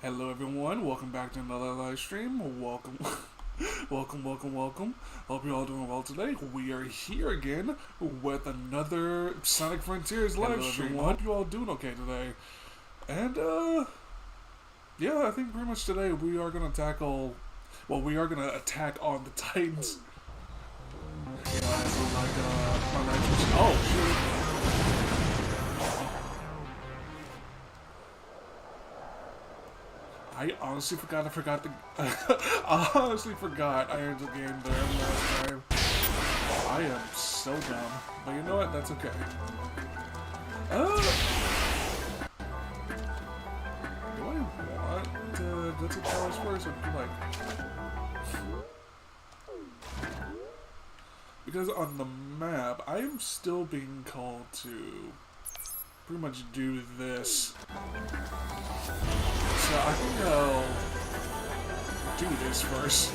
Hello everyone, welcome back to another live stream. Welcome, welcome. Hope you're all doing well today. We are here again with another Sonic Frontiers live stream. Hope you all doing okay today. And yeah, I think pretty much today we are gonna tackle, we are gonna attack on the Titans. You know, as like oh shoot. I honestly forgot. I honestly forgot I entered the game there last time. I am so dumb. But you know what? That's okay. Do I want to go to towers first, or do like... Because on the map, I am still being called to pretty much do this. So I think I'll do this first.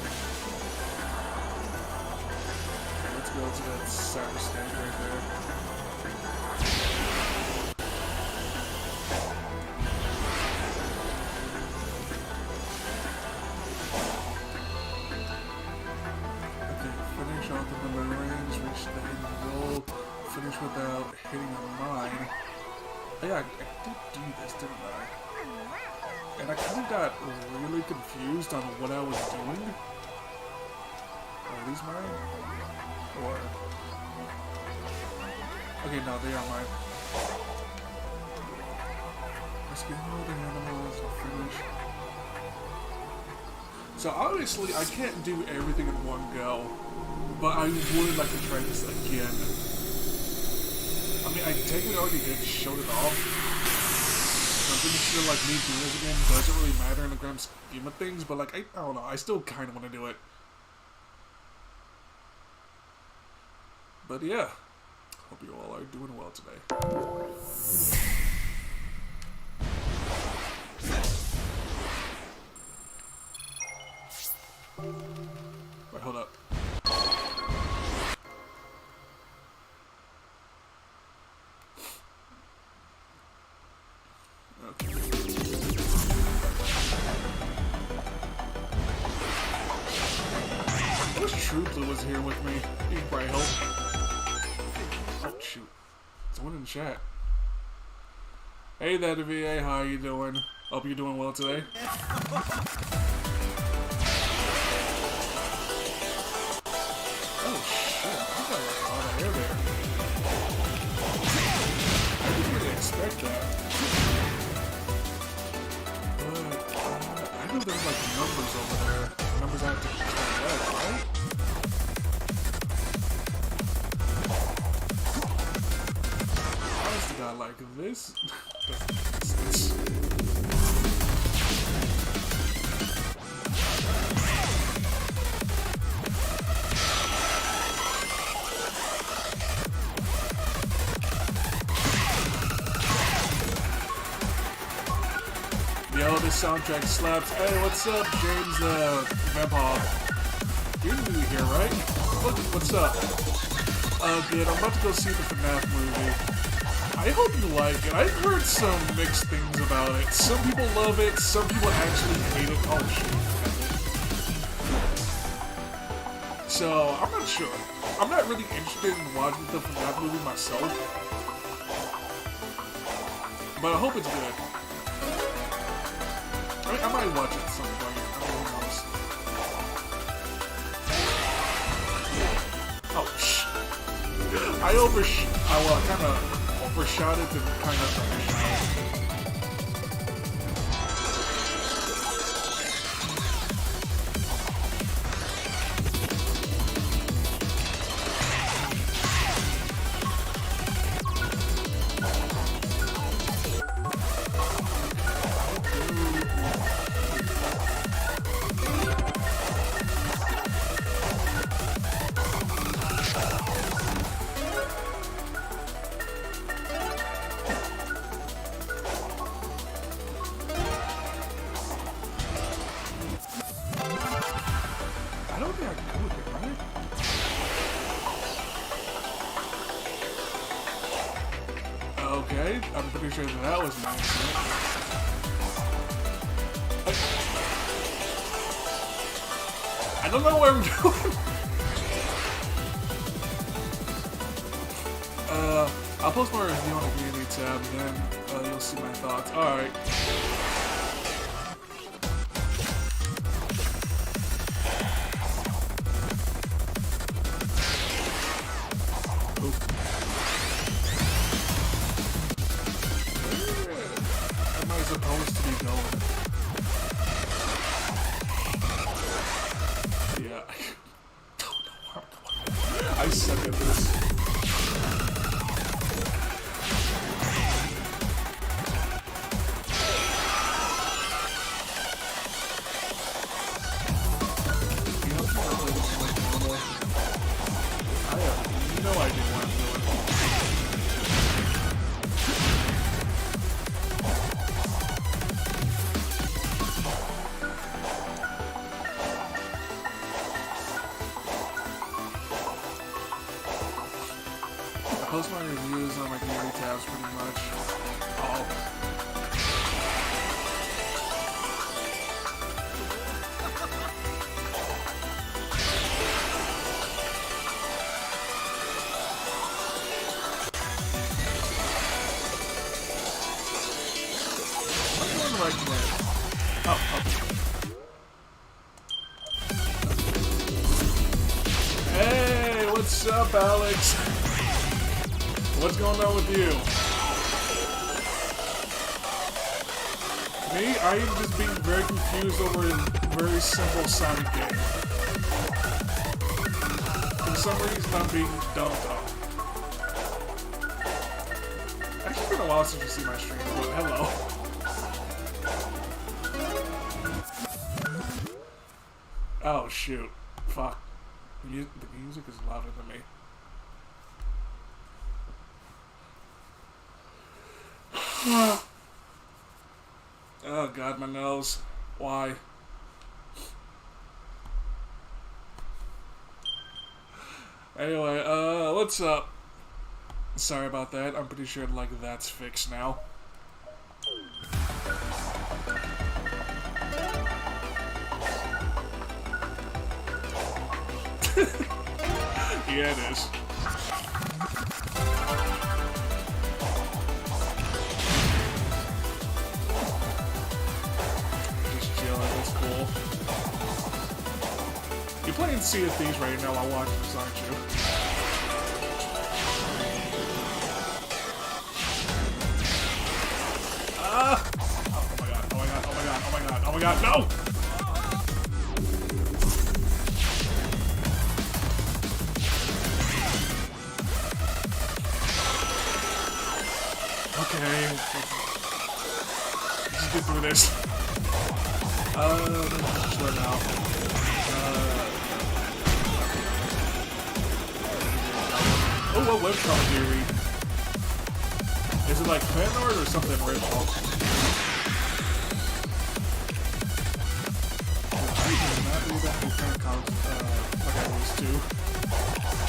Okay, let's go to that cyber stage right there. Okay, finish off the number range, reach the hidden goal, finish without hitting a mine. Oh yeah, I did do this, didn't I? And I kind of got really confused on what I was doing. Are these mine? Or... Okay, no, they are mine. Let's get all the animals and finish. So obviously I can't do everything in one go, but I would like to try this again. I mean, I technically already did showed it off. I'm pretty sure, like, me doing this again doesn't really matter in the grand scheme of things, but, like, I don't know, I still kind of want to do it. But, yeah. Hope you all are doing well today. Wait, hold up. Okay. I wish True Blue was here with me. He'd probably help. Oh shoot. Someone in the chat. Hey there, VA, how you doing? Hope you're doing well today. Oh shit, you got like a lot of hair there. I didn't really expect that. I know there's like numbers over there. Numbers I have to collect, right? Honest to God, like this doesn't make sense. Yo, this soundtrack slaps. Hey, what's up, James, Grandpa? You're new here, right? What's up? Good. I'm about to go see the FNAF movie. I hope you like it. I've heard some mixed things about it. Some people love it, some people actually hate it. Oh, shit. So, I'm not sure. I'm not really interested in watching the FNAF movie myself. But I hope it's good. I might watch it at some point. Oh, shh. I kind of overshot it and kind of undershot it. I don't think I can do it, right? Okay, I'm pretty sure that was an accident. I don't know where I'm going. I'll post my review on the community tab, and then you'll see my thoughts. Alright. Am I supposed to be going? Yeah. I don't know where I'm going. I suck at this. No idea what I'm doing. I post my reviews on my community tabs pretty much. Oh. Oh. Hey, what's up, Alex? What's going on with you? Me? I am just being very confused over a very simple Sonic game. For some reason, I'm being dumped on. Actually, it's been a while since you see my stream, but hello. Oh shoot. Fuck. The music is louder than me. Oh god, my nose. Why? Anyway, what's up? Sorry about that. I'm pretty sure like that's fixed now. Yeah, it is. Just chilling, that's cool. You're playing Sea of Thieves right now while watching this, aren't you? Ah! Oh my god, oh my god, oh my god, oh my god, oh my god, no! Okay. Let's get through this. Just run out. Oh, what webcomic do you read? Is it like fan art or something original? I do not read that many fan comics like I used to.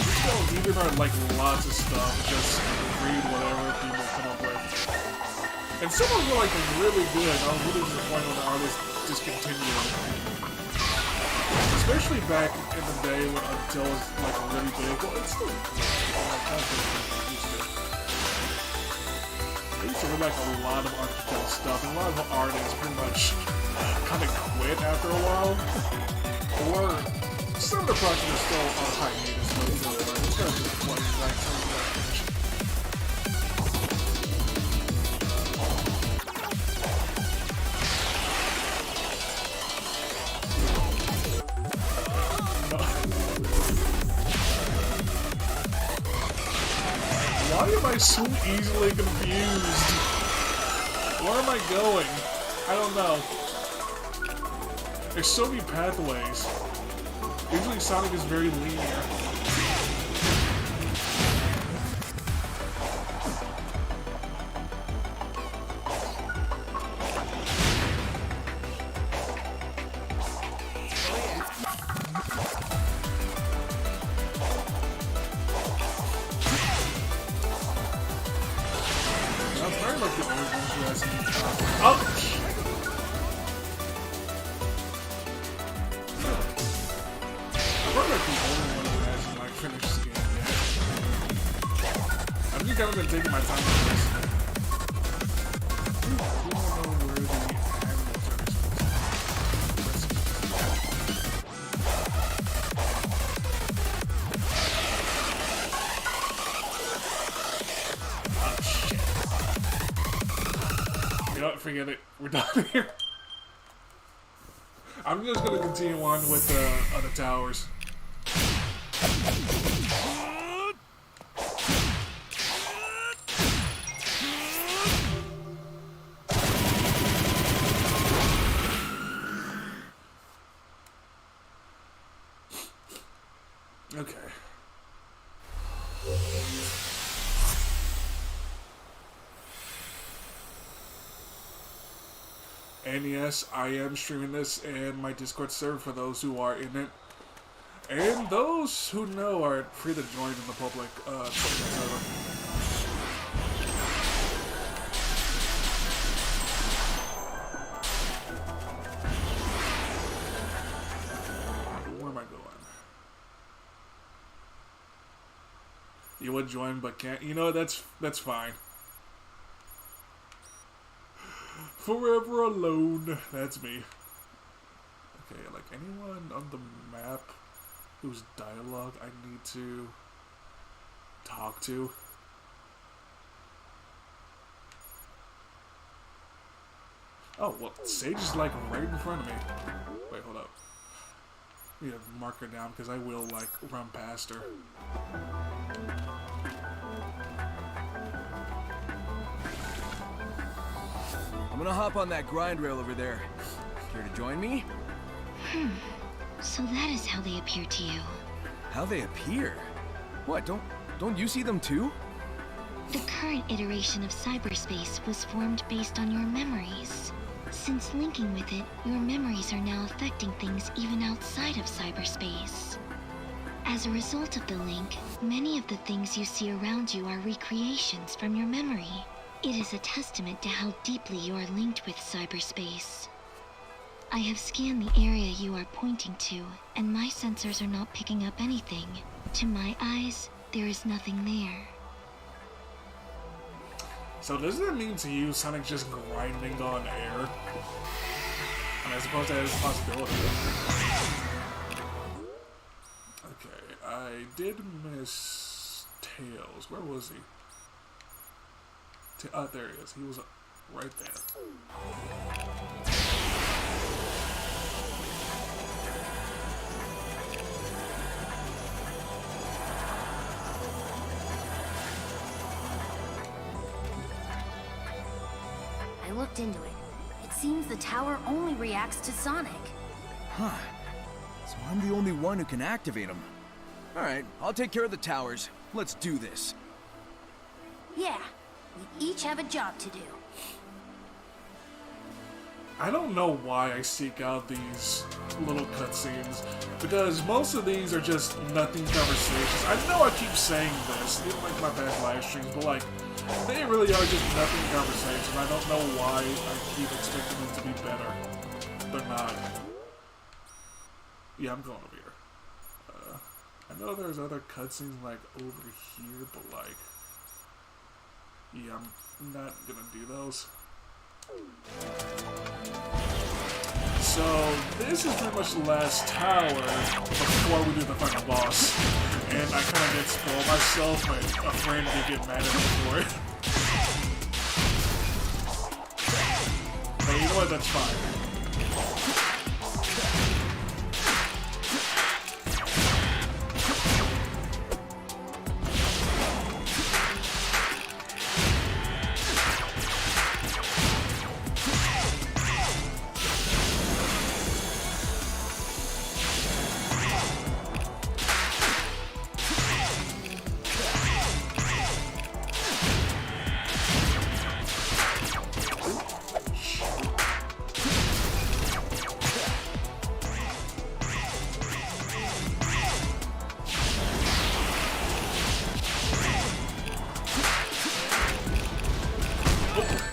Just don't either are like lots of stuff, just read whatever people come up with. And some of them were like really good. I was really disappointed when the artists discontinued. Especially back in the day when Until was like really big. Well, it's still I used to read like a lot of Until stuff, and a lot of the artists pretty much kind of quit after a while. Or some of the projects are still on hiatus, but either way, it's kind of disappointing that some of that finished. Why am I so easily confused? Where am I going? I don't know. There's so many pathways. Usually Sonic is very linear. kind of been taking my time with this. I don't know where the animal oh shit. You know what? Forget it. We're done here. I'm just gonna continue on with the other towers. Okay. And yes, I am streaming this in my Discord server for those who are in it. And those who know are free to join in the public server. Where am I going? You would join but can't. You know, that's fine. Forever alone. That's me. Okay, like anyone on the map whose dialogue I need to talk to? Oh, well, Sage is like right in front of me. Wait, hold up. I need to mark her down because I will like run past her. I'm gonna hop on that grind rail over there. Care to join me? So that is how they appear to you. How they appear? What, don't you see them too? The current iteration of cyberspace was formed based on your memories. Since linking with it, your memories are now affecting things even outside of cyberspace. As a result of the link, many of the things you see around you are recreations from your memory. It is a testament to how deeply you are linked with cyberspace. I have scanned the area you are pointing to, and my sensors are not picking up anything. To my eyes, there is nothing there. So does that mean to you Sonic just grinding on air? I mean, I suppose that is a possibility. Okay, I did miss Tails. Where was he? Oh, there he is. He was right there. I looked into it. It seems the tower only reacts to Sonic. Huh. So I'm the only one who can activate them. Alright, I'll take care of the towers. Let's do this. Yeah, we each have a job to do. I don't know why I seek out these little cutscenes, because most of these are just nothing conversations. I know I keep saying this, even like my past live streams, but like, they really are just nothing conversations. I don't know why I keep expecting them to be better. They're not. Yeah, I'm going over here. I know there's other cutscenes like over here, but like, yeah, I'm not gonna do those. So, this is pretty much the last tower before we do the final boss. And I kind of did spoil myself, but a friend did get mad at me for it. But you know what, that's fine.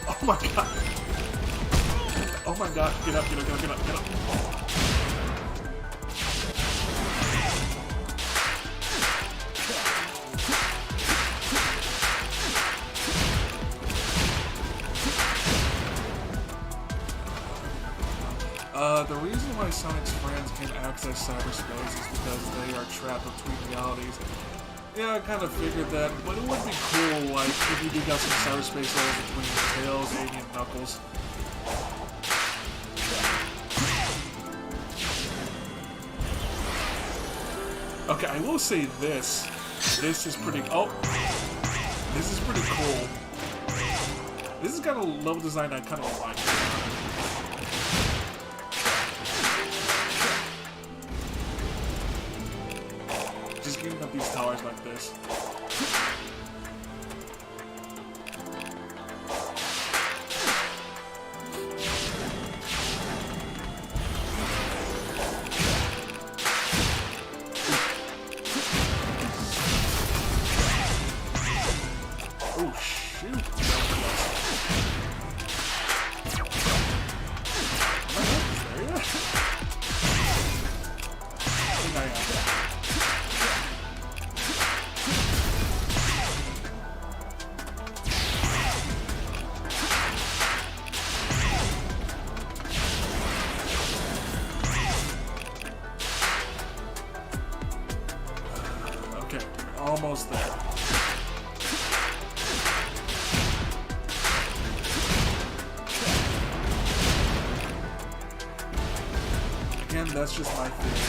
Oh my god. Oh my god. Get up, get up, get up, get up, get up. The reason why Sonic's friends can't access cyberspace is because they are trapped between realities. Yeah, I kind of figured that, but it would be cool, like, if you got some cyberspace levels between Tails, Amy, and Knuckles. Okay, I will say this. This is pretty... Oh! This is pretty cool. This is kind of level design I kind of like. Just getting up these towers like this. Oh shoot! Okay, almost there. Again, that's just my theory.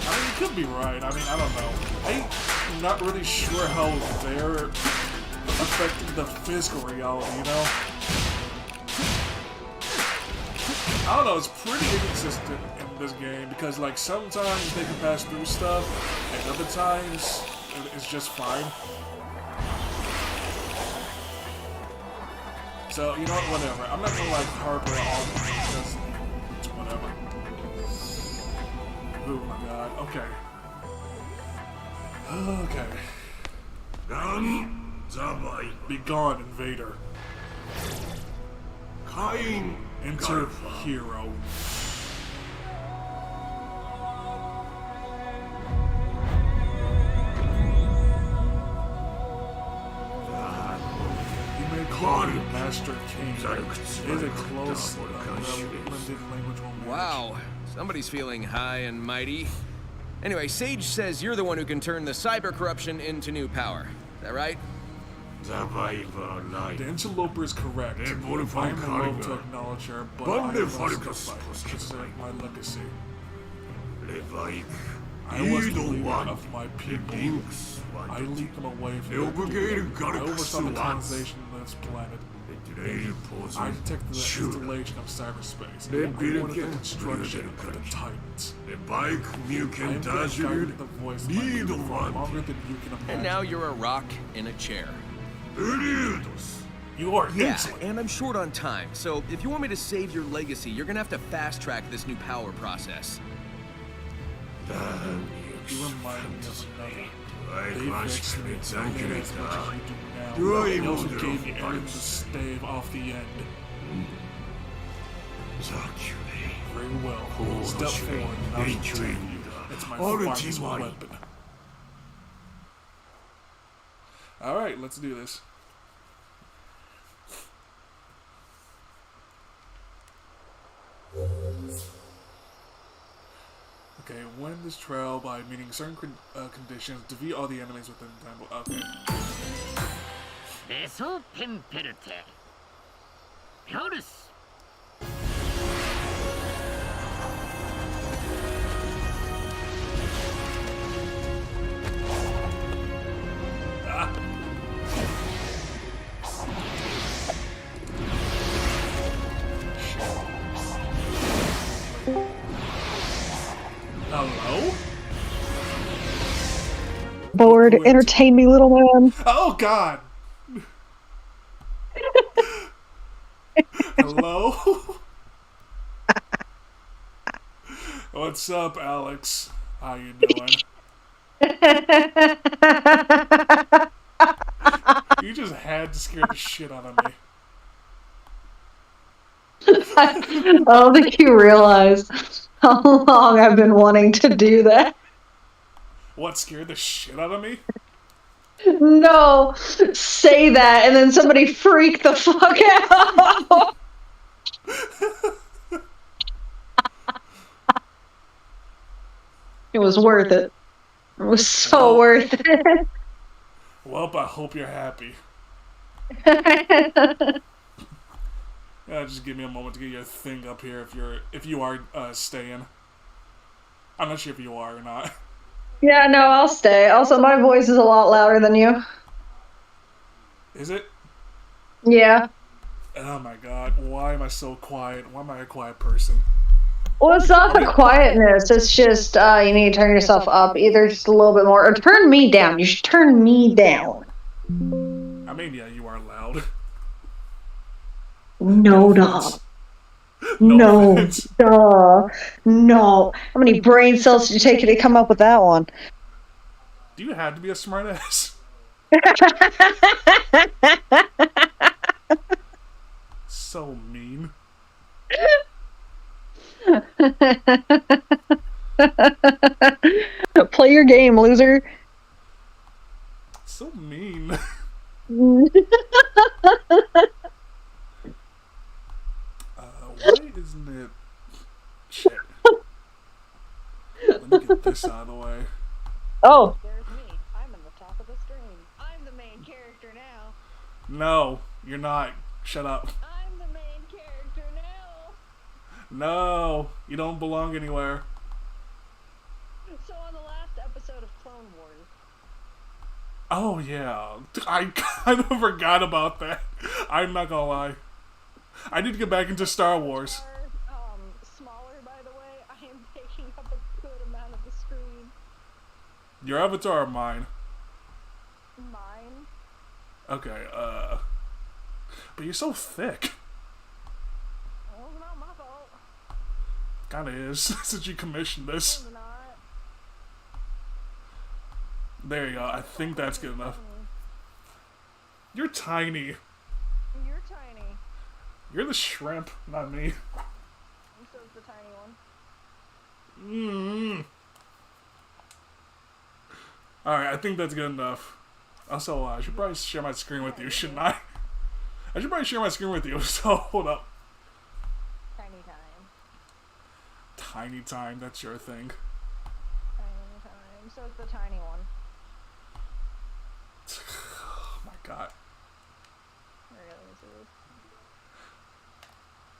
I mean, you could be right. I mean, I don't know. I'm not really sure how they're affecting the physical reality, you know? I don't know, it's pretty inconsistent in this game because, like, sometimes they can pass through stuff, and other times it's just fine. So, you know what, whatever. I'm not gonna, like, harp on because it's whatever. Oh my god, okay. Okay. Be gone, invader. Enter hero. You may call me Master King. It is a close limited language will Wow, somebody's feeling high and mighty. Anyway, Sage says you're the one who can turn the cyber corruption into new power. Is that right? The interloper is correct. I am alone to acknowledge her, but I must preserve my legacy. I was the leader of my people. I lead them away from the I oversaw the colonization of this planet. I detected the installation of cyberspace. I wanted the construction of the Titans. I am guided the voice of my people for longer than you can imagine. And now you're a rock in a chair. You are Yeah, insolent. and I'm short on time, so if you want me to save your legacy, you're gonna have to fast-track this new power process. You remind me of another. They vexed me as much as you do now. They also gave me everything to stave off the end. Very well. Step forward and I'll take you. It's my finest weapon. Alright, let's do this. Okay, win this trial by meeting certain conditions, defeat all the enemies within the temple. Okay. Eso Pimpirte. Horus. Hello? Bored, entertain me, little man. Oh god! Hello? What's up, Alex? How you doing? You just had to scare the shit out of me. I don't think you realize how long I've been wanting to do that. What, scared the shit out of me? No, say that and then somebody freak the fuck out. It was worth it. It was so worth it. Well, I hope you're happy. Just give me a moment to get your thing up here if you are staying. I'm not sure if you are or not. Yeah, no, I'll stay. Also, my voice is a lot louder than you. Is it? Yeah. Oh my god, why am I so quiet? Why am I a quiet person? Well, it's not the quietness. It's just you need to turn yourself up either just a little bit more, or turn me down. You should turn me down. I mean, yeah, you are loud. No, offense. No, offense. duh. No. How many brain cells did it take you to come up with that one? Do you have to be a smartass? So mean. Play your game, loser. So mean. Why isn't it... Shit. Let me get this out of the way. Oh. There's me. I'm in the top of the stream. I'm the main character now. No, you're not. Shut up. I'm the main character now. No, you don't belong anywhere. So on the last episode of Clone Wars. Oh yeah, I kind of forgot about that. I'm not gonna lie. I need to get back into Star Wars. Smaller, by the way. I am taking up a good amount of the screen. Your avatar or mine? Mine? Okay, but you're so thick. Well, it's not my fault. Kinda is, since you commissioned this. It's not. There you go, I think that's good enough. You're tiny. You're tiny. You're the shrimp, not me. And so's the tiny one. Alright, I think that's good enough. Also, I should probably share my screen with you, shouldn't I? I should probably share my screen with you, so hold up. Tiny time. Tiny time, that's your thing. Tiny time. So it's the tiny one. Oh my god. Really, this is.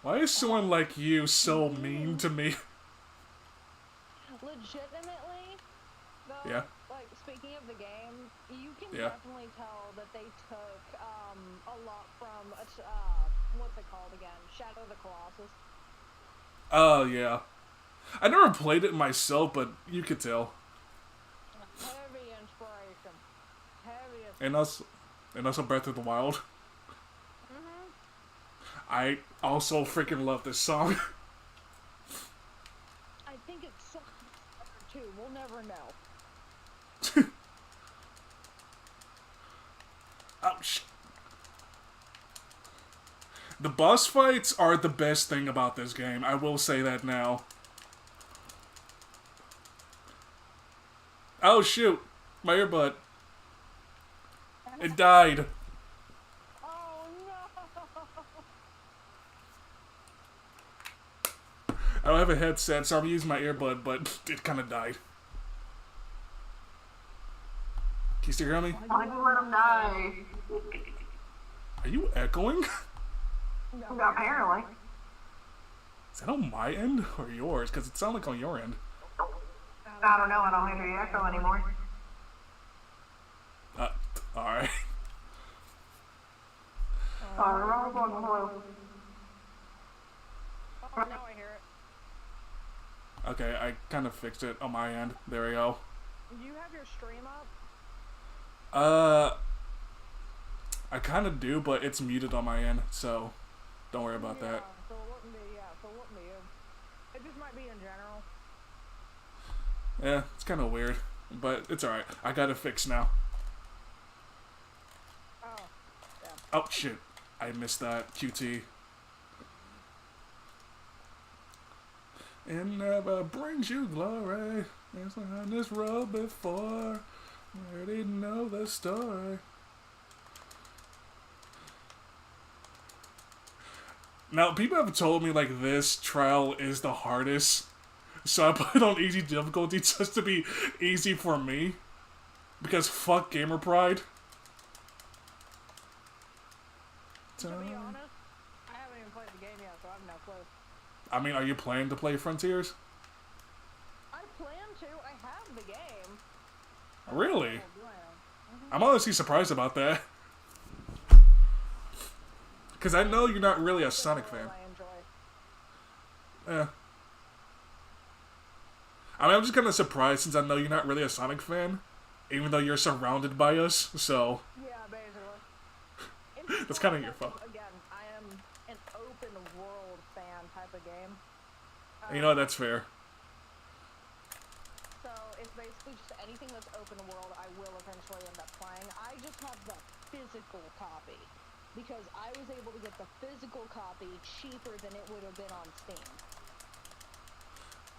Why is someone like you so mean to me? Legitimately, though, Yeah. like, speaking of the game, you can Yeah. definitely tell that they took, a lot from, what's it called again? Shadow of the Colossus. Oh, yeah. I never played it myself, but you could tell. Heavy inspiration. Heavy And also Breath of the Wild. Mm-hmm. I also freaking love this song. I think it's so better, too. We'll never know. Ouch. The boss fights are the best thing about this game. I will say that now. Oh shoot. My earbud. It died. Oh, no! I don't have a headset, so I'm using my earbud, but it kind of died. Can you still hear me? Why'd you let him die? Are you echoing? No. Apparently. Is that on my end or yours? Because it sounded like on your end. I don't know. I don't hear the echo anymore. Alright. Oh, now I hear it. Okay, I kind of fixed it on my end. There we go. Do you have your stream up? I kind of do, but it's muted on my end, so don't worry about that. So it wouldn't be, so it wouldn't be you. It just might be in general. Yeah, it's kind of weird, but it's alright. I got it fixed now. Oh, yeah. Oh, shit. I missed that. QT. It never brings you glory. It's on this road before. I already know the story. Now, people have told me, like, this trial is the hardest. So I put it on easy difficulty just to be easy for me. Because fuck gamer pride. To be honest, I haven't even played the game yet, so I have no clue. I mean, are you planning to play Frontiers? I plan to. I have the game. Really? Mm-hmm. I'm honestly surprised about that. Because I know you're not really a Sonic fan. I enjoy. Yeah. I mean, I'm just kind of surprised since I know you're not really a Sonic fan. Even though you're surrounded by us, so... Yeah, basically. That's kind of your fault. Again, I am an open world fan type of game. You know, that's fair. So it's basically just anything that's open world I will eventually end up playing. I just have the physical copy. Because I was able to get the physical copy cheaper than it would have been on Steam.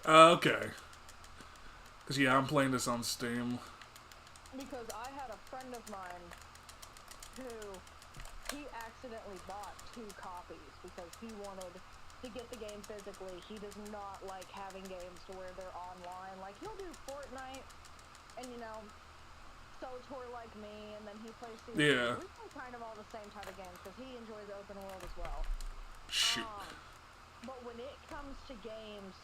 Okay. Because, yeah, I'm playing this on Steam. Because I had a friend of mine who, he accidentally bought 2 copies because he wanted to get the game physically. He does not like having games to where they're online. Like, he'll do Fortnite and, you know, SOTOR like me, and then he plays CS:GO. Yeah. We play kind of all the same type of games because he enjoys open world as well. Shoot. But when it comes to games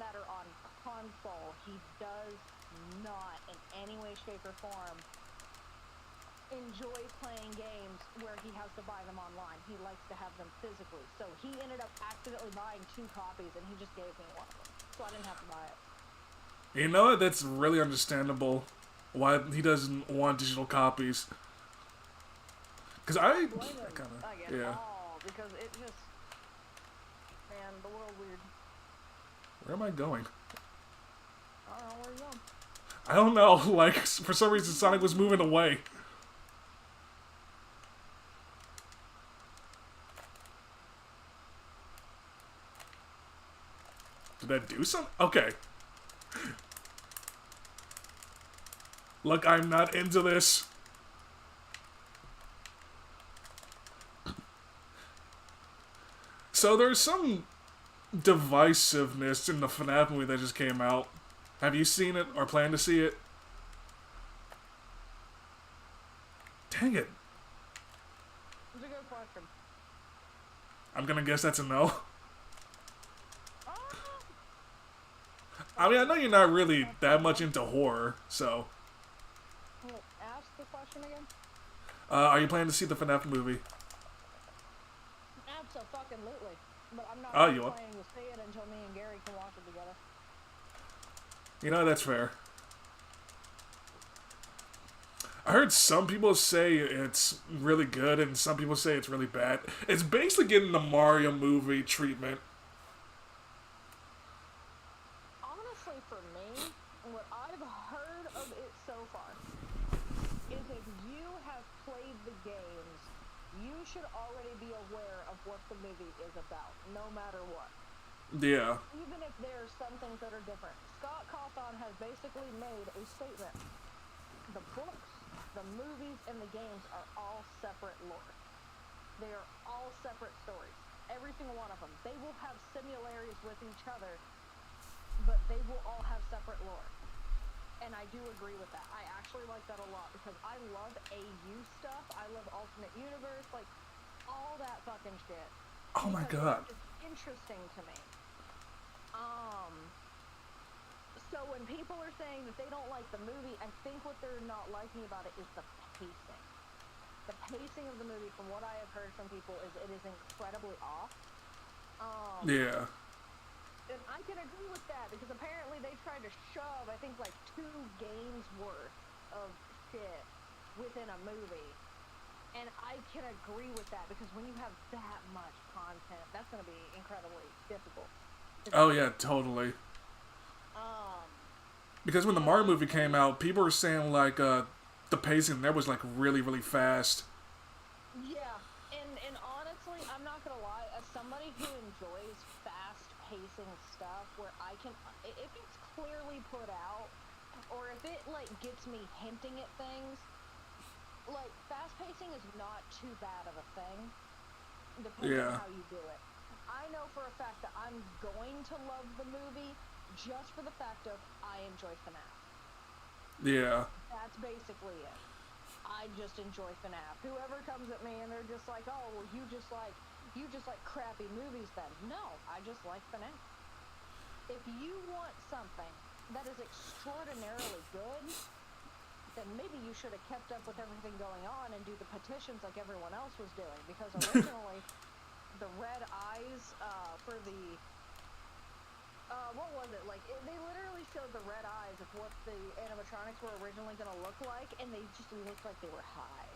that are on console, he does not in any way, shape, or form enjoy playing games where he has to buy them online. He likes to have them physically. So he ended up accidentally buying 2 copies, and he just gave me one of them. So I didn't have to buy it. You know what? That's really understandable. Why he doesn't want digital copies. Because I kind of... Yeah. All, because it just... Man, the world weird. Where am I going? I don't know where you're going. I don't know, like, for some reason Sonic was moving away. Did that do something? Okay. Look, I'm not into this. So there's some divisiveness in the FNAF movie that just came out. Have you seen it or plan to see it? Dang it. It's a good question. I'm gonna guess that's a no. I mean, I know you're not really that much into horror, so... Ask the question again? Are you planning to see the FNAF movie? Absolutely. But I'm not Oh, you are? planning to see it until me and Gary can watch it together. You know, that's fair. I heard some people say it's really good and some people say it's really bad. It's basically getting the Mario movie treatment. Honestly, for me, what I've heard of it so far is if you have played the games, you should already be aware of what the movie is about, no matter what. Yeah. Even if there are some things that are different. Scott Cawthon has basically made a statement. The books, the movies, and the games are all separate lore. They are all separate stories. Every single one of them. They will have similarities with each other, but they will all have separate lore. And I do agree with that. I actually like that a lot because I love AU stuff. I love alternate universe, like all that fucking shit. Oh my god. It's interesting to me. So when people are saying that they don't like the movie, I think what they're not liking about it is the pacing. The pacing of the movie, from what I have heard from people, is it is incredibly off. Yeah. And I can agree with that, because apparently they tried to shove, I think, like 2 games worth of shit within a movie. And I can agree with that, because when you have that much content, that's going to be incredibly difficult. Oh yeah, totally. Because when the Mario movie came out, people were saying like the pacing there was like really, really fast. Yeah, and honestly, I'm not gonna lie, as somebody who enjoys fast-pacing stuff, where I can, if it's clearly put out, or if it like gets me hinting at things, like fast-pacing is not too bad of a thing, depending on how you do it. I know for a fact that I'm going to love the movie just for the fact of I enjoy FNAF. Yeah. That's basically it. I just enjoy FNAF. Whoever comes at me and they're just like, oh, well, you just like crappy movies then. No, I just like FNAF. If you want something that is extraordinarily good, then maybe you should have kept up with everything going on and do the petitions like everyone else was doing. Because originally, the red eyes for the... what was it? Like, they literally showed the red eyes of what the animatronics were originally going to look like, and they just looked like they were high.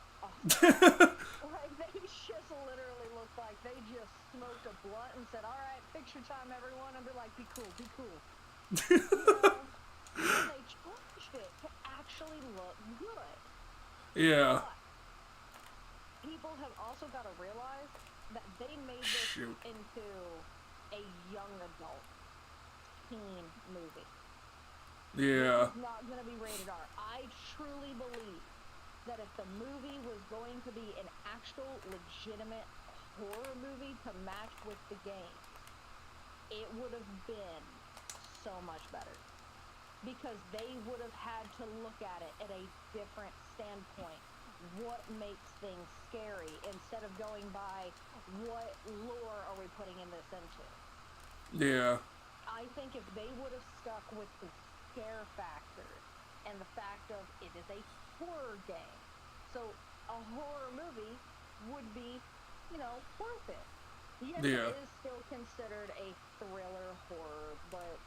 Like, they just literally looked like they just smoked a blunt and said, all right, picture time, everyone. And be like, be cool, be cool. You know? And they changed it to actually look good. Yeah. But people have also got to realize that they made this into a young adult teen movie. Yeah. It's not going to be rated R. I truly believe that if the movie was going to be an actual legitimate horror movie to match with the game, it would have been so much better. Because they would have had to look at it at a different standpoint. What makes things scary instead of going by what lore are we putting in this into? Yeah. I think if they would have stuck with the scare factor and the fact of it is a horror game, so a horror movie would be, you know, worth it. Yes, Yeah. it is still considered a thriller horror, but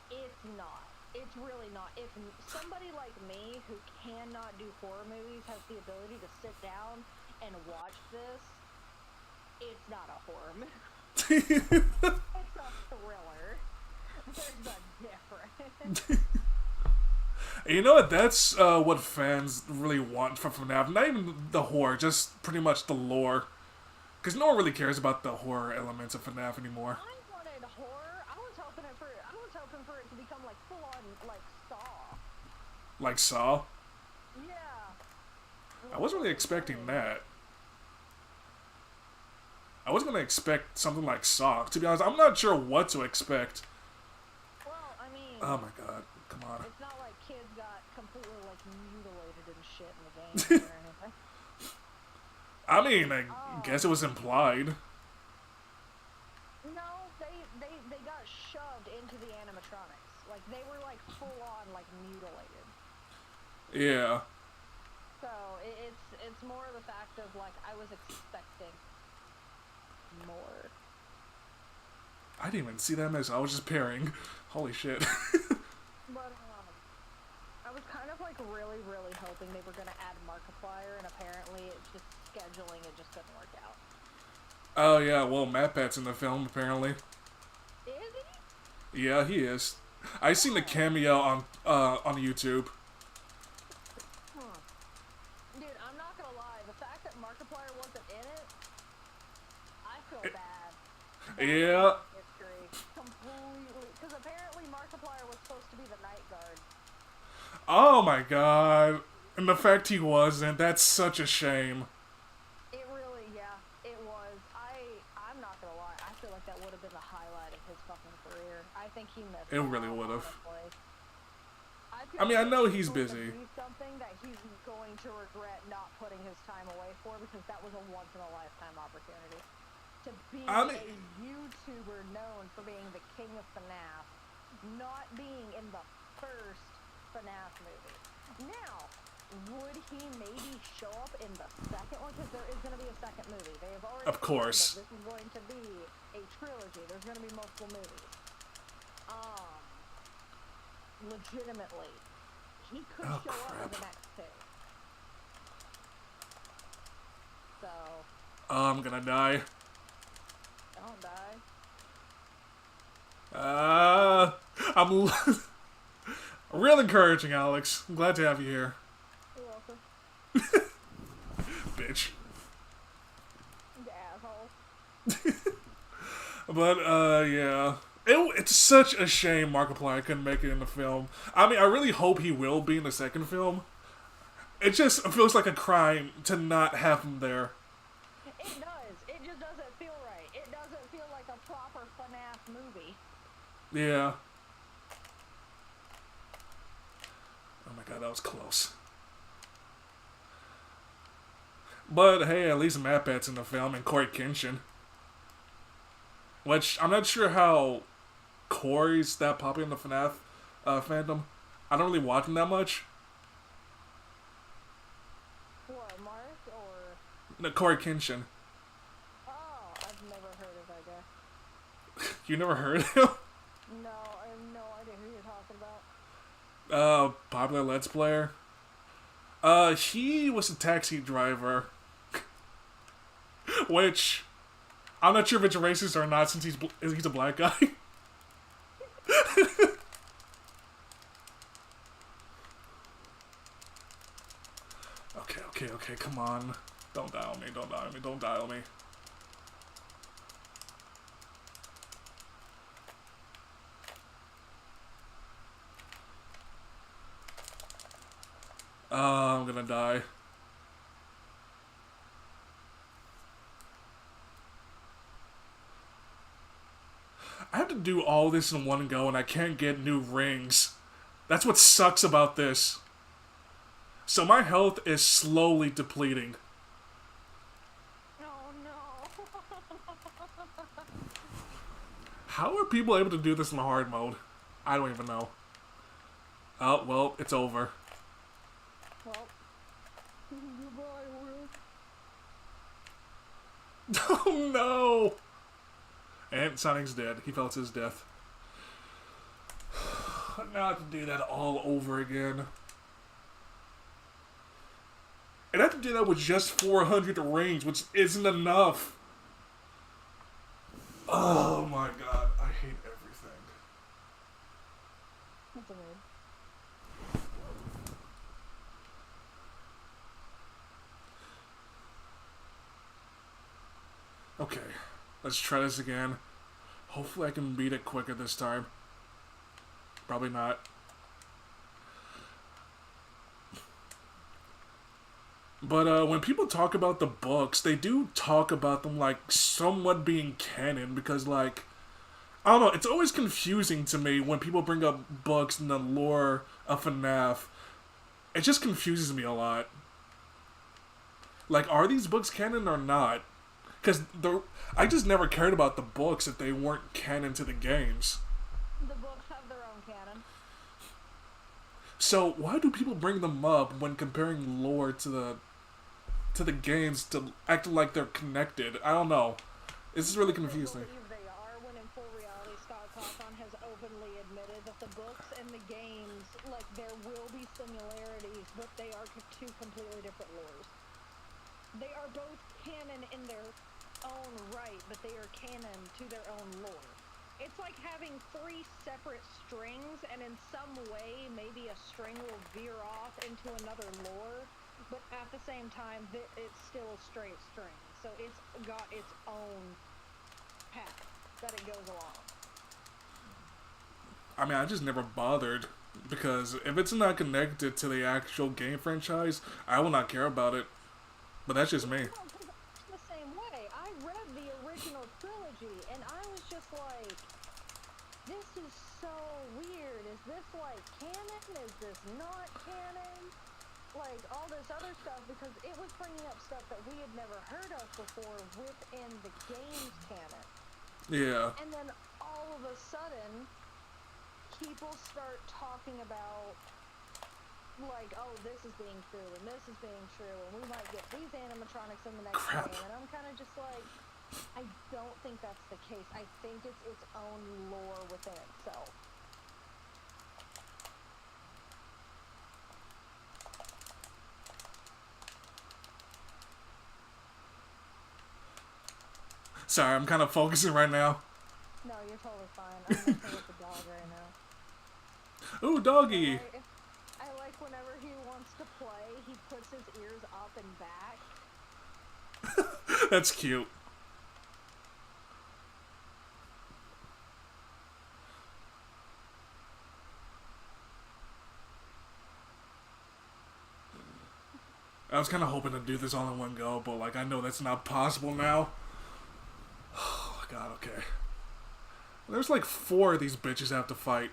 it's not. It's really not. If somebody like me who cannot do horror movies has the ability to sit down and watch this, it's not a horror movie. It's a thriller. There's a difference. You know what? That's what fans really want from FNAF. Not even the horror, just pretty much the lore. Because no one really cares about the horror elements of FNAF anymore. I wanted horror. I was hoping for it to become like full on like Saw. Like Saw? Yeah. I wasn't really expecting that. I was gonna expect something like Saw. To be honest, I'm not sure what to expect. Well, I mean, Oh my god, come on. it's not like kids got completely like mutilated and shit in the game or anything. I mean, I guess it was implied. No, they got shoved into the animatronics. Like they were like full on like mutilated. Yeah. So it's more of the fact of like I was expecting more. I didn't even see that mess. I was just pairing. Holy shit. But I was kind of like really hoping they were gonna add Markiplier, and apparently it's just scheduling. It just couldn't work out. Oh yeah, well, MatPat's in the film apparently. Is he? Yeah, he is. I seen the cameo on YouTube. Dude, I'm not gonna lie. The fact that Markiplier wasn't in it, I feel bad. Yeah. History completely, because apparently Markiplier was supposed to be the night guard. Oh my god. And the fact he wasn't, that's such a shame. It really, yeah, it was. I'm not gonna lie. I feel like that would have been the highlight of his fucking career. I think he missed. It really would have. honestly. I mean, I know like he's it's going busy. to be something that he's going to regret not putting his time away for, because that was a once in a lifetime opportunity. To be I mean- a YouTuber known for being the king of FNAF, not being in the first FNAF movie. Now, would he maybe show up in the second one? Because there is going to be a second movie. They have already Of course. said that this is going to be a trilogy. There's going to be multiple movies. Legitimately, he could Oh, show up in crap. the next two. So, Oh, I'm gonna die. don't die. I'm real encouraging, Alex. I'm glad to have you here. You're welcome. Bitch. You asshole. But, yeah. It's such a shame Markiplier couldn't make it in the film. I mean, I really hope he will be in the second film. It just feels like a crime to not have him there. It does. It just doesn't feel right. It doesn't feel like a proper FNAF movie. Yeah. Oh my god, that was close. But hey, at least Mapat's in the film and Corey Kenshin. Which, I'm not sure how Corey's that popular in the FNAF fandom. I don't really watch him that much. What, Mark or? No, Corey Kenshin. Oh, I've never heard of that guy. You never heard of him? No, I have no idea who you're talking about. Popular Let's Player. He was a taxi driver. Which, I'm not sure if it's racist or not since he's a black guy. Okay, come on. Don't die on me, don't die on me, don't die on me. I'm gonna die. I have to do all this in one go and I can't get new rings. That's what sucks about this. So my health is slowly depleting. Oh no. How are people able to do this in hard mode? I don't even know. Oh, well, it's over. Well, goodbye, world. Oh no! And Sonic's dead. He felt his death. Now I have to do that all over again. And I have to do that with just 400 rings, which isn't enough. Oh my god, I hate everything. That's weird. Okay, let's try this again. Hopefully I can beat it quicker this time. Probably not. But when people talk about the books, they do talk about them like somewhat being canon because like, I don't know, it's always confusing to me when people bring up books and the lore of FNAF. It just confuses me a lot. Like, are these books canon or not? Because I just never cared about the books if they weren't canon to the games. The books have their own canon. So why do people bring them up when comparing lore to the games to act like they're connected? I don't know. This is really confusing. I believe they are, when in full reality, Scott Cawthon has openly admitted that the books and the games, like, there will be similarities, but they are two completely different lores. They are both canon in their own right, but they are canon to their own lore. It's like having three separate strings, and in some way, maybe a string will veer off into another lore, but at the same time, it's still a straight string. So it's got its own path that it goes along. I mean, I just never bothered, because if it's not connected to the actual game franchise, I will not care about it. But that's just me. The same way. I read the original trilogy, and I was just like, this is so weird. Is this like canon? Is this not canon? Like all this other stuff, because it was bringing up stuff that we had never heard of before within the game's canon. Yeah. And then all of a sudden, people start talking about, like, oh, this is being true, and this is being true, and we might get these animatronics in the next Crap. game, and I'm kind of just like, I don't think that's the case. I think it's its own lore within itself. Sorry, I'm kind of focusing right now. No, you're totally fine. I'm messing with the dog right now. Ooh, doggy! I like whenever he wants to play, he puts his ears up and back. That's cute. I was kind of hoping to do this all in one go, but like I know that's not possible now. Oh my god, okay. There's like 4 of these bitches I have to fight.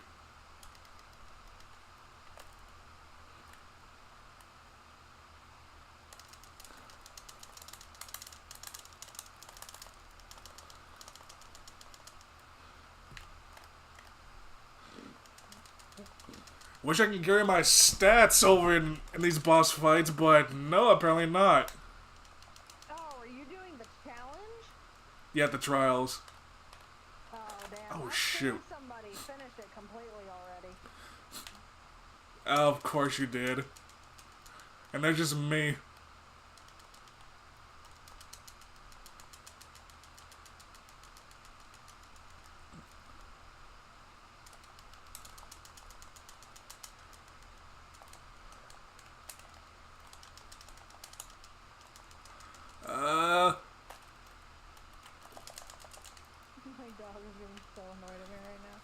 Wish I could carry my stats over in these boss fights, but no, apparently not. Oh, are you doing the challenge? Yeah, the trials. Oh, damn. Oh, I've shoot. seen somebody finish it completely already. Of course you did. And that's just me. My dog is getting so annoyed at me right now.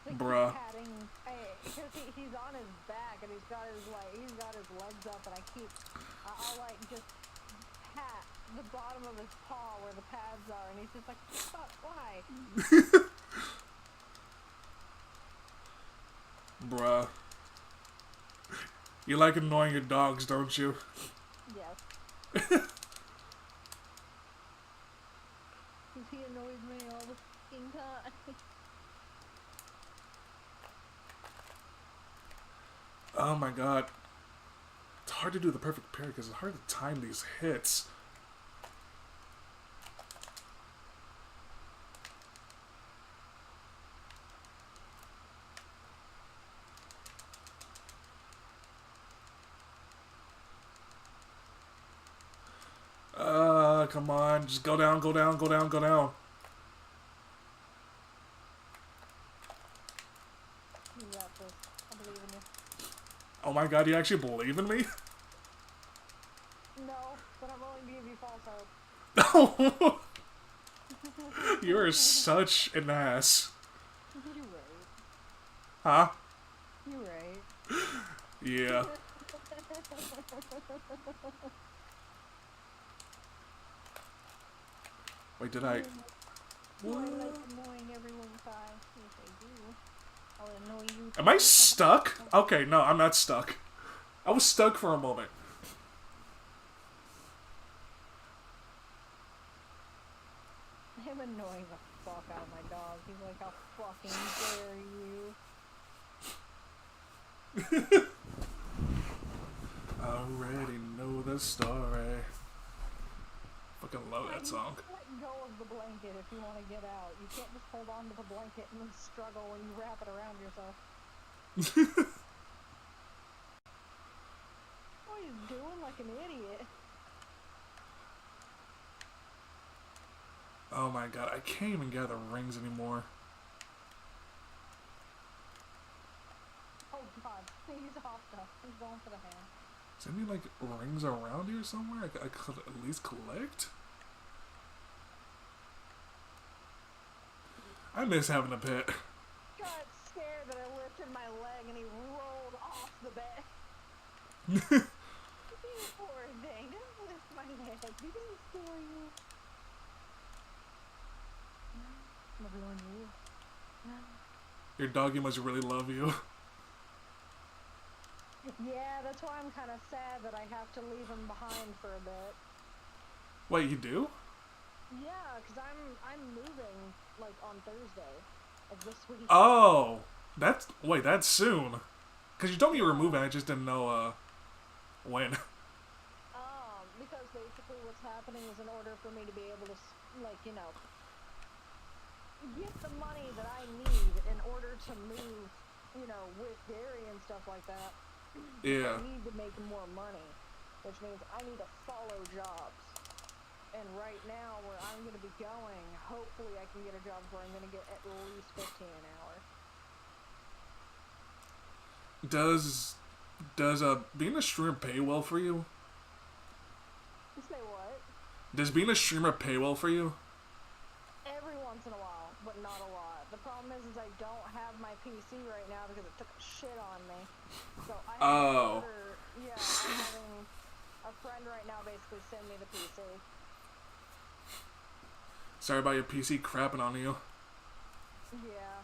Like, Bruh. he's patting, because he's on his back and he's got his legs up, and I'll like just pat the bottom of his paw where the pads are, and he's just like, fuck, why? Bruh. You like annoying your dogs, don't you? Yes. He annoys me all the fucking time. Oh my god. It's hard to do the perfect parry because it's hard to time these hits. Come on. Just go down, go down, go down, go down. You got this. I believe in you. Oh my god, you actually believe in me? No, but I'm willing to give you false hope. No. You're such an ass. You're right. Huh? You're right. Yeah. Wait, did I... Do I like annoying everyone by? Yes, I do. I'll annoy you. Am I stuck? Okay, no, I'm not stuck. I was stuck for a moment. Him annoying the fuck out of my dog. He's like, how fucking dare you? Already know the story. Fucking love that song. Let go of the blanket if you want to get out. You can't just hold on to the blanket and then struggle when you wrap it around yourself. What are you doing like an idiot? Oh my god, I can't even gather rings anymore. Oh god, he's off stuff. He's going for the hand. Is there any, like, rings around here somewhere I could at least collect? I miss having a pet. Got scared that I lifted my leg and he rolled off the bed. You poor thing, don't lift my leg. He didn't scare you. Everyone knew. Your doggy must really love you. Yeah, that's why I'm kind of sad that I have to leave him behind for a bit. Wait, you do? Yeah, because I'm moving, like, on Thursday of this week. Oh! Wait, that's soon. Because you told me you were moving, I just didn't know, when. Because basically what's happening is in order for me to be able to, like, you know, get the money that I need in order to move, you know, with Gary and stuff like that, Yeah. I need to make more money, which means I need to follow jobs. And right now, where I'm going to be going, hopefully I can get a job where I'm going to get at least 15 an hour. Does being a streamer pay well for you? You say what? Does being a streamer pay well for you? Every once in a while, but not a lot. The problem is I don't have my PC right now because it took a shit on me. So I have to order, yeah, I'm having a friend right now basically send me the PC. Sorry about your PC crapping on you. Yeah.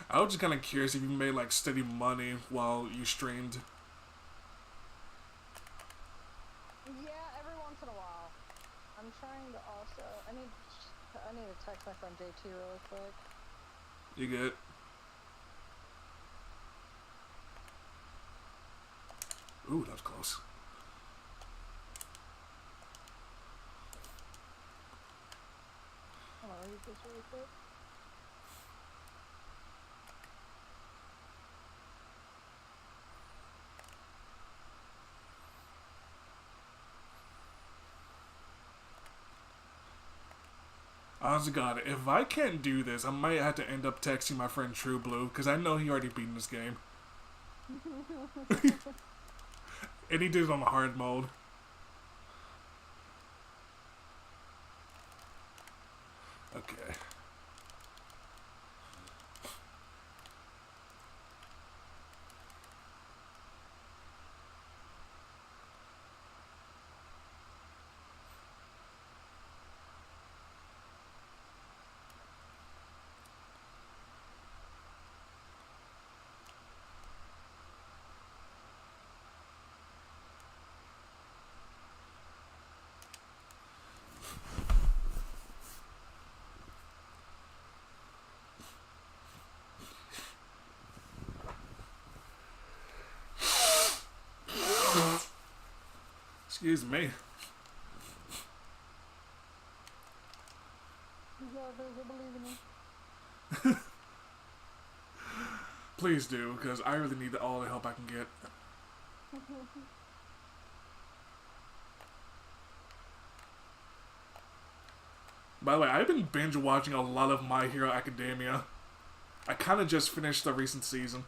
I was just kind of curious if you made like steady money while you streamed. Yeah, every once in a while. I'm trying to also. I need to text my friend JT really quick. You good? Ooh, that was close. I'm gonna read this really quick. Honest to God, if I can't do this, I might have to end up texting my friend True Blue, because I know he already beaten this game. And he did it on the hard mode. Okay. Excuse me. Please do, because I really need all the help I can get. By the way, I've been binge watching a lot of My Hero Academia. I kind of just finished the recent season.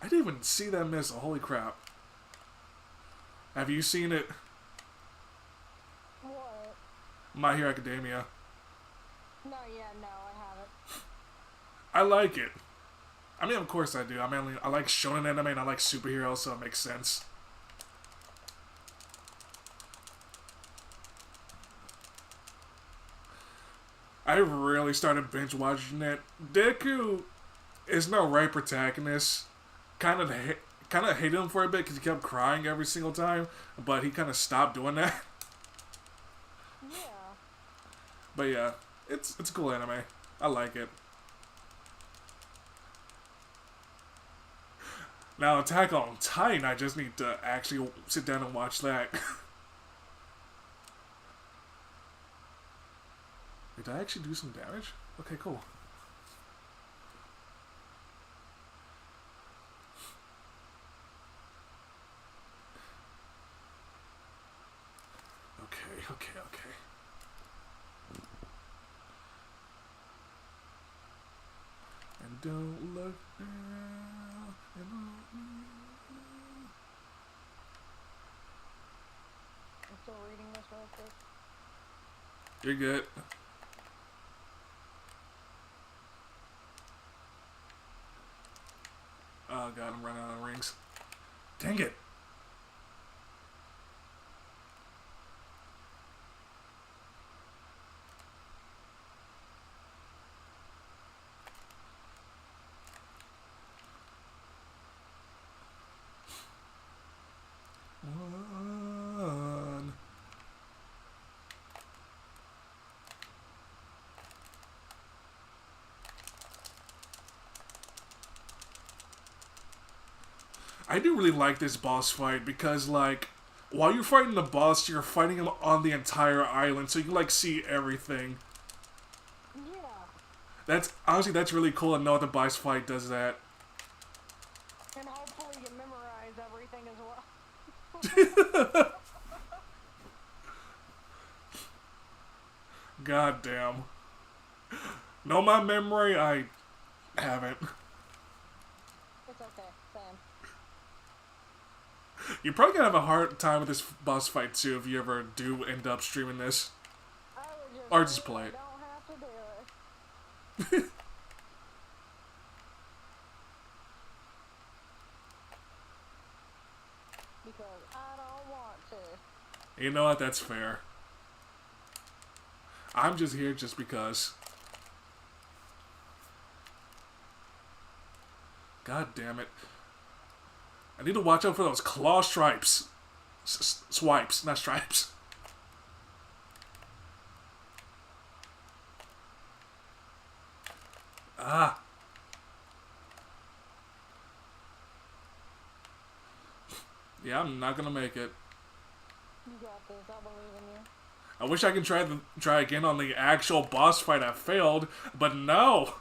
I didn't even see that miss. Holy crap. Have you seen it? What? My Hero Academia. No, yeah, no, I haven't. I like it. I mean, of course I do. I mean, I like shonen anime and I like superheroes, so it makes sense. I really started binge watching it. Deku is no right protagonist. Kind of hated him for a bit because he kept crying every single time, but he kind of stopped doing that. Yeah. But yeah, it's a cool anime. I like it. Now, Attack on Titan, I just need to actually sit down and watch that. Wait, did I actually do some damage? Okay, cool. Okay. And don't look now. I'm still reading this real quick. You're good. Oh god, I'm running out of rings. Dang it. One. I do really like this boss fight because, like, while you're fighting the boss, you're fighting him on the entire island, so you can, like, see everything. Yeah. That's really cool to know the boss fight does that. And hopefully you memorize everything as well. God damn. Know my memory? I haven't. It's okay, Sam. You're probably gonna have a hard time with this boss fight too if you ever do end up streaming this. I would just Or just play it. don't have to do it. Because You know what? That's fair. I'm just here just because. God damn it. I need to watch out for those claw stripes. Swipes, not stripes. Ah. Yeah, I'm not gonna make it. You got this. I believe in you. I wish I could try again on the actual boss fight I failed, but no.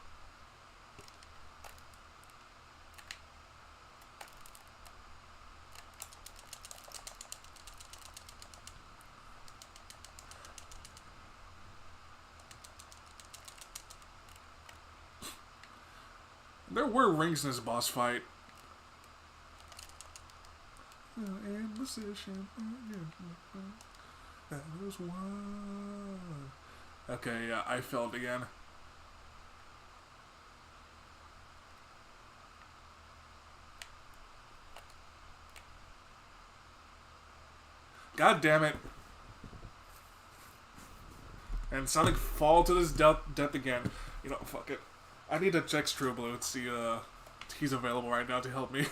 There were rings in this boss fight. That was one. Okay, yeah, I failed again. God damn it. And Sonic fall to his death again. You know, fuck it. I need to check True Blue and see he's available right now to help me.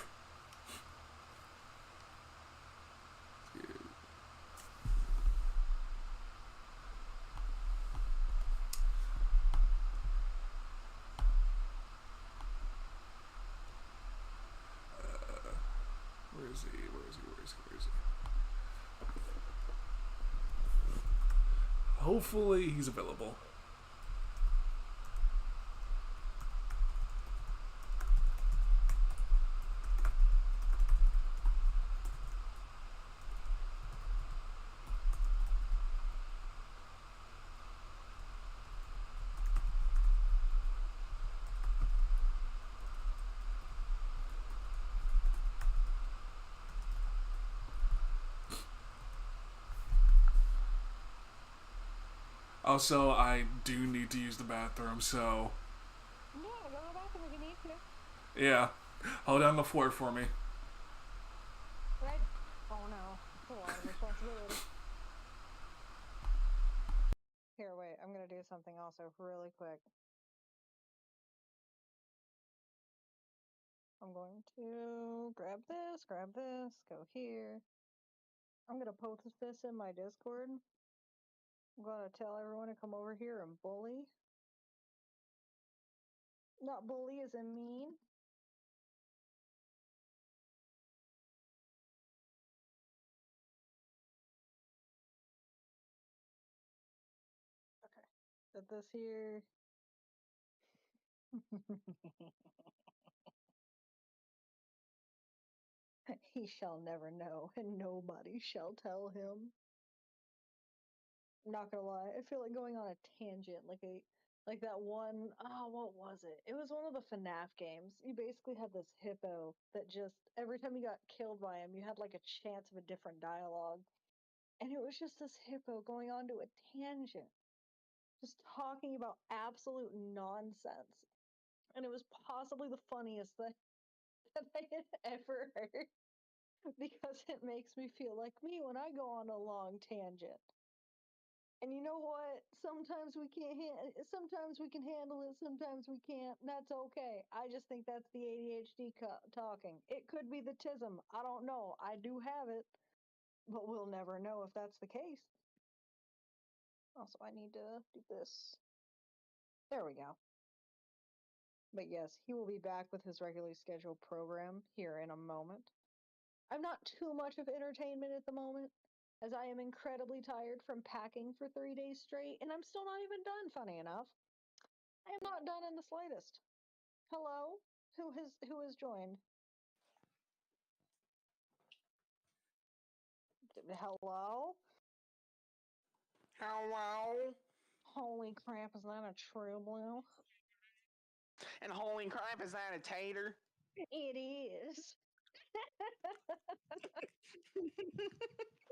Where is he? Where is he? Where is he? Where is he? Hopefully he's available. Also, I do need to use the bathroom, so Yeah, go to the bathroom if you need to. yeah. Hold down the fort for me. Right? Oh no. It's a lot of responsibility. Here, wait. I'm gonna do something also really quick. I'm going to grab this, go here. I'm gonna post this in my Discord. I'm gonna tell everyone to come over here and bully. Not bully as in mean. Okay. Put this here. He shall never know, and nobody shall tell him. I'm not gonna lie, I feel like going on a tangent, like that one. What was it? It was one of the FNAF games. You basically had this hippo that just every time you got killed by him, you had like a chance of a different dialogue, and it was just this hippo going on to a tangent, just talking about absolute nonsense, and it was possibly the funniest thing that I had ever heard because it makes me feel like me when I go on a long tangent. And you know what? Sometimes we can't. Sometimes we can handle it. Sometimes we can't. And that's okay. I just think that's the ADHD talking. It could be the tism. I don't know. I do have it, but we'll never know if that's the case. Also, I need to do this. There we go. But yes, he will be back with his regularly scheduled program here in a moment. I'm not too much of entertainment at the moment, as I am incredibly tired from packing for 3 days straight, and I'm still not even done, funny enough. I am not done in the slightest. Hello? Who has joined? Hello? Hello? Holy crap, is that a true blue? And holy crap, is that a tater? It is.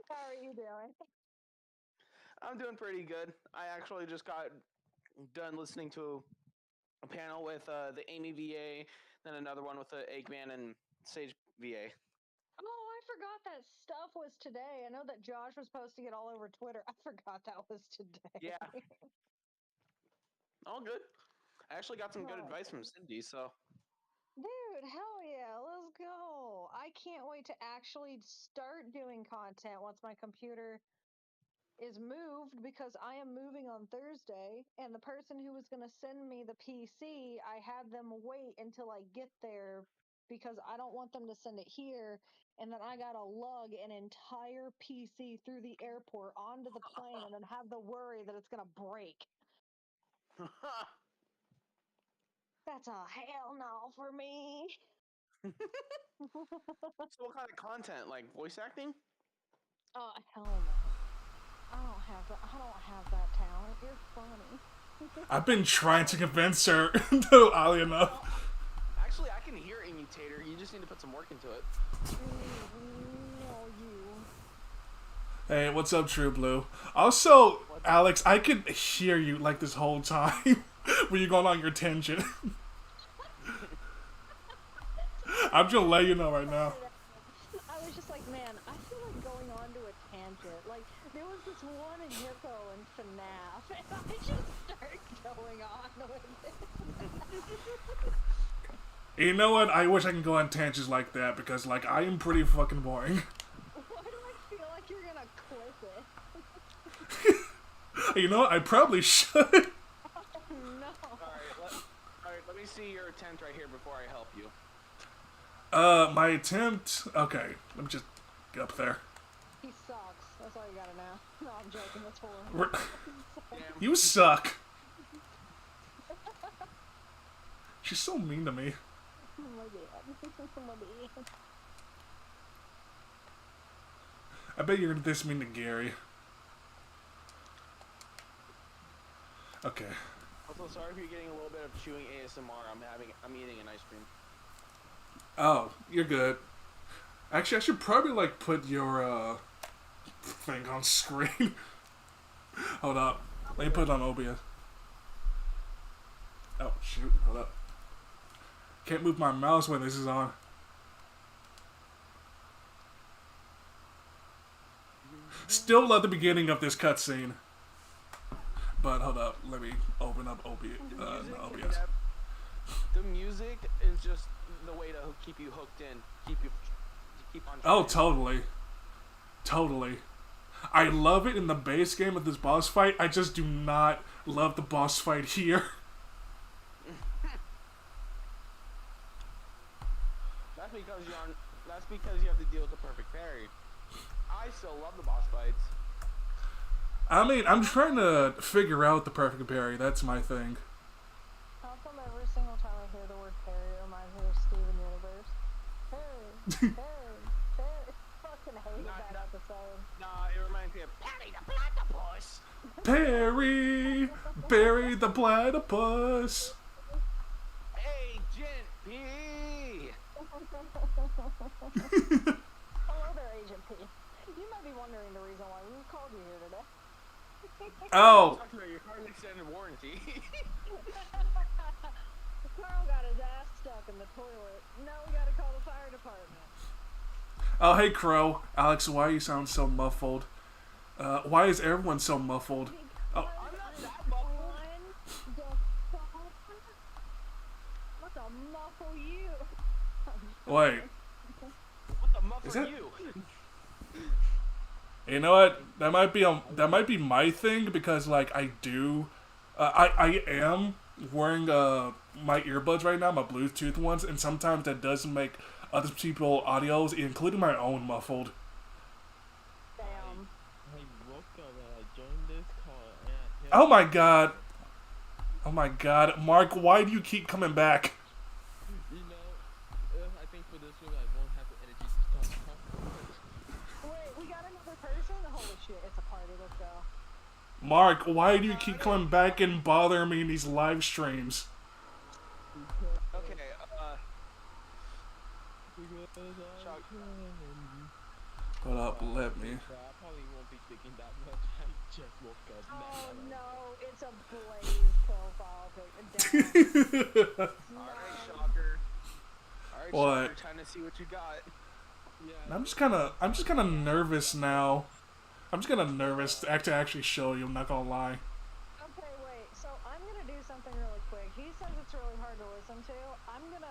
How are you doing? I'm doing pretty good. I actually just got done listening to a panel with the Amy VA, then another one with the Eggman and Sage VA. Oh, I forgot that stuff was today. I know that Josh was posting it all over Twitter. I forgot that was today. Yeah. All good. I actually got some good Oh, advice from Cindy, so. dude, hell yeah, let's go. I can't wait to actually start doing content once my computer is moved because I am moving on Thursday, and the person who was going to send me the PC, I had them wait until I get there because I don't want them to send it here, and then I got to lug an entire PC through the airport onto the plane and then have the worry that it's going to break. That's a hell no for me. So what kind of content? Like voice acting? Oh, hell no. I don't have that talent. You're funny. I've been trying to convince her, though, oddly enough. Actually, I can hear Immutator. You just need to put some work into it. No, you. Hey, what's up, True Blue? Also, Alex, I could hear you like this whole time when you're going on your tangent. I'm just letting you know right now. I was just like, man, I feel like going on to a tangent. Like, there was this one in Hippo and FNAF, and I just started going on with it. You know what? I wish I can go on tangents like that because, like, I am pretty fucking boring. Why do I feel like you're gonna clip it? You know what? I probably should. Oh, no. Alright, let me see your attempt right here before I help you. My attempt... Okay, let me just get up there. He sucks. That's all you gotta know. No, I'm joking. That's horrible. You suck. She's so mean to me. My bad. My bad. I bet you're this mean to Gary. Okay. Also, sorry if you're getting a little bit of chewing ASMR. I'm eating an ice cream. Oh, you're good. Actually, I should probably, like, put your, thing on screen. Hold up. Let me put it on OBS. Oh, shoot. Hold up. Can't move my mouse when this is on. Still love the beginning of this cutscene. But, hold up. Let me open up OBS. The music is just the way to keep you hooked in. Keep on Oh, trying. totally. Totally. I love it in the base game of this boss fight. I just do not love the boss fight here. That's because you have to deal with the perfect parry. I still love the boss fights. I mean, I'm trying to figure out the perfect parry. That's my thing. How come every single time I hear the word Perry, it reminds me of Steven Universe? Perry, Perry, Perry. Fucking hated that episode. Nah, it reminds me of Perry the Platypus. Perry! Perry the platypus! Hey, Agent P! Hello there, Agent P. You might be wondering the reason why we called you here today. Oh! Talking about your car's extended warranty. Carl got his ass stuck in the toilet. Now we gotta call the fire department. Oh, hey, Crow. Alex, why you sound so muffled? Why is everyone so muffled? Oh. I'm not that muffled. What the muffle you? Wait. What the muff Is are that- you? You know what? That might be my thing because like I am wearing my earbuds right now, my Bluetooth ones, and sometimes that does make other people's audios, including my own, muffled. Damn. Oh my god! Oh my god, Mark, why do you keep coming back? You know, I think for this one I won't have the energy to stop. Wait, we got another person? Holy shit, it's a party, let's go. Mark, why do you keep coming back and bothering me in these live streams? Okay, Shock. Hold up, let me. I probably won't be thinking that much. I just woke up Oh now. no, it's a Blaze profile pic. Alright, Shocker. Alright, What? Shocker, time to see what you got. Yeah. And I'm just kind of nervous now. I'm just kind of nervous to actually show you. I'm not gonna lie. Okay, wait. So I'm gonna do something really quick. He says it's really hard to listen to. I'm gonna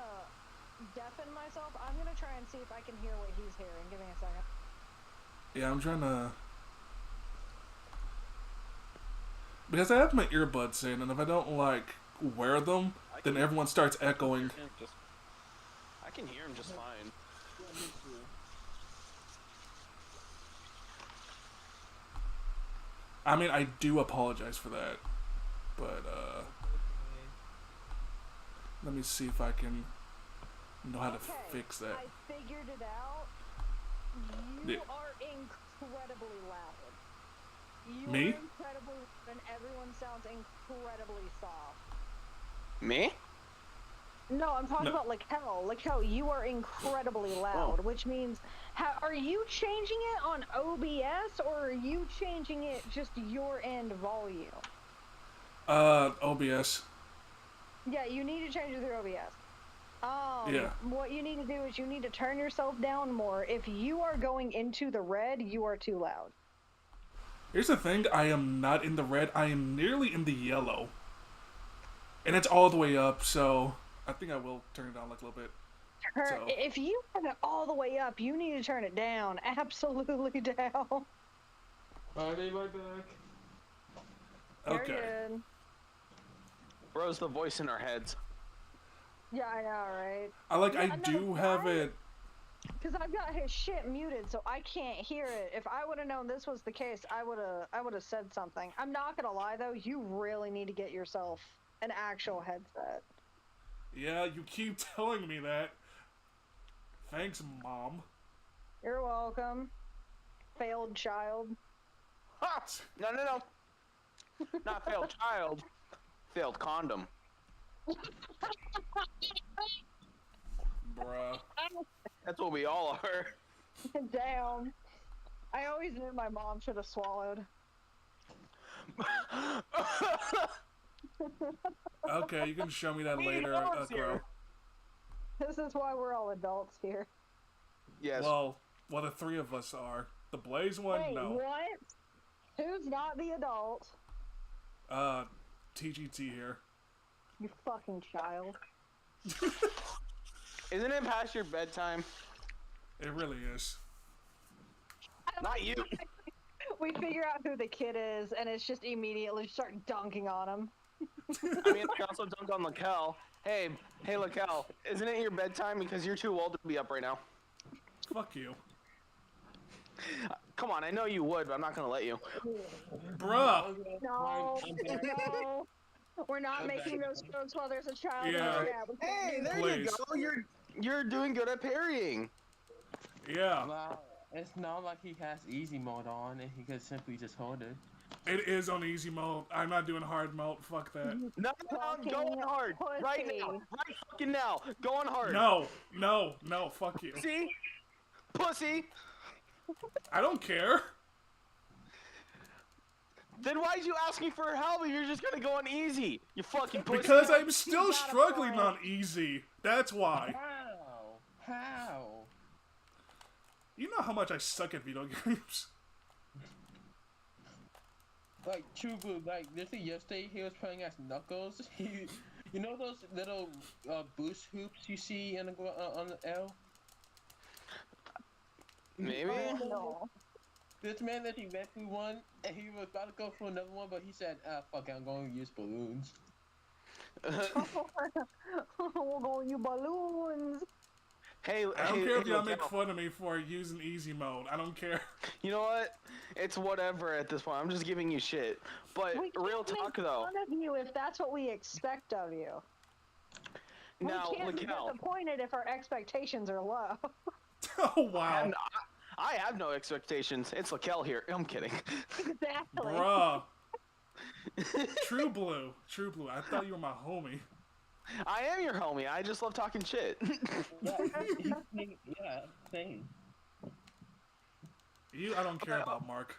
deafen myself. I'm gonna try and see if I can hear what he's hearing. Give me a second. Yeah, I'm trying to. Because I have my earbuds in, and if I don't like wear them, then everyone starts echoing. I can hear him just fine. Yeah, me too. I mean, I do apologize for that, but let me see if I can know how to fix that. I figured it out. You are incredibly loud. You Me? are incredibly loud, and everyone sounds incredibly soft. Me? No, I'm talking about Lakel. Lakel, you are incredibly loud, which means, are you changing it on OBS, or are you changing it just your end volume? OBS. Yeah, you need to change it through OBS. Yeah. What you need to do is you need to turn yourself down more. If you are going into the red, you are too loud. Here's the thing, I am not in the red, I am nearly in the yellow. And it's all the way up, so I think I will turn it down like a little bit. If you have it all the way up, you need to turn it down. Absolutely down. I'll be right back. Okay. You're good. Bro's the voice in our heads. Yeah, I know, right? I do have it. Because I've got his shit muted, so I can't hear it. If I would have known this was the case, I would have said something. I'm not gonna lie though, you really need to get yourself an actual headset. Yeah, you keep telling me that. Thanks, Mom. You're welcome. Failed child. Ha! No. Not failed child. Failed condom. Bruh. That's what we all are. Damn. I always knew my mom should have swallowed. Okay, you can show me that later, Crow. This is why we're all adults here. Yes. Well, the three of us are. The Blaze one, Wait, no. what? Who's not the adult? TGT here. You fucking child. Isn't it past your bedtime? It really is. Not you. We figure out who the kid is, and it's just immediately start dunking on him. I mean, I also dunked on Lakel. Hey, Lakel, isn't it your bedtime because you're too old to be up right now? Fuck you. Come on, I know you would, but I'm not gonna let you. Bruh. No, no. We're not making those jokes while there's a child. Yeah. Hey, there Please. you go. You're doing good at parrying. Yeah. Wow, it's not like he has easy mode on and he could simply just hold it. It is on easy mode. I'm not doing hard mode. Fuck that. No, go on hard. Right now. Right fucking now. Go on hard. No. Fuck you. See? Pussy. I don't care. Then why'd you ask me for help if you're just gonna go on easy? You fucking pussy. Because I'm still struggling on easy. That's why. How? You know how much I suck at video games. Like, True Blue, like, yesterday he was playing as Knuckles. You know those little boost hoops you see on the L? Maybe? No. This man that he went through one, and he was about to go for another one, but he said, fuck it, I'm going to use balloons. We're going you balloons. Hey, I don't care if y'all make fun of me for using easy mode. I don't care. You know what? It's whatever at this point. I'm just giving you shit. But real talk though. We can't make fun of you if that's what we expect of you. Now, we can't be disappointed if our expectations are low. Oh wow. I have no expectations. It's Lakel here. I'm kidding. Exactly. Bruh. True Blue. I thought you were my homie. I am your homie. I just love talking shit. Yeah, same. You, I don't care about, Mark.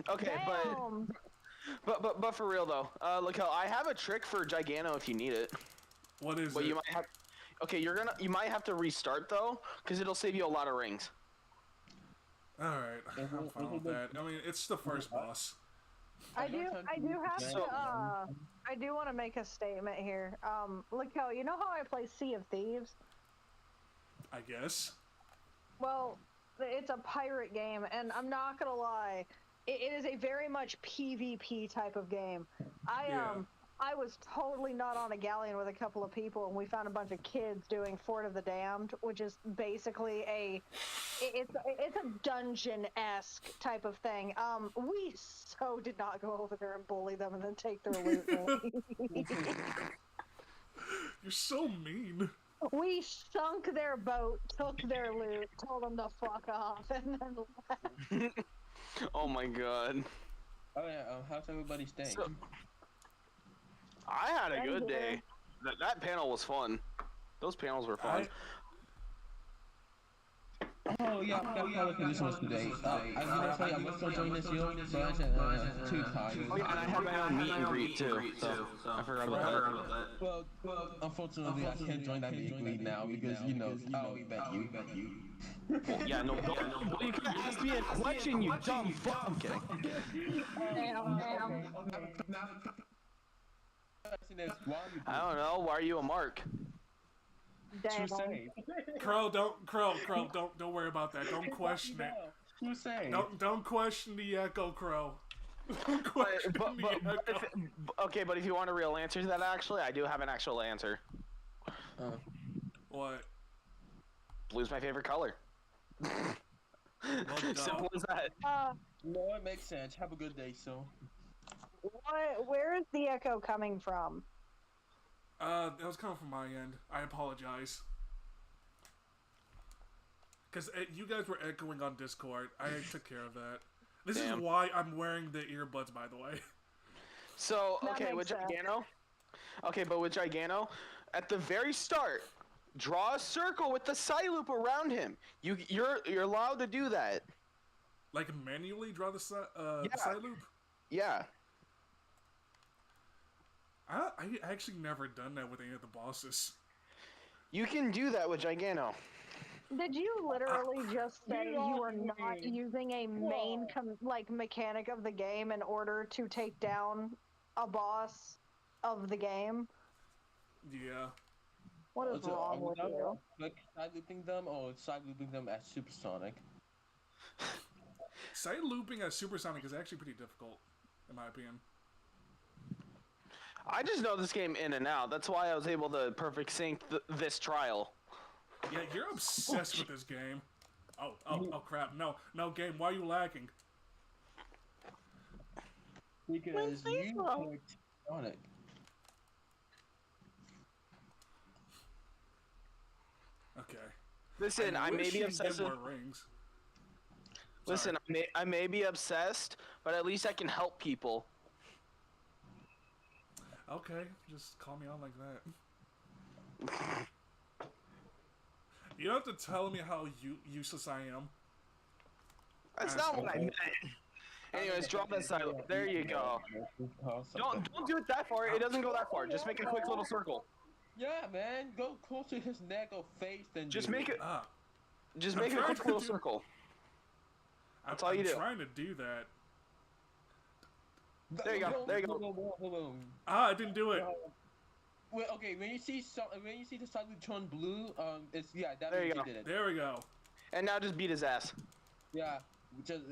Okay, but for real though, Lakel, I have a trick for Gigano if you need it. What is What it? you might have. Okay, you might have to restart though, because it'll save you a lot of rings. Alright, I'm fine with that. I mean, it's the first boss. I do have to, I do want to make a statement here. Lico, you know how I play Sea of Thieves? I guess. Well, it's a pirate game, and I'm not gonna lie, it is a very much PvP type of game. I was totally not on a galleon with a couple of people, and we found a bunch of kids doing Fort of the Damned, which is basically it's a dungeon-esque type of thing. We so did not go over there and bully them and then take their loot. You're so mean. We sunk their boat, took their loot, told them to fuck off, and then left. Oh my god. Oh yeah, how's everybody staying? So, I had a good day. That panel was fun. Those panels were fun. Oh yeah, I'm looking this one today. I was still doing this deal, but I said 2 times. Oh yeah, and I had my own meet and greet too. So I forgot about that. Well, unfortunately, I can't join that meet and greet now because I only bet you. Well, yeah, no. You can ask me a question, you dumb fuck. I'm kidding. I don't know. Why are you a mark? Crow, don't worry about that. Don't question it. Who's saying? Don't question the echo, Crow. Don't question the echo. Okay, but if you want a real answer to that, actually, I do have an actual answer. What? Blue's my favorite color. Simple as that. No, it makes sense. Have a good day, so. Where is the echo coming from? That was coming from my end. I apologize. Because you guys were echoing on Discord. I took care of that. This is why I'm wearing the earbuds, by the way. So, okay, with Gigano. Okay, but with Gigano, at the very start, draw a circle with the side loop around him. You're allowed to do that. Like manually draw the side loop? Yeah. I actually never done that with any of the bosses. You can do that with Gigano. Did you literally just say you are not using a main mechanic of the game in order to take down a boss of the game? Yeah. What is wrong with you? Like side looping them or side looping them as supersonic? Side looping as supersonic is actually pretty difficult, in my opinion. I just know this game in and out. That's why I was able to perfect sync this trial. Yeah, you're obsessed with this game. Oh crap. No game, why are you lagging? Because you clicked on it. Okay. Listen, I may be obsessed with... Listen, I may be obsessed, but at least I can help people. Okay, just call me out like that. You don't have to tell me how useless I am. That's not what I meant. Anyways, draw that side. There you go. Don't do it that far. It doesn't go that far. Just make a quick little circle. Yeah, man. Go close to his neck or face, then just make it. Ah. Just make a quick little circle. That's all you do. I'm trying to do that. There you go. There you go. Ah, I didn't do it. Wait, okay. When you see the side loop turn blue, it's that there means you go. did it. There we go. And now just beat his ass. Yeah, just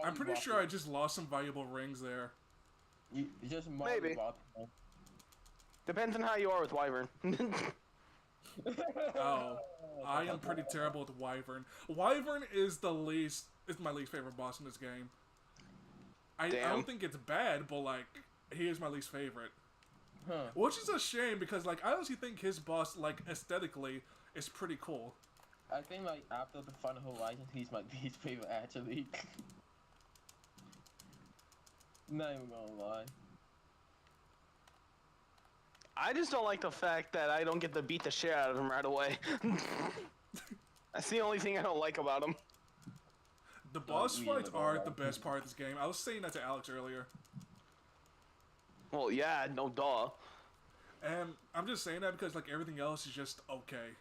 I'm pretty sure I just lost some valuable rings there. You just maybe. Depends on how you are with Wyvern. Oh, I am pretty terrible with Wyvern. Wyvern is my least favorite boss in this game. I don't think it's bad, but like he is my least favorite. Huh. Which is a shame because like I honestly think his boss like aesthetically is pretty cool. I think like after the Final Horizon, he's my least favorite actually. Not even gonna lie. I just don't like the fact that I don't get to beat the shit out of him right away. That's the only thing I don't like about him. The boss fights are the best part of this game. I was saying that to Alex earlier. Well, yeah, no duh. And I'm just saying that because like everything else is just okay.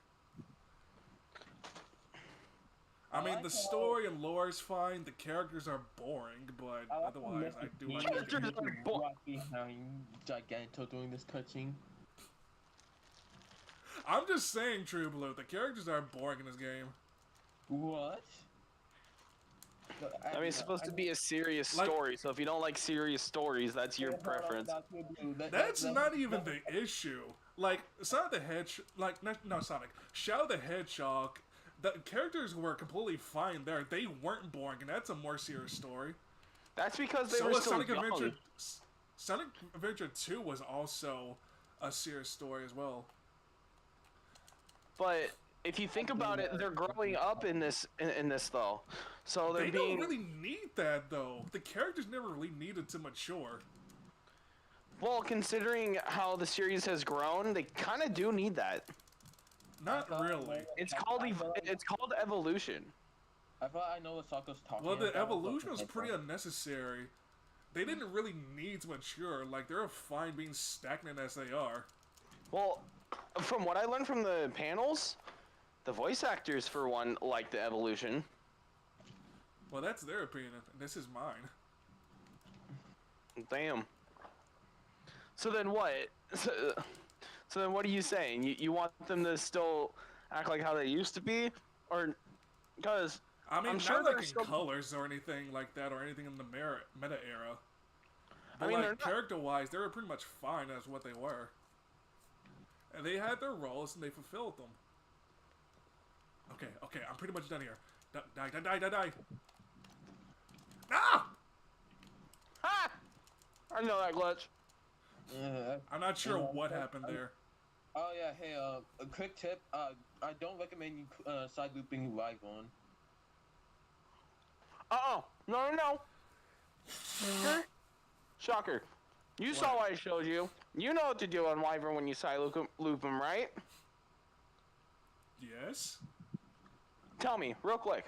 I mean, the story and lore is fine. The characters are boring, but otherwise, I do like this game. Behind Giganto doing this cutscene. I'm just saying, True Blue, the characters are boring in this game. What? I mean, it's supposed to be a serious story, so if you don't like serious stories, that's your preference. That's not even the issue. Like, Sonic the Hedgehog, Shadow the Hedgehog, the characters were completely fine there. They weren't boring, and that's a more serious story. That's because they were still Sonic young. Adventure, Sonic Adventure 2 was also a serious story as well. But if you think about it, they're growing up in this though. So they don't really need that though. The characters never really needed to mature. Well, considering how the series has grown, they kind of do need that. Not really. It's called evolution. I thought I know what Sokka's talking about. Well, the about, evolution was pretty unnecessary. They didn't really need to mature. Like, they're fine being stagnant as they are. Well, from what I learned from the panels, the voice actors, for one, like the evolution. Well, that's their opinion. This is mine. Damn. So then what? So then what are you saying? You want them to still act like how they used to be? Or... Because... I mean, I'm not sure like in colors or anything like that, or anything in the meta era. But I mean, like, character-wise, they were pretty much fine as what they were. And they had their roles, and they fulfilled them. Okay, I'm pretty much done here. Die. Ah! Ha! I know that glitch. I'm not sure what happened there. Oh yeah, hey, a quick tip. I don't recommend you side looping Wyvern. No. Shocker. You saw what I showed you. You know what to do on Wyvern when you side loop him, right? Yes. Tell me, real quick.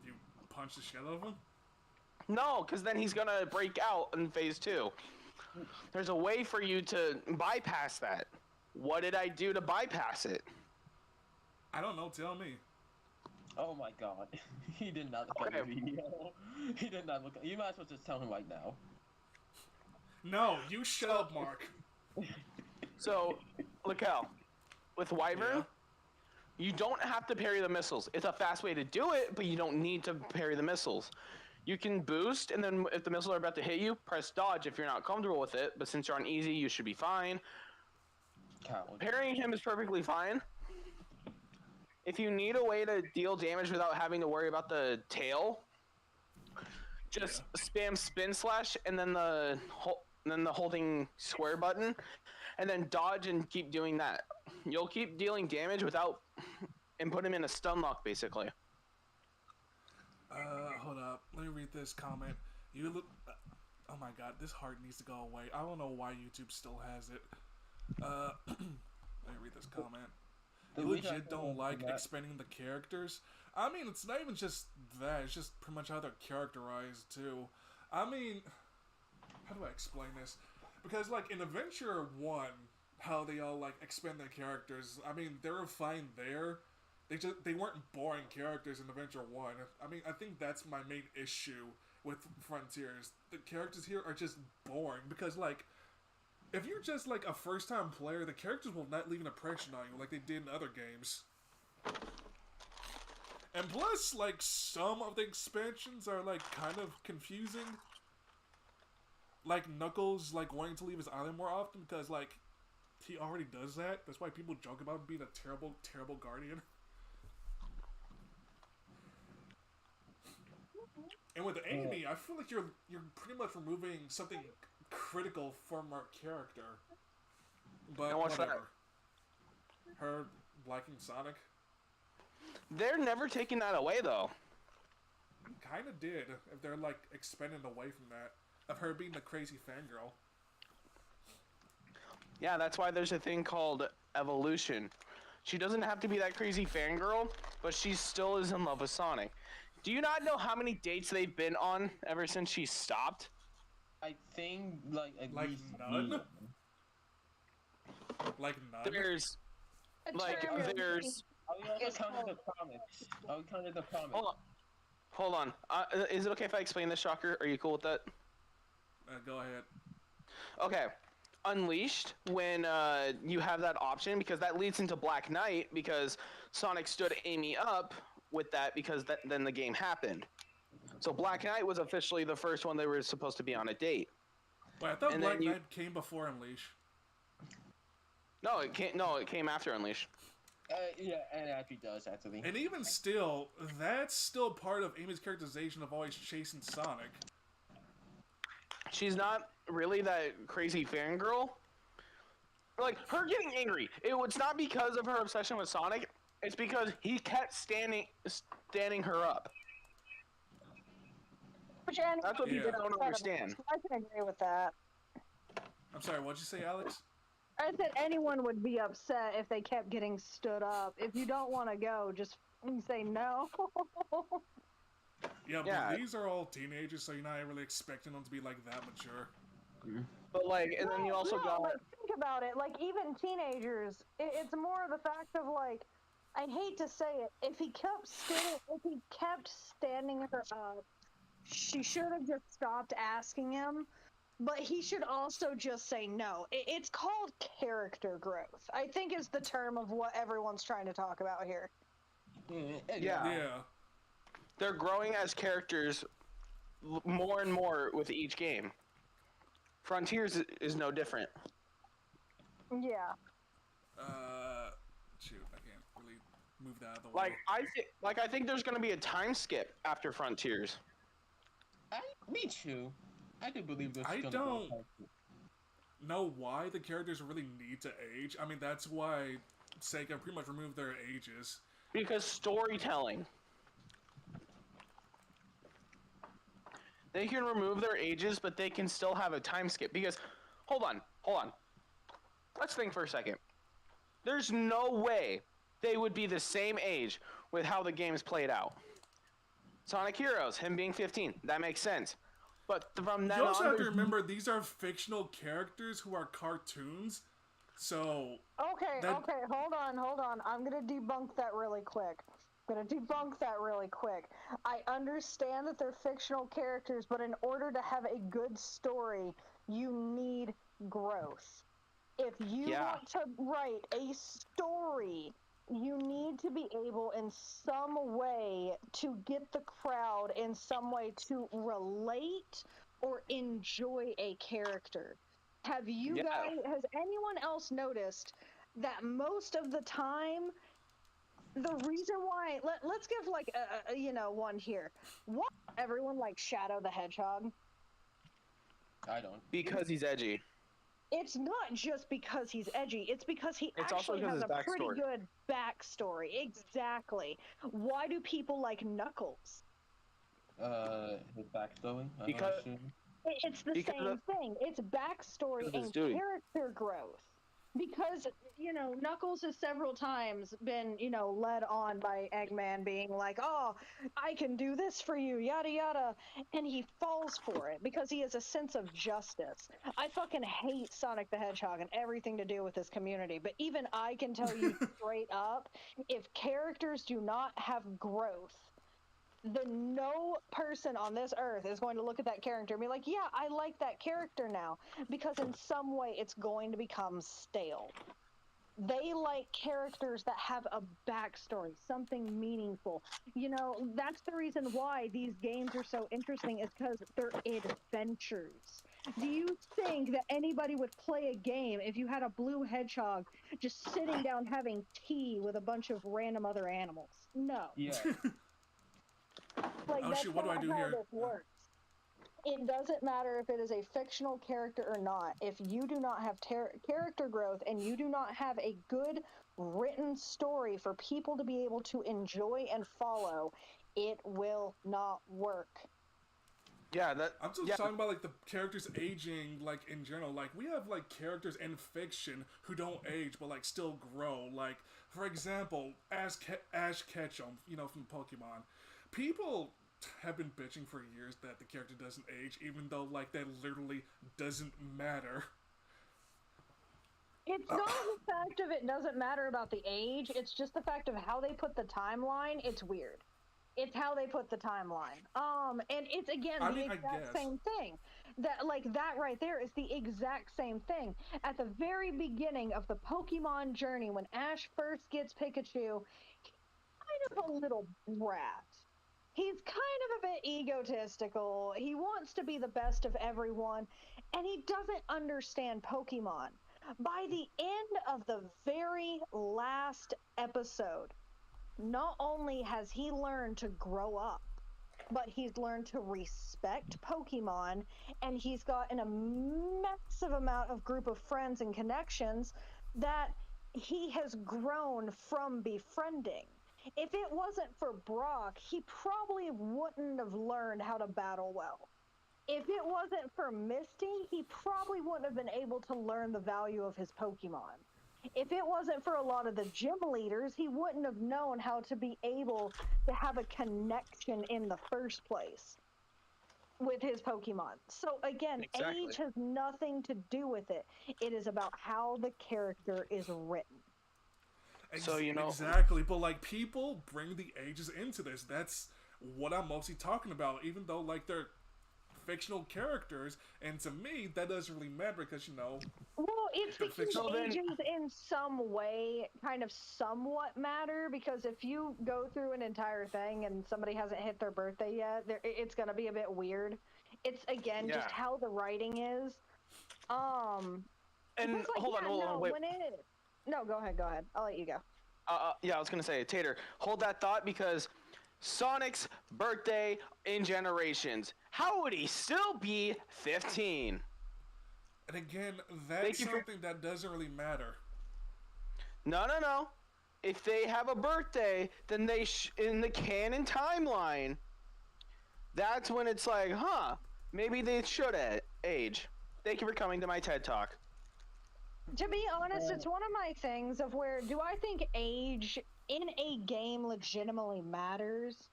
You punch the shit out of him? No, because then he's gonna break out in phase 2. There's a way for you to bypass that. What did I do to bypass it? I don't know, tell me. Oh my god. He did not look at the video. He did not look at... You might as well just tell him right now. No, you shut up, Mark. So, look out. With Wyvern, you don't have to parry the missiles. It's a fast way to do it, but you don't need to parry the missiles. You can boost, and then if the missiles are about to hit you, press dodge if you're not comfortable with it, but since you're on easy, you should be fine. Parrying him is perfectly fine. If you need a way to deal damage without having to worry about the tail, just spam spin slash and then the holding square button, and then dodge and keep doing that. You'll keep dealing damage without and put him in a stun lock basically. Hold up. Let me read this comment. You look. Oh my god, this heart needs to go away. I don't know why YouTube still has it. Let me read this comment. You legit don't like expanding the characters? I mean, it's not even just that. It's just pretty much how they're characterized, too. I mean, how do I explain this? Because, like, in Adventure 1, how they all, like, expand their characters, I mean, they were fine there. They weren't boring characters in Adventure 1. I mean, I think that's my main issue with Frontiers. The characters here are just boring, because, like, if you're just, like, a first-time player, the characters will not leave an impression on you like they did in other games. And plus, like, some of the expansions are, like, kind of confusing. Like, Knuckles, like, wanting to leave his island more often because, like, he already does that. That's why people joke about him being a terrible, terrible guardian. And with Amy, I feel like you're pretty much removing something critical from our character. But whatever. Her liking Sonic? They're never taking that away, though. Kinda did, if they're, like, expanding away from that. Of her being the crazy fangirl. Yeah, that's why there's a thing called evolution. She doesn't have to be that crazy fangirl, but she still is in love with Sonic. Do you not know how many dates they've been on ever since she stopped? I think, like, at least none? Like none? There's Eternity there's. I would also is count called- the comics. I would count the comics. Hold on. Is it okay if I explain this, Shocker? Are you cool with that? Go ahead. Okay. Unleashed, when you have that option, because that leads into Black Knight, because Sonic stood Amy up with that, because then the game happened. So Black Knight was officially the first one they were supposed to be on a date. Wait, I thought And Black then Knight came before Unleash. No, it came. No, it came after Unleash. Yeah, and it actually does, actually. And even still, that's still part of Amy's characterization of always chasing Sonic. She's not really that crazy fangirl. Like, her getting angry, it's not because of her obsession with Sonic, it's because he kept standing her up. Which anyone That's what people Yeah. don't understand. I can agree with that. I'm sorry, what'd you say, Alex? I said anyone would be upset if they kept getting stood up. If you don't want to go, just say no. Yeah, but Yeah. these are all teenagers, so you're not really expecting them to be like that mature. But like, and then you also no, got. like, think about it. Like even teenagers, it's more the fact of like, I hate to say it, if he kept standing her up, she should have just stopped asking him. But he should also just say no. It's called character growth, I think, is the term of what everyone's trying to talk about here. Yeah. Yeah. They're growing as characters more and more with each game. Frontiers is no different. Yeah. Shoot, I can't really move that out of the way. I think there's gonna be a time skip after Frontiers. Me too. I do believe there's I gonna don't be a know why the characters really need to age. I mean, that's why Sega pretty much removed their ages. Because storytelling. They can remove their ages, but they can still have a time skip. Because, hold on. Let's think for a second. There's no way they would be the same age with how the game's played out. Sonic Heroes, him being 15, that makes sense. But from then You also on, have to remember these are fictional characters who are cartoons, so... Okay, hold on. I'm gonna debunk that really quick. I understand that they're fictional characters, but in order to have a good story, you need growth. If you want to write a story, you need to be able in some way to get the crowd in some way to relate or enjoy a character. Has anyone else noticed that most of the time, the reason why, let's give like one here. Why everyone likes Shadow the Hedgehog? I don't. because he's edgy. It's not just because he's edgy. It's because he It's also actually because has a his pretty backstory. good backstory. Exactly. Why do people like Knuckles? His backstory. Because- It's the Because same of- thing. It's backstory Because of his and duty. character growth. Because, Knuckles has several times been, led on by Eggman being like, oh, I can do this for you, yada yada. And he falls for it because he has a sense of justice. I fucking hate Sonic the Hedgehog and everything to do with this community. But even I can tell you straight up, if characters do not have growth, then no person on this earth is going to look at that character and be like, yeah, I like that character now, because in some way it's going to become stale. They like characters that have a backstory, something meaningful. That's the reason why these games are so interesting, is because they're adventures. Do you think that anybody would play a game if you had a blue hedgehog just sitting down having tea with a bunch of random other animals? No. Yeah. Like, Oh, that's shoot, what do I not do how here? this works. It doesn't matter if it is a fictional character or not. If you do not have character growth and you do not have a good written story for people to be able to enjoy and follow, it will not work. Yeah, I'm just talking about like the characters aging, like in general. Like we have like characters in fiction who don't age but like still grow. Like for example, Ash Ketchum, from Pokemon. People have been bitching for years that the character doesn't age, even though like that literally doesn't matter. It's not the fact of it doesn't matter about the age. It's just the fact of how they put the timeline. It's weird. It's how they put the timeline. And it's again the exact same thing. That like that right there is the exact same thing. At the very beginning of the Pokemon journey, when Ash first gets Pikachu, he's kind of a little brat. He's kind of a bit egotistical. He wants to be the best of everyone, and he doesn't understand Pokemon. By the end of the very last episode, not only has he learned to grow up, but he's learned to respect Pokemon, and he's gotten a massive amount of group of friends and connections that he has grown from befriending. If it wasn't for Brock, he probably wouldn't have learned how to battle well. If it wasn't for Misty, he probably wouldn't have been able to learn the value of his Pokemon. If it wasn't for a lot of the gym leaders, he wouldn't have known how to be able to have a connection in the first place with his Pokemon. So again, Exactly. age has nothing to do with it. It is about how the character is written. So, you know, exactly, but like people bring the ages into this. That's what I'm mostly talking about. Even though like they're fictional characters, and to me that doesn't really matter because well, it's because ages in some way kind of somewhat matter, because if you go through an entire thing and somebody hasn't hit their birthday yet, it's going to be a bit weird. It's again just how the writing is. And like, hold on, wait. No, go ahead. I'll let you go. Yeah, I was gonna say, Tater, hold that thought, because Sonic's birthday in Generations, how would he still be 15? And again, that's something that doesn't really matter. No. If they have a birthday, then they in the canon timeline, that's when it's like, maybe they should age. Thank you for coming to my TED Talk. To be honest, it's one of my things of where, do I think age in a game legitimately matters?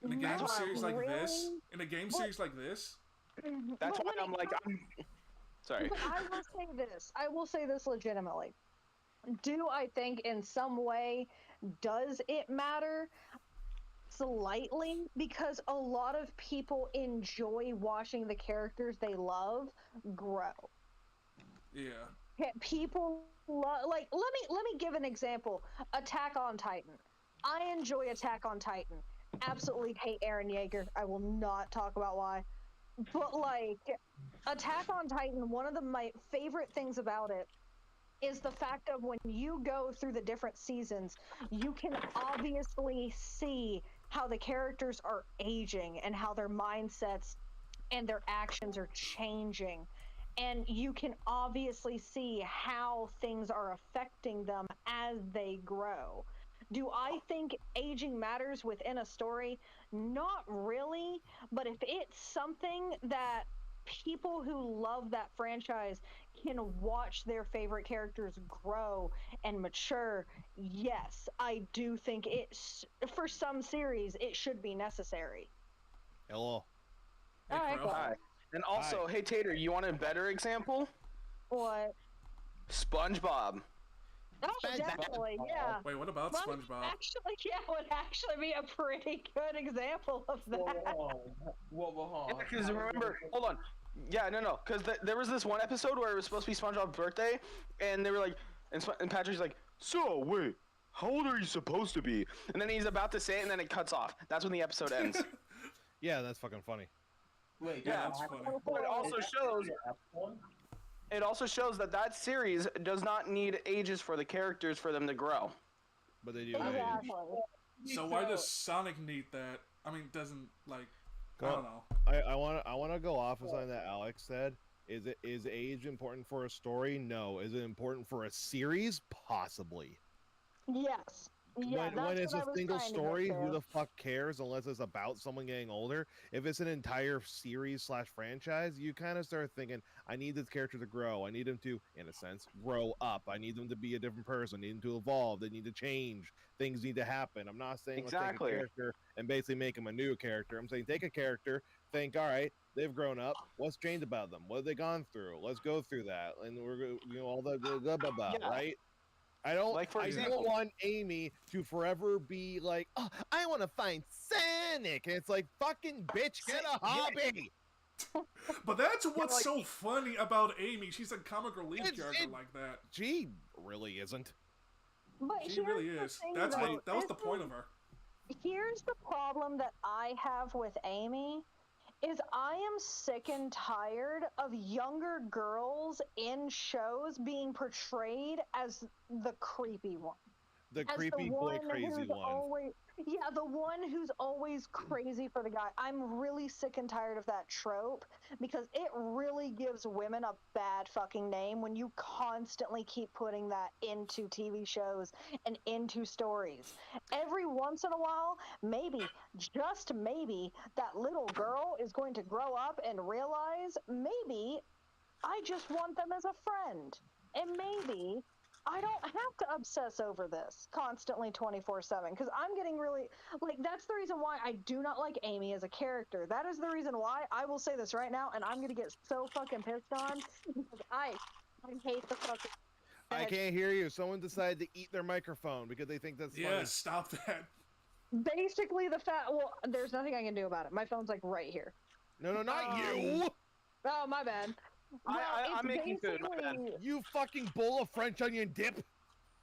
In a game series like this? In a game series like this? That's why I'm like, sorry. But I will say this legitimately. Do I think in some way, does it matter? Slightly, because a lot of people enjoy watching the characters they love grow. Yeah. People like, let me give an example. Attack on Titan. I enjoy Attack on Titan. Absolutely hate Eren Yeager. I will not talk about why. But like, Attack on Titan, one of my favorite things about it is the fact of when you go through the different seasons, you can obviously see how the characters are aging and how their mindsets and their actions are changing. And you can obviously see how things are affecting them as they grow. Do I think aging matters within a story? Not really, but if it's something that people who love that franchise can watch their favorite characters grow and mature, yes, I do think it's, for some series, it should be necessary. Hello. All right, Hi. And also, hey Tater, you want a better example? What? SpongeBob. Oh, definitely, yeah. Wait, what about SpongeBob? Actually, would actually be a pretty good example of that. Because remember, hold on. Yeah, no. Because there was this one episode where it was supposed to be SpongeBob's birthday, and they were like, and Patrick's like, so wait, how old are you supposed to be? And then he's about to say it, and then it cuts off. That's when the episode ends. Yeah, that's fucking funny. Wait, yeah, that's funny. But it also shows that series does not need ages for the characters for them to grow. But they do. Exactly. So why does Sonic need that? I mean, doesn't like. I don't know. I want to go off of something that Alex said. Is age important for a story? No. Is it important for a series? Possibly. Yes. Yeah, when it's a single story, who the fuck cares unless it's about someone getting older? If it's an entire series / franchise, you kind of start thinking, I need this character to grow. I need him to, in a sense, grow up. I need them to be a different person. I need them to evolve. They need to change. Things need to happen. I'm not saying let's take a character and basically make him a new character. I'm saying take a character, think, all right, They've grown up. What's changed about them? What have they gone through? Let's go through that, and we're all the blah blah blah, Yeah. right? I don't. Like, for I example- don't want Amy to forever be like, oh, I want to find Sonic, and it's like, fucking bitch, get a hobby. But that's what's like- so funny about Amy. She's a comic relief It's- character it- like that. She really isn't. But She here's really the is. thing, That's though. what. That was the This point is- of her. Here's the problem that I have with Amy is I am sick and tired of younger girls in shows being portrayed as the creepy one. The As creepy the boy one crazy who's one. Always, yeah, the one who's always crazy for the guy. I'm really sick and tired of that trope because it really gives women a bad fucking name when you constantly keep putting that into TV shows and into stories. Every once in a while, maybe, just maybe, that little girl is going to grow up and realize maybe I just want them as a friend. And maybe I don't have to obsess over this constantly 24/7 because I'm getting really like that's the reason why I do not like Amy as a character. That is the reason why I will say this right now and I'm gonna get so fucking pissed on because I hate the fucking I can't hear you. Someone decided to eat their microphone because they think that's Yeah, funny. stop that. basically the fact well there's nothing I can do about it. My phone's like right here. No, not you. Oh my bad. Well, I'm it's making food. My bad. basically- You fucking bowl of French onion dip.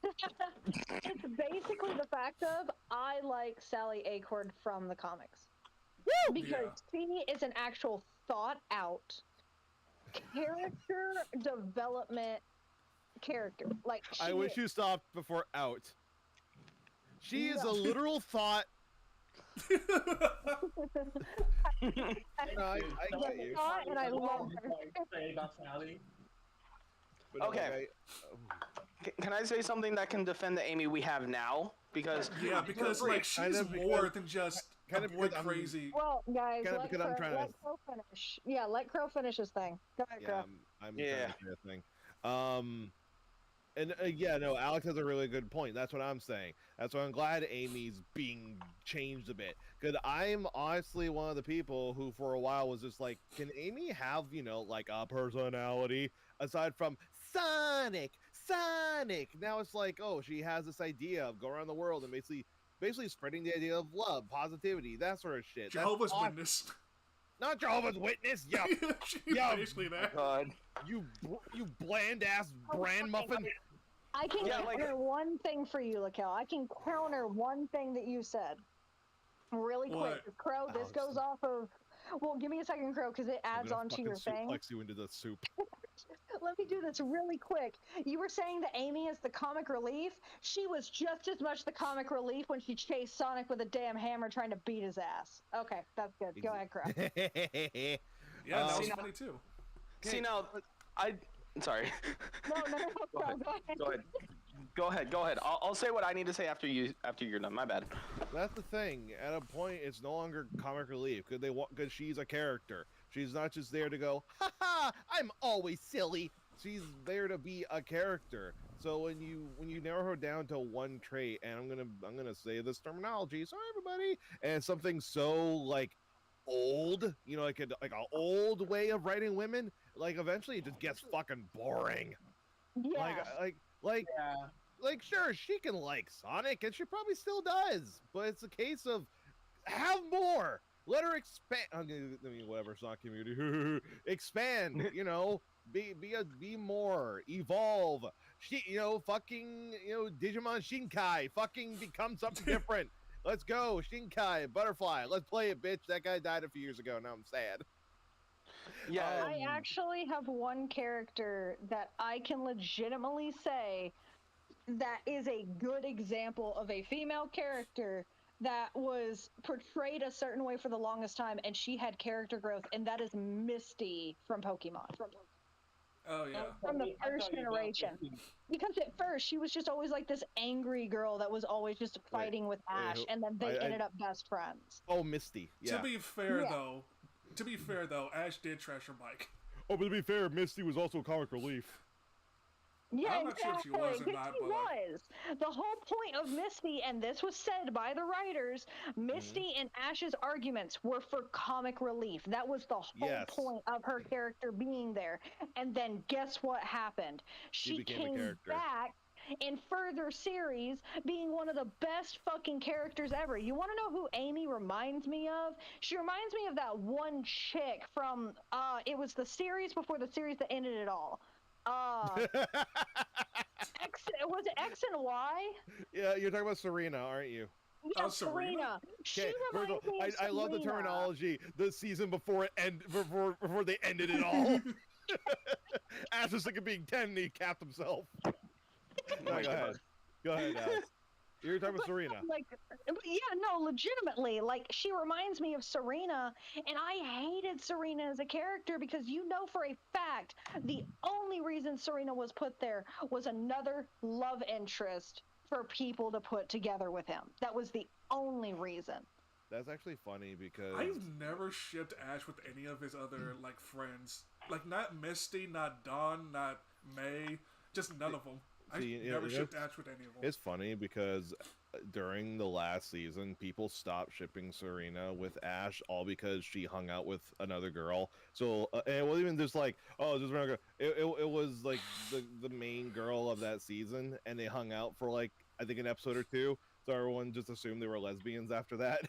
It's basically the fact of I like Sally Acorn from the comics. Because she is an actual thought out character development character. Like I wish you stopped before out. She is a No. literal thought. No, I get you. thought and I love her. Say about Sally. But no, Okay. Can I say something that can defend the Amy we have now? Because Yeah, because like Kind she's of more because- than just kind a of boy because I'm- crazy. Well, guys, Kinda let because I'm Crow, trying to- let Crow finish. Yeah, let Crow finish his thing. Go ahead, Yeah, Crow. I'm Yeah. trying to say a thing. And yeah, no, Alex has a really good point. That's what I'm saying. That's why I'm glad Amy's being changed a bit. Because I'm honestly one of the people who, for a while, was just like, can Amy have, like a personality aside from Sonic? Sonic. Now it's like, oh, she has this idea of going around the world and basically spreading the idea of love, positivity, that sort of shit. That's Jehovah's awesome. Witness. Not Jehovah's Witness. Yeah, She's Yeah. basically that. God. you bland ass bran muffin. I can Yeah, like- counter one thing for you, Lakel. I can counter one thing that you said. Really quick. What? Crow, this Alex. goes off of. Well, give me a second, Crow, because it I'm adds gonna on to fucking your thing. suplex you into the soup. Let me do this really quick. You were saying that Amy is the comic relief. She was just as much the comic relief when she chased Sonic with a damn hammer trying to beat his ass. Okay, that's good. Go ahead, Crow. Yeah, that was See, now- funny too. See now, sorry. No, Go ahead. Crow, go ahead. Go ahead. I'll say what I need to say after you're done. My bad. That's the thing. At a point, it's no longer comic relief because she's a character. She's not just there to go, ha ha, I'm always silly. She's there to be a character. So when you narrow her down to one trait, and I'm gonna say this terminology, sorry everybody, and it's something so like old, like a old way of writing women, like eventually it just gets fucking boring. Yeah. Like Yeah. like sure she can like Sonic and she probably still does, but it's a case of have more, let her expand. I mean, whatever, Sonic community expand, be more, evolve. She, fucking, Digimon Shinkai, fucking become something different. Let's go, Shinkai, Butterfly, let's play it, bitch. That guy died a few years ago, now I'm sad. Yeah. I actually have one character that I can legitimately say that is a good example of a female character that was portrayed a certain way for the longest time, and she had character growth, and that is Misty from Pokemon. Oh yeah. From the first generation. Because at first, she was just always like this angry girl that was always just fighting with Ash, and then they ended up best friends. Oh, Misty. Yeah. To be fair Yeah. though, Ash did trash her bike. Oh, but to be fair, Misty was also comic relief. Yeah, I'm not sure if she was or not, but was. The whole point of Misty, and this was said by the writers, Misty and Ash's arguments were for comic relief. That was the whole point of her character being there. And then guess what happened? She came back in further series being one of the best fucking characters ever. You want to know who Amy reminds me of? She reminds me of that one chick from it was the series before the series that ended it all. Was it X and Y? Yeah, you're talking about Serena, aren't you? Yeah, Serena. She reminds me of I love the Serena. terminology. The season before before they ended it all. Ash was sick of being 10 and he capped himself. No, go ahead, Alex. You're talking about Serena. Legitimately, like she reminds me of Serena, and I hated Serena as a character because you know for a fact the only reason Serena was put there was another love interest for people to put together with him. That was the only reason. That's actually funny because I've never shipped Ash with any of his other like friends. Like not Misty, not Dawn, not May, just none of them. I never shipped Ash with any of them. It's funny because during the last season, people stopped shipping Serena with Ash all because she hung out with another girl. So and it wasn't even just like, oh, just another girl. It was like the main girl of that season, and they hung out for like I think an episode or two. So everyone just assumed they were lesbians after that.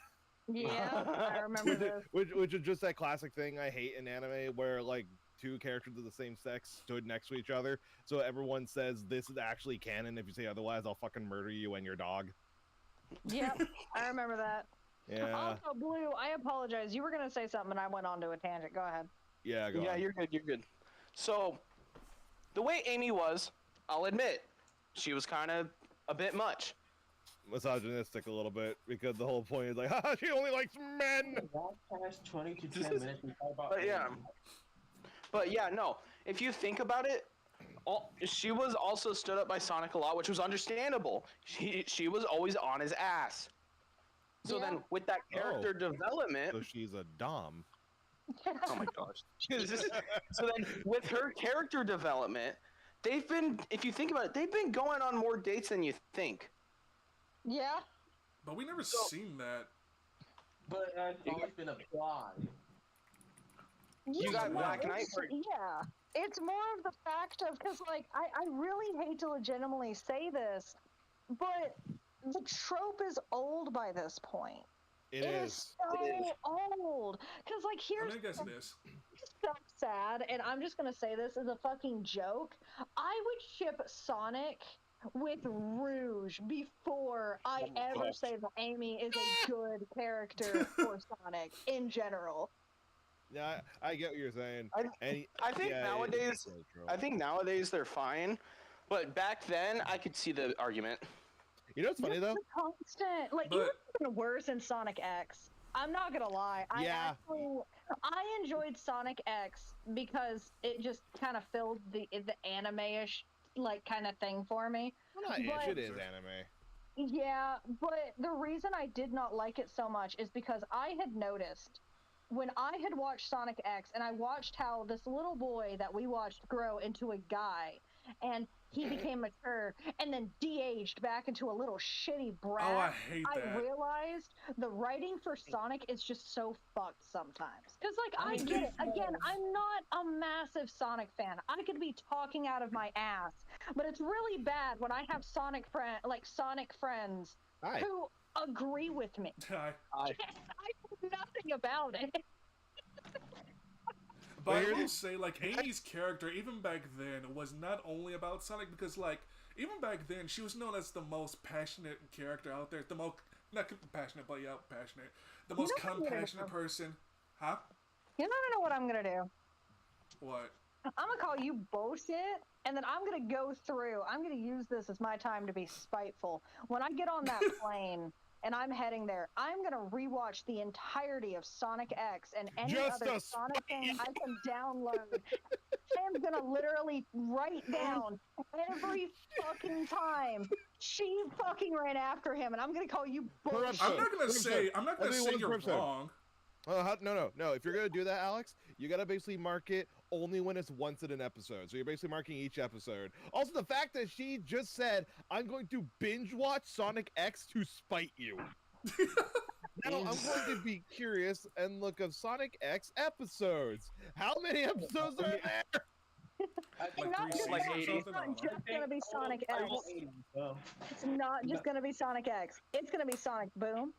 Yeah, I remember this. Which is just that classic thing I hate in anime where like two characters of the same sex stood next to each other, so everyone says this is actually canon. If you say otherwise, I'll fucking murder you and your dog. Yep, I remember that. Yeah. Also, Blue, I apologize. You were gonna say something, and I went on to a tangent. Go ahead. Yeah, go on. You're good. You're good. So, the way Amy was, I'll admit, she was kind of a bit much. Misogynistic a little bit because the whole point is like, haha, she only likes men. Past 20 to 10 minutes. But yeah, no. If you think about it, she was also stood up by Sonic a lot, which was understandable. She was always on his ass. So then, with that character development, so she's a dom. Oh my gosh. So then, with her character development, they've been, if you think about it, they've been going on more dates than you think. Yeah. But we never seen that. But it's always been a plot. You got Black Knight. Yeah. It's more of the fact of, because, like, I really hate to legitimately say this, but the trope is old by this point. It is so old. Because, like, here's... I guess it is. It's so sad, and I'm just going to say this as a fucking joke. I would ship Sonic with Rouge before I ever say that Amy is a good character for Sonic in general. Yeah, I get what you're saying. I think nowadays they're fine, but back then I could see the argument. You know what's funny though? Constant, like even worse in Sonic X. I'm not gonna lie. I enjoyed Sonic X because it just kind of filled the anime-ish like kind of thing for me. Well, not ish, it is anime. Yeah, but the reason I did not like it so much is because I had noticed when I had watched Sonic X and I watched how this little boy that we watched grow into a guy and he became mature and then de-aged back into a little shitty brat. Oh, I hate that. I realized the writing for Sonic is just so fucked sometimes. Because, like, I get it. Again, I'm not a massive Sonic fan. I could be talking out of my ass. But it's really bad when I have Sonic friends who agree with me. Hi. I know nothing about it. But I will say, like, Amy's character, even back then, was not only about Sonic, because, like, even back then, she was known as the most passionate character out there. The most, not passionate, but yeah, passionate. The most compassionate person. Huh? You don't know what I'm gonna do. What? I'm gonna call you bullshit, and then I'm gonna go through. I'm gonna use this as my time to be spiteful. When I get on that plane and I'm heading there, I'm gonna rewatch the entirety of Sonic X and any other Sonic thing I can download. I'm gonna literally write down every fucking time she fucking ran after him, and I'm gonna call you bullshit. I'm not gonna say you're wrong. No. If you're gonna do that, Alex, you gotta basically mark it only when it's once in an episode. So you're basically marking each episode. Also, the fact that she just said, "I'm going to binge watch Sonic X to spite you." Now I'm going to be curious and look up Sonic X episodes. How many episodes are there? Like not three just, seasons or it's something? I not don't know. just gonna be Sonic I X. will 80, so. It's not just gonna be Sonic X. It's gonna be Sonic Boom.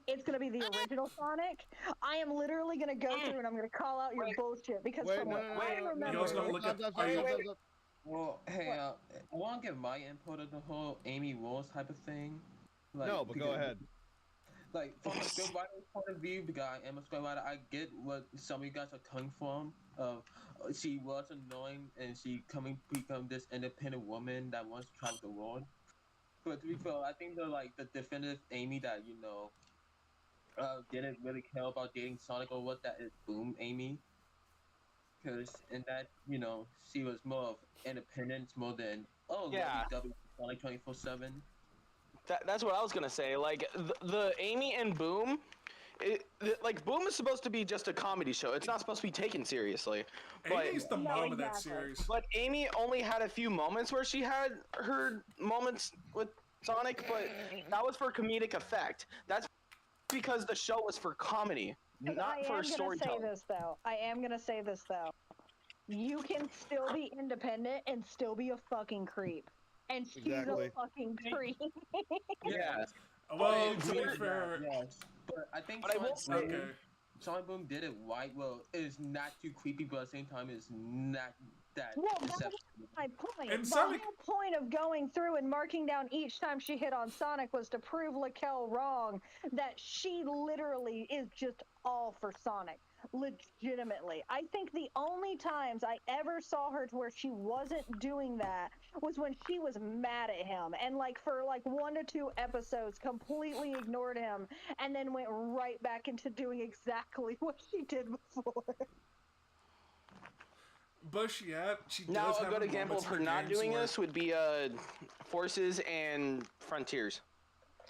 It's gonna be the original Sonic. I am literally gonna go through and I'm gonna call out your bullshit because from what I remember. You also gonna look at. Well, hey, I want to give my input of the whole Amy Rose type of thing. Like, No, but go ahead. Like, from a scriptwriter's point of view, because I am a scriptwriter, I get what some of you guys are coming from. She was annoying and she become this independent woman that wants to travel the world. But to be fair, I think the definitive Amy that, didn't really care about dating Sonic or what that is Boom Amy. Because in that, she was more of independence more than, lovey-dovey Sonic 24/7. That's what I was gonna say. Like the Amy and Boom, Boom is supposed to be just a comedy show. It's not supposed to be taken seriously. Amy's the mom of that series. But Amy only had a few moments where she had her moments with Sonic, but that was for comedic effect. That's because the show was for comedy, not for storytelling. I am gonna say this though. You can still be independent and still be a fucking creep. And she's a fucking creep. Yeah. Well, to be fair, yes. But I think Sonic Boom did it right. Well, it's not too creepy, but at the same time, it's not that deceptive. My point. And The whole point of going through and marking down each time she hit on Sonic was to prove Laquelle wrong, that she literally is just all for Sonic. Legitimately. I think the only times I ever saw her to where she wasn't doing that was when she was mad at him and for 1 to 2 episodes completely ignored him and then went right back into doing exactly what she did before. But she does now have a good example of her not doing this would be Forces and Frontiers.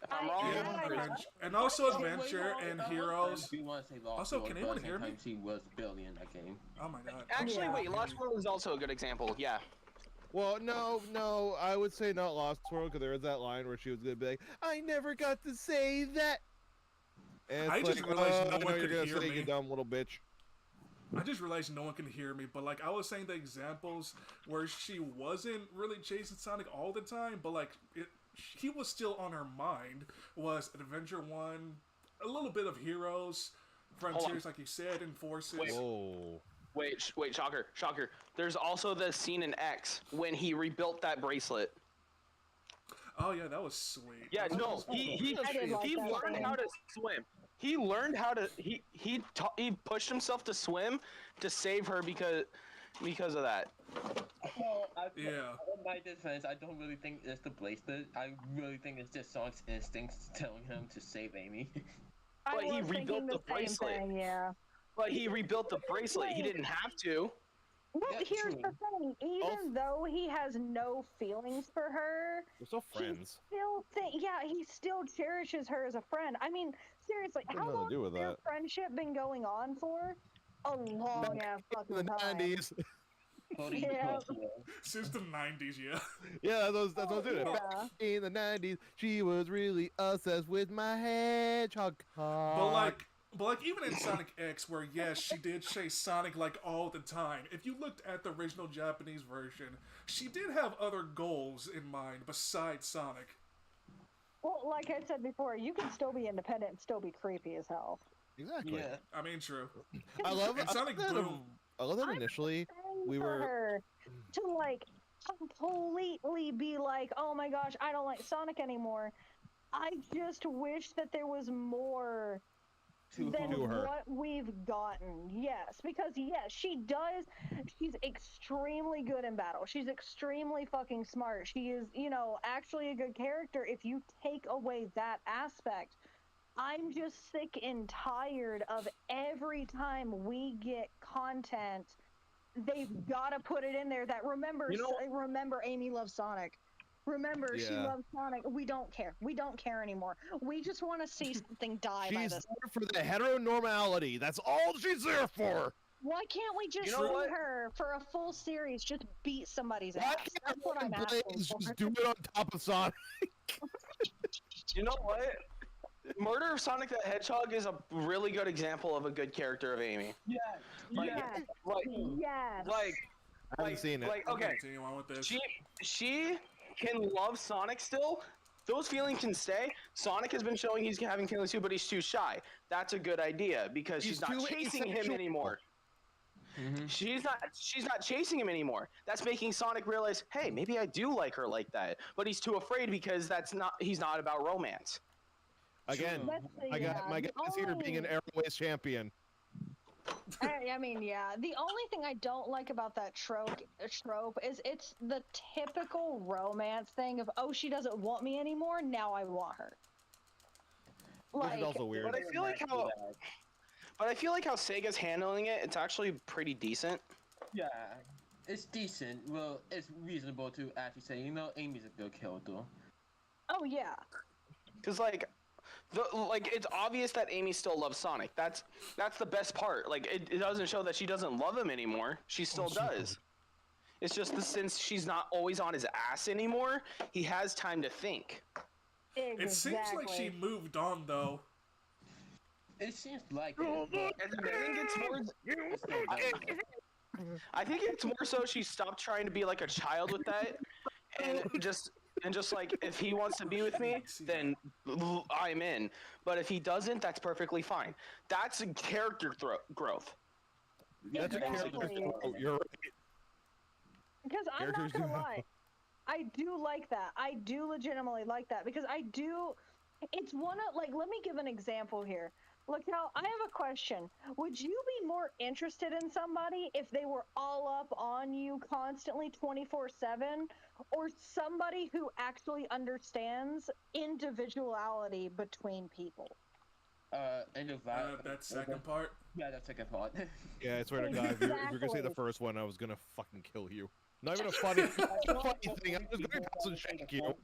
If I'm wrong, and also Adventure and Heroes. Also, can anyone hear me? She was barely in that game. Oh my god. Actually, wait, Lost World is also a good example. Yeah. Well, no, I would say not Lost World, because there was that line where she was gonna be like, "I never got to say that." And I just realized no one could hear me. You dumb little bitch. I just realized no one can hear me, but I was saying the examples where she wasn't really chasing Sonic all the time, but he was still on her mind was Adventure 1, a little bit of Heroes, Frontiers, like you said, and Forces. Wait, shocker. There's also the scene in X when he rebuilt that bracelet. Oh yeah, that was sweet. Yeah, no, he learned how to swim. He learned how to he pushed himself to swim to save her because of that. Well, in my defense, I don't really think it's the bracelet. I really think it's just Sonic's instincts telling him to save Amy. But he rebuilt the bracelet. But he rebuilt the bracelet. He didn't have to. Well, here's the thing. Even though he has no feelings for her, they're still friends. He still cherishes her as a friend. I mean, seriously, how long has their friendship been going on for? A long ass fucking time. The 90s. Yeah. Since the 90s, yeah. Yeah, that's what I was doing. Back in the 90s, she was really obsessed with my hedgehog. But even in Sonic X, where yes, she did chase Sonic all the time. If you looked at the original Japanese version, she did have other goals in mind besides Sonic. Well, like I said before, you can still be independent and still be creepy as hell. Exactly. Yeah. I mean, true. I love Sonic Boom. I love that initially we were her to completely be oh my gosh, I don't like Sonic anymore. I just wish that there was more than what we've gotten. Yes, because yes, she does. She's extremely good in battle. She's extremely fucking smart. She is, actually a good character if you take away that aspect. I'm just sick and tired of every time we get content, they've got to put it in there that remember Amy loves Sonic. Remember, she Yeah. loves Sonic. We don't care. We don't care anymore. We just want to see something die by She's this. there for the heteronormality. That's all she's there for. Why can't we just see her for a full series just beat somebody's Why ass? That's what I'm asking Blaze for. just do it on top of Sonic? You know what? Murder of Sonic the Hedgehog is a really good example of a good character of Amy. Yeah. Like, yeah. Yes. I haven't seen it. Like, okay, Continue on with this. she can love Sonic still. Those feelings can stay. Sonic has been showing he's having feelings too, but he's too shy. That's a good idea because she's not too chasing him asexual. anymore. She's not chasing him anymore. That's making Sonic realize, hey, maybe I do like her like that. But he's too afraid because he's not about romance. Again, my guy is here being an Airways champion. I mean, yeah. The only thing I don't like about that trope is it's the typical romance thing of, oh, she doesn't want me anymore, now I want her. Which is also weird. But I feel like how Sega's handling it, it's actually pretty decent. Yeah, it's decent. Well, it's reasonable to actually say, you know, Amy's a good character. Oh yeah. Cause it's obvious that Amy still loves Sonic. That's the best part. Like it doesn't show that she doesn't love him anymore. She still does. It's just since she's not always on his ass anymore, he has time to think. Exactly. It seems like she moved on though. It seems like it. I think it's more so she stopped trying to be like a child with that, and just like if he wants to be with me, then I'm in. But if he doesn't, that's perfectly fine. That's a character growth. That's a character growth. You're right. Because I'm not gonna lie, I do like that. I do legitimately like that because it's one of, like, let me give an example here. Look, now, I have a question. Would you be more interested in somebody if they were all up on you constantly 24/7, or somebody who actually understands individuality between people? That second part? Yeah, that second part. Yeah, I swear to God, if you're gonna say the first one, I was gonna fucking kill you. Not even a funny thing. I'm just gonna pass and shank you.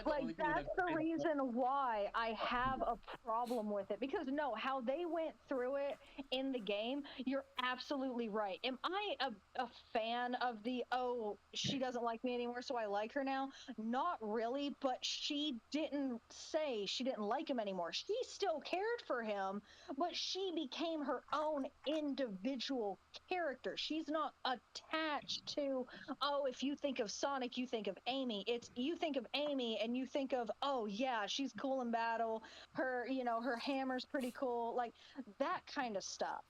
Like, that's the reason why I have a problem with it. Because, no, how they went through it in the game, you're absolutely right. Am I a fan of the, oh, she doesn't like me anymore, so I like her now? Not really, but she didn't say she didn't like him anymore. She still cared for him, but she became her own individual character. She's not attached to, oh, if you think of Sonic, you think of Amy. It's, you think of Amy and you think of, oh yeah, she's cool in battle. Her, her hammer's pretty cool. Like that kind of stuff.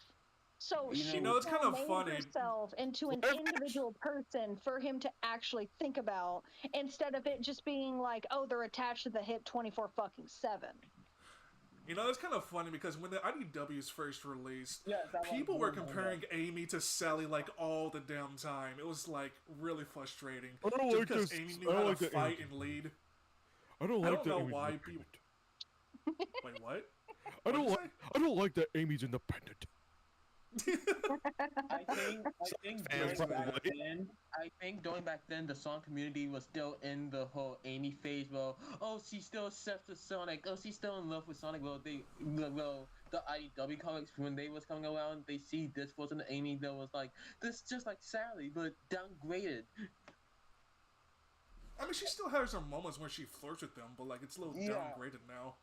So she it's kind of made funny. herself into an individual person for him to actually think about, instead of it just being like, oh, they're attached to the hip 24/7. It's kind of funny because when the IDWs first released, people were comparing Amy to Sally like all the damn time. It was like really frustrating. I don't just like because this. Amy knew how to fight and lead. I don't know why people. Wait, what? I don't like that Amy's independent. I think going back then, the Sonic community was still in the whole Amy phase. Well, oh, she still accepts the Sonic. Oh, she's still in love with Sonic. Well, the IDW comics, when they was coming around, they see this wasn't Amy. That was like this, just like Sally, but downgraded. I mean, she still has her moments where she flirts with them, but like it's a little downgraded now.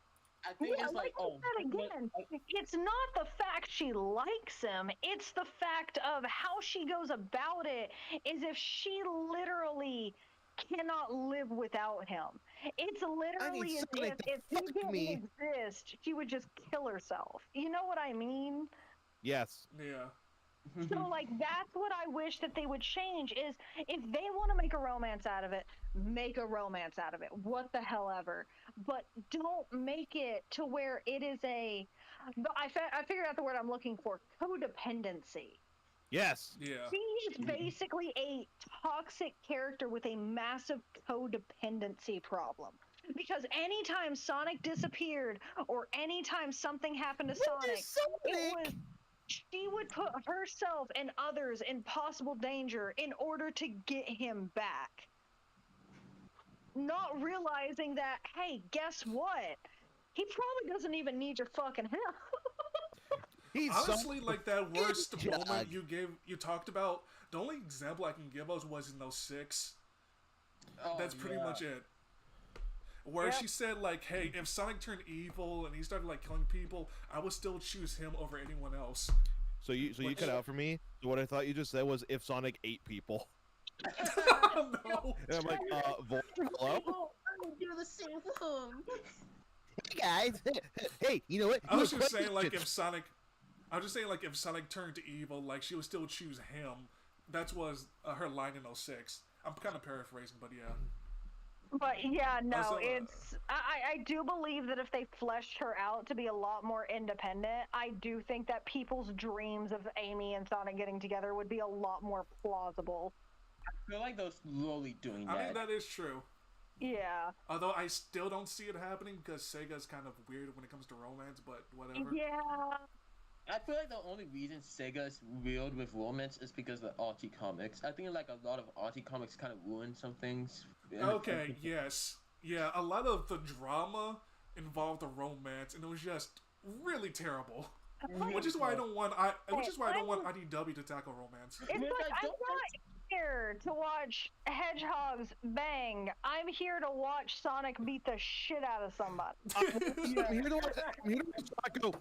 I think it's like, oh, again, it's not the fact she likes him, it's the fact of how she goes about it, is if she literally cannot live without him. It's literally as if he didn't exist, she would just kill herself. You know what I mean? Yes. Yeah. So, like, that's what I wish that they would change, is if they want to make a romance out of it, make a romance out of it. What the hell ever. But don't make it to where it is I figured out the word I'm looking for, codependency. Yes. Yeah. She is basically a toxic character with a massive codependency problem. Because anytime Sonic disappeared, or anytime something happened to Sonic, she would put herself and others in possible danger in order to get him back. not realizing that, hey, guess what? He probably doesn't even need your fucking help. He's Honestly, like that worst Jug. moment you talked about, the only example I can give us was in 06. Oh, That's pretty yeah. much it. Where she said, like, hey, if Sonic turned evil and he started, like, killing people, I would still choose him over anyone else. So you cut out for me. So what I thought you just said was if Sonic ate people. No. And I'm like, hello? I would do the same thing. Hey guys. Hey, you know what? I was just saying, like, if Sonic turned evil, like, she would still choose him. That was her line in 06. I'm kind of paraphrasing, but yeah. But yeah, no, Also, it's I do believe that if they fleshed her out to be a lot more independent, I do think that people's dreams of Amy and Sonic getting together would be a lot more plausible. I feel like they're slowly doing that. I mean, that is true. Yeah. Although I still don't see it happening because Sega's kind of weird when it comes to romance, but whatever. Yeah. I feel like the only reason Sega's weird with romance is because of Archie comics. I think like a lot of Archie comics kind of ruin some things. Okay, yes. Yeah, a lot of the drama involved the romance, and it was just really terrible. Which is why I don't want IDW to tackle romance. It's like, I'm not here to watch hedgehogs bang. I'm here to watch Sonic beat the shit out of somebody. I'm here to watch Sonic go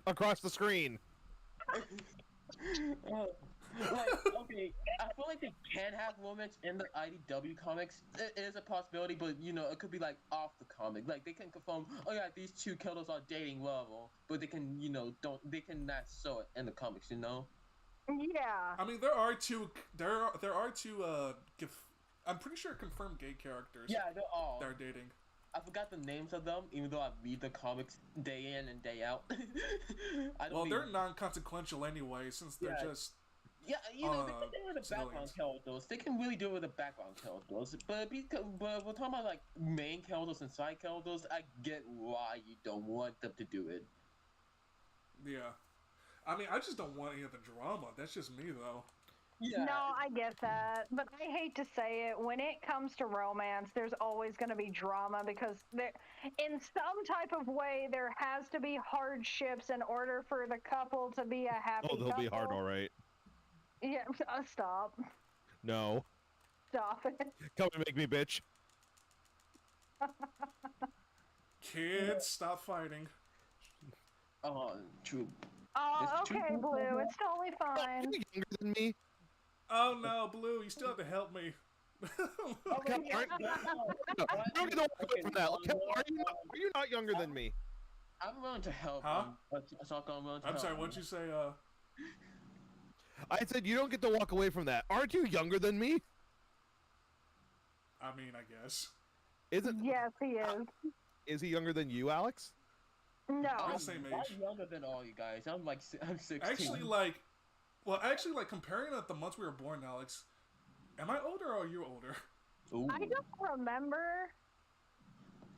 across the screen. Like, okay, I feel like they can have romance in the IDW comics. It is a possibility, but you know, it could be like off the comic. Like they can confirm, oh yeah, these two killers are dating level, but they can, you know, they can not show it in the comics, you know. Yeah. I mean, there are two. I'm pretty sure confirmed gay characters. Yeah, they're all. They're dating. I forgot the names of them, even though I read the comics day in and day out. They're non-consequential anyway, since they're just. Yeah, you know, they can do with the background characters. They can really do with the background characters. But we're talking about like main characters and side characters. I get why you don't want them to do it. Yeah, I mean, I just don't want any of the drama. That's just me, though. Yeah. No, I get that, but I hate to say it. When it comes to romance, there's always going to be drama because in some type of way, there has to be hardships in order for the couple to be a happy couple. Oh, they'll be hard, all right. Yeah, stop. No. Stop it. Come and make me bitch. Kids, stop fighting. Oh, true. Oh, okay, Blue. It's totally fine. You're younger than me. Oh no, Blue, you still have to help me. Are you not younger than me? I'm willing to help. Huh? I'm sorry, what'd you say? I said you don't get to walk away from that. Aren't you younger than me? I mean, I guess. Isn't? Yes, he is. Is he younger than you, Alex? No. We're the same age. I'm younger than all you guys. I'm 16. Actually, comparing the months we were born, Alex, am I older or are you older? Ooh. I don't remember.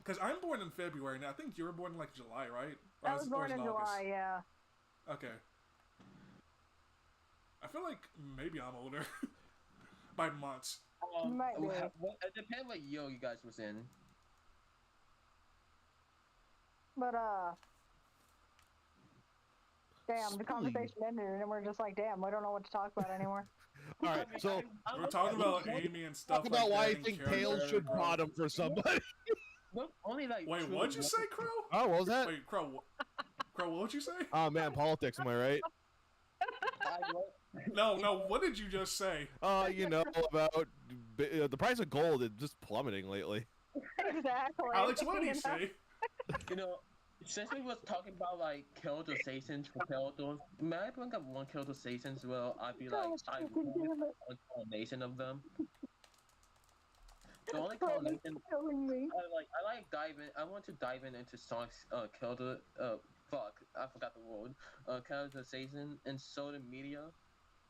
Because I'm born in February, and I think you were born in like July, right? I was born in July, yeah. Okay. I feel like maybe I'm older by months. Might be. It depends what year you guys was in. But damn, the conversation ended, and we're just like, damn, we don't know what to talk about anymore. All right, so we're talking about Amy and stuff. Talk about why I think Tails should bottom for somebody. Only like. Wait, what'd you say, Crow? Oh, what was that? Wait, Crow, what would you say? Oh man, politics. Am I right? No, what did you just say? You know about the price of gold is just plummeting lately. Exactly. Alex, what did he say? You know, since we was talking about like characterizations for characters, may I bring up one characterizations where I'd be like, I want one combination of them. The only combination I want to dive into Sonic's character. Fuck, I forgot the word. Characterization in social media.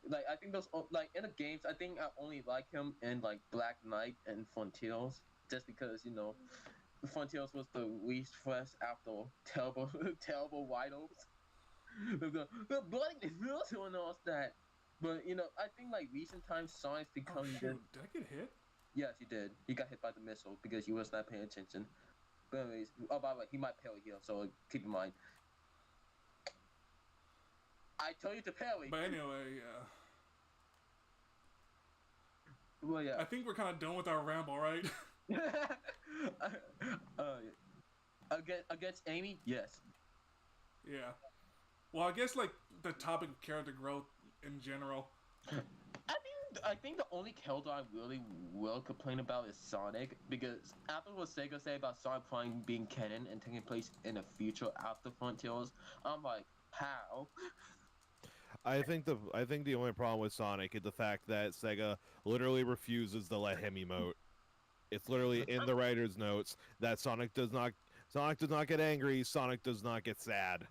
Like I think those like in the games, I think I only like him in like Black Knight and Frontiers, just because you know, Frontiers was the least fresh after terrible White Oaks. The bloody who knows that. But you know, I think like recent times Sonic's becoming Did I get hit? Yes, he did. He got hit by the missile because he was not paying attention. But anyways, oh, by the way, he might parry heal, so keep in mind. I told you to parry. But anyway, yeah. Well, yeah. I think we're kind of done with our ramble, right? Against Amy, yes. Yeah. Well, I guess like the topic of character growth in general. I think the only character I really will complain about is Sonic, because after what Sega said about Sonic Prime being canon and taking place in the future after Frontiers, I'm like, how? I think the only problem with Sonic is the fact that Sega literally refuses to let him emote. It's literally in the writer's notes that Sonic does not get angry, Sonic does not get sad.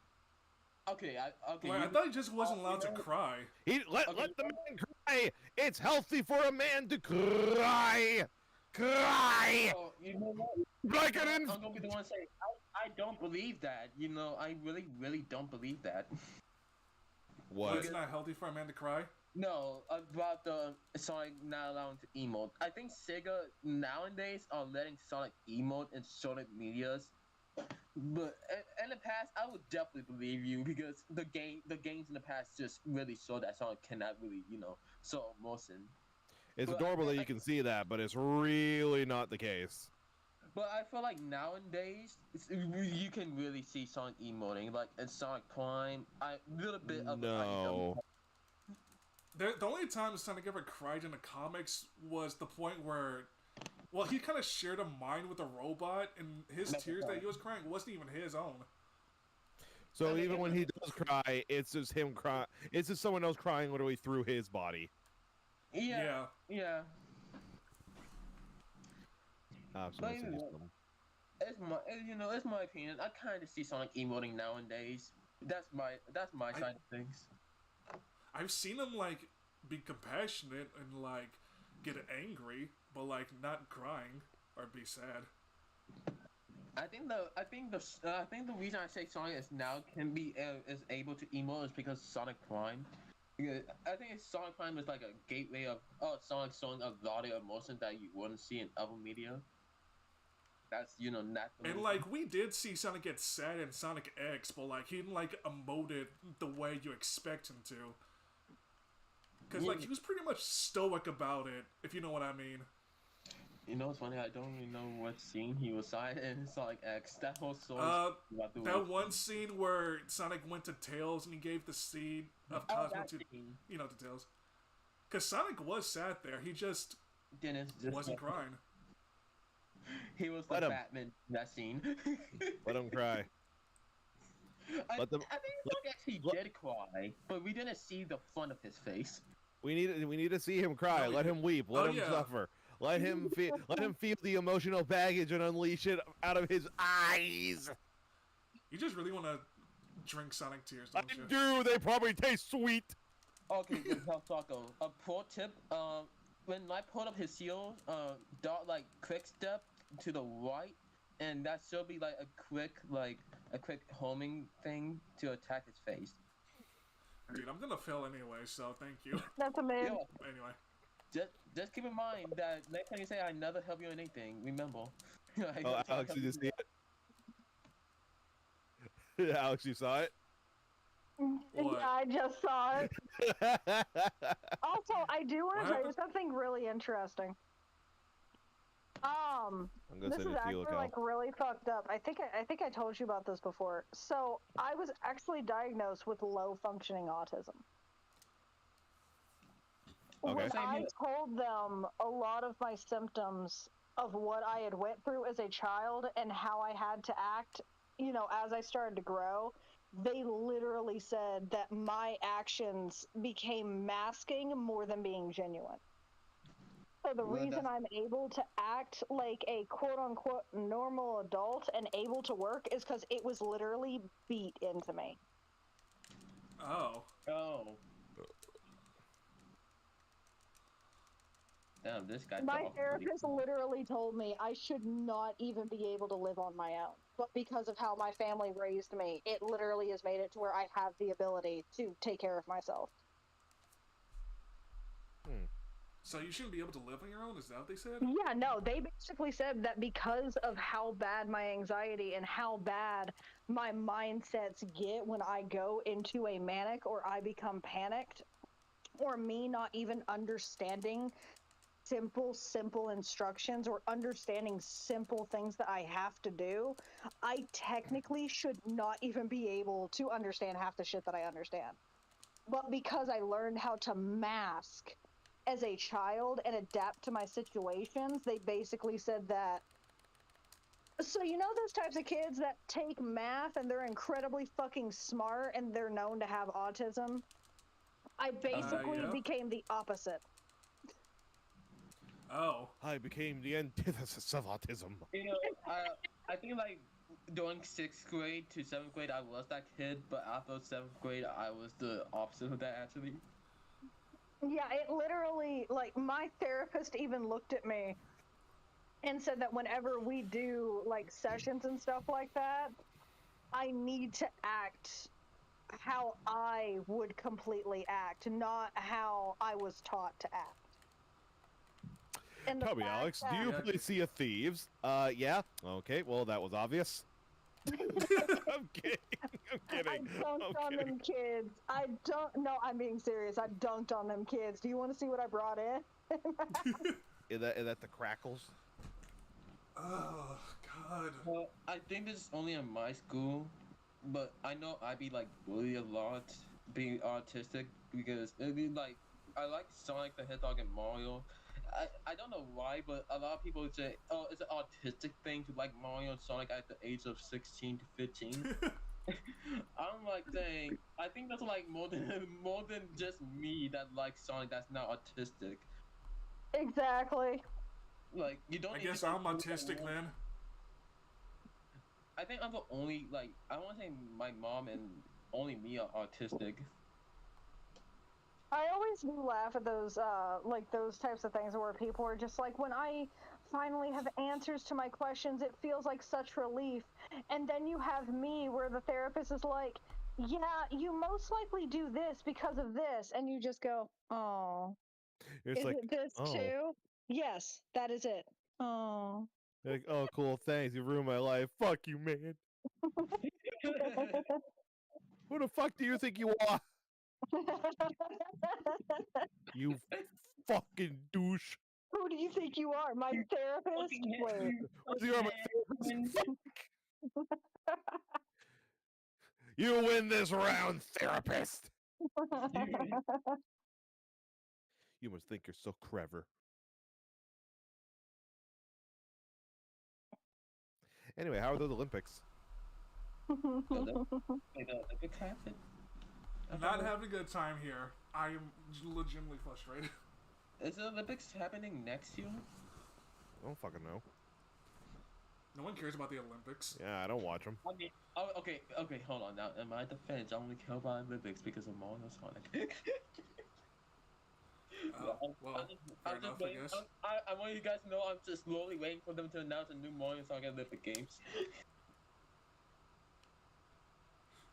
Okay, okay. Well, I thought he just wasn't allowed to cry. Let the man cry. It's healthy for a man to cry. Cry. Oh, you know what? Like an I'm gonna be the one saying I don't believe that. You know, I really don't believe that. What? It's not healthy for a man to cry? No, about the Sonic not allowing to emote. I think Sega nowadays are letting Sonic emote in Sonic medias. But in the past, I would definitely believe you because the games in the past just really show that Sonic cannot really, show emotion. It's adorable that you can see that, but it's really not the case. But I feel like nowadays you can really see Sonic emoting, like in Sonic Prime. A little bit of no. The only time Sonic ever cried in the comics was the point where, well, he kind of shared a mind with a robot, and his tears that he was crying wasn't even his own. So even when he does cry, it's just him cry. It's just someone else crying literally through his body. Yeah. It's my opinion. I kind of see Sonic emoting nowadays. That's my side of things. I've seen him like be compassionate and like get angry, but like not crying or be sad. I think the reason I say Sonic is now is able to emote is because Sonic Prime. Because I think Sonic Prime is like a gateway of Sonic showing a lot of emotion that you wouldn't see in other media. That's natural. And like we did see Sonic get sad in Sonic X, but like he didn't like emote it the way you expect him to. Because like he was pretty much stoic about it, if you know what I mean. You know what's funny? I don't really know what scene he was side in Sonic X. That whole story. That one scene where Sonic went to Tails and he gave the seed of Cosmo to to Tails. Because Sonic was sad there. He just wasn't crying. He was the Batman in that scene. Let him cry. I think Sonic actually did cry, but we didn't see the fun of his face. We need to see him cry. Let him weep. Let him suffer. Let him feel the emotional baggage and unleash it out of his eyes. You just really want to drink Sonic tears, don't you? I do. They probably taste sweet. Okay, Taco. A pro tip: when I pulled up his seal, quick step to the right, and that should be like a quick homing thing to attack his face. Dude, I'm gonna fail anyway, so thank you. That's amazing. Anyway. Just keep in mind that next time you say I never help you in anything, remember. Alex, did you see it? Alex, you saw it? What? Yeah, I just saw it. Also, I do want to tell you something really interesting. This is actually like really fucked up. I think I told you about this before. So I was actually diagnosed with low functioning autism. Okay. When I told them a lot of my symptoms of what I had went through as a child and how I had to act, as I started to grow, they literally said that my actions became masking more than being genuine. So the reason I'm able to act like a quote-unquote normal adult and able to work is because it was literally beat into me. Oh. Damn, this guy. My therapist literally told me I should not even be able to live on my own. But because of how my family raised me, it literally has made it to where I have the ability to take care of myself. So you shouldn't be able to live on your own? Is that what they said? Yeah, no, they basically said that because of how bad my anxiety and how bad my mindsets get when I go into a manic or I become panicked, or me not even understanding simple instructions or understanding simple things that I have to do, I technically should not even be able to understand half the shit that I understand. But because I learned how to mask as a child and adapt to my situations, they basically said that. So, you know, those types of kids that take math and they're incredibly fucking smart and they're known to have autism? I basically Yeah. became the opposite. Oh. I became the antithesis of autism. You know, I think like during 6th grade to 7th grade, I was that kid, but after 7th grade, I was the opposite of that actually. Yeah, it literally, like, my therapist even looked at me and said that whenever we do, like, sessions and stuff like that, I need to act how I would completely act, not how I was taught to act. And Tell me, Alex, do you play Sea of Thieves? Yeah. Okay, well, that was obvious. I'm kidding. I'm kidding. I dunked on them kids. I'm being serious. I dunked on them kids. Do you want to see what I brought in? Is that the crackles? Oh, God. Well, I think this is only in my school, but I know I be like bullied a lot being autistic because it'd be like I like Sonic the Hedgehog and Mario. I don't know why, but a lot of people say, oh, it's an autistic thing to like Mario and Sonic at the age of 16 to 15. I'm like saying, I think that's like more than just me that likes Sonic that's not autistic. Exactly. Like, you don't. I guess I'm autistic then. I think I'm the only, like, I want to say my mom and only me are autistic. I always do laugh at those, like, those types of things where people are just like, when I finally have answers to my questions, it feels like such relief. And then you have me where the therapist is like, yeah, you most likely do this because of this. And you just go, oh, It's is like, it this oh. too? Yes, that is it. Oh. Like, oh, cool, thanks. You ruined my life. Fuck you, man. Who the fuck do you think you are? You fucking douche. Who do you think you are? My therapist? Wait. You are my therapist. You win this round, therapist. You must think you're so clever. Anyway, how are those Olympics? Not having a good time here. I am legitimately frustrated. Is the Olympics happening next year? I don't fucking know. No one cares about the Olympics. Yeah, I don't watch them. I mean, oh, okay, hold on now. In my defense, I only care about Olympics because of Mario Sonic. Well, fair enough, I guess. I want you guys to know I'm just slowly waiting for them to announce a new Mario Sonic Olympic Games.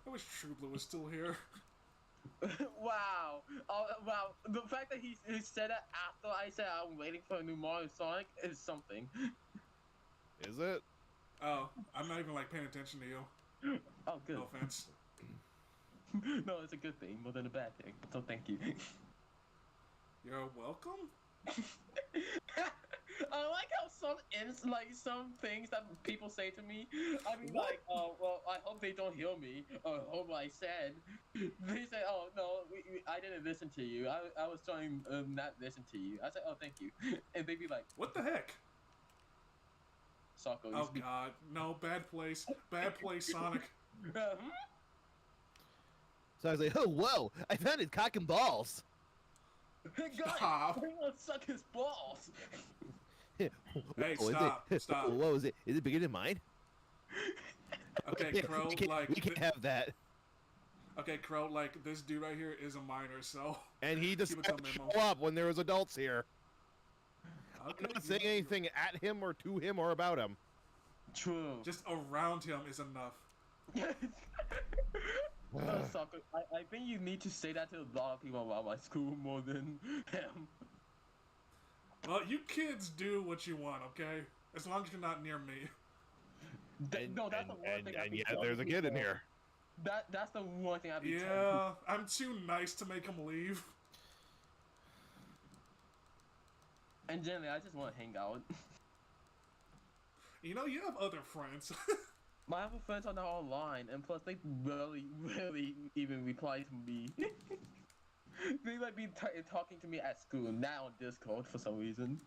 I wish True Blue was still here. Wow. Wow. The fact that he said it after I said I'm waiting for a new Mario Sonic is something. Is it? Oh, I'm not even like paying attention to you. Oh, good. No offense. No, it's a good thing more than a bad thing. So thank you. You're welcome. I like how some things that people say to me. I mean, what? Like, oh, well, I hope they don't hear me. Or hope I said. They say, oh no, I didn't listen to you. I was trying not listen to you. I said, oh, thank you. And they'd be like, what the heck? Soccer. Oh God, no, bad place, Sonic. So I was like, oh whoa, I found his cock and balls. Hey guys, I'm gonna suck his balls. Hey, stop. What was it? Is it bigger than mine? Okay, Crow, we can't have that. Okay, Crow, like, this dude right here is a minor, so... And he just show up when there was adults here. Okay, I'm not saying anything at him or to him or about him. True. Just around him is enough. Soccer, I think you need to say that to a lot of people about my school more than him. Well, you kids do what you want, okay? As long as you're not near me. No, that's the one thing. And yet there's a kid in here. That's the one thing I'd be telling Yeah, I'm too nice to make him leave. And generally, I just want to hang out. You know, you have other friends. My other friends are not online, and plus they really even reply to me. They like be talking to me at school, not on Discord for some reason.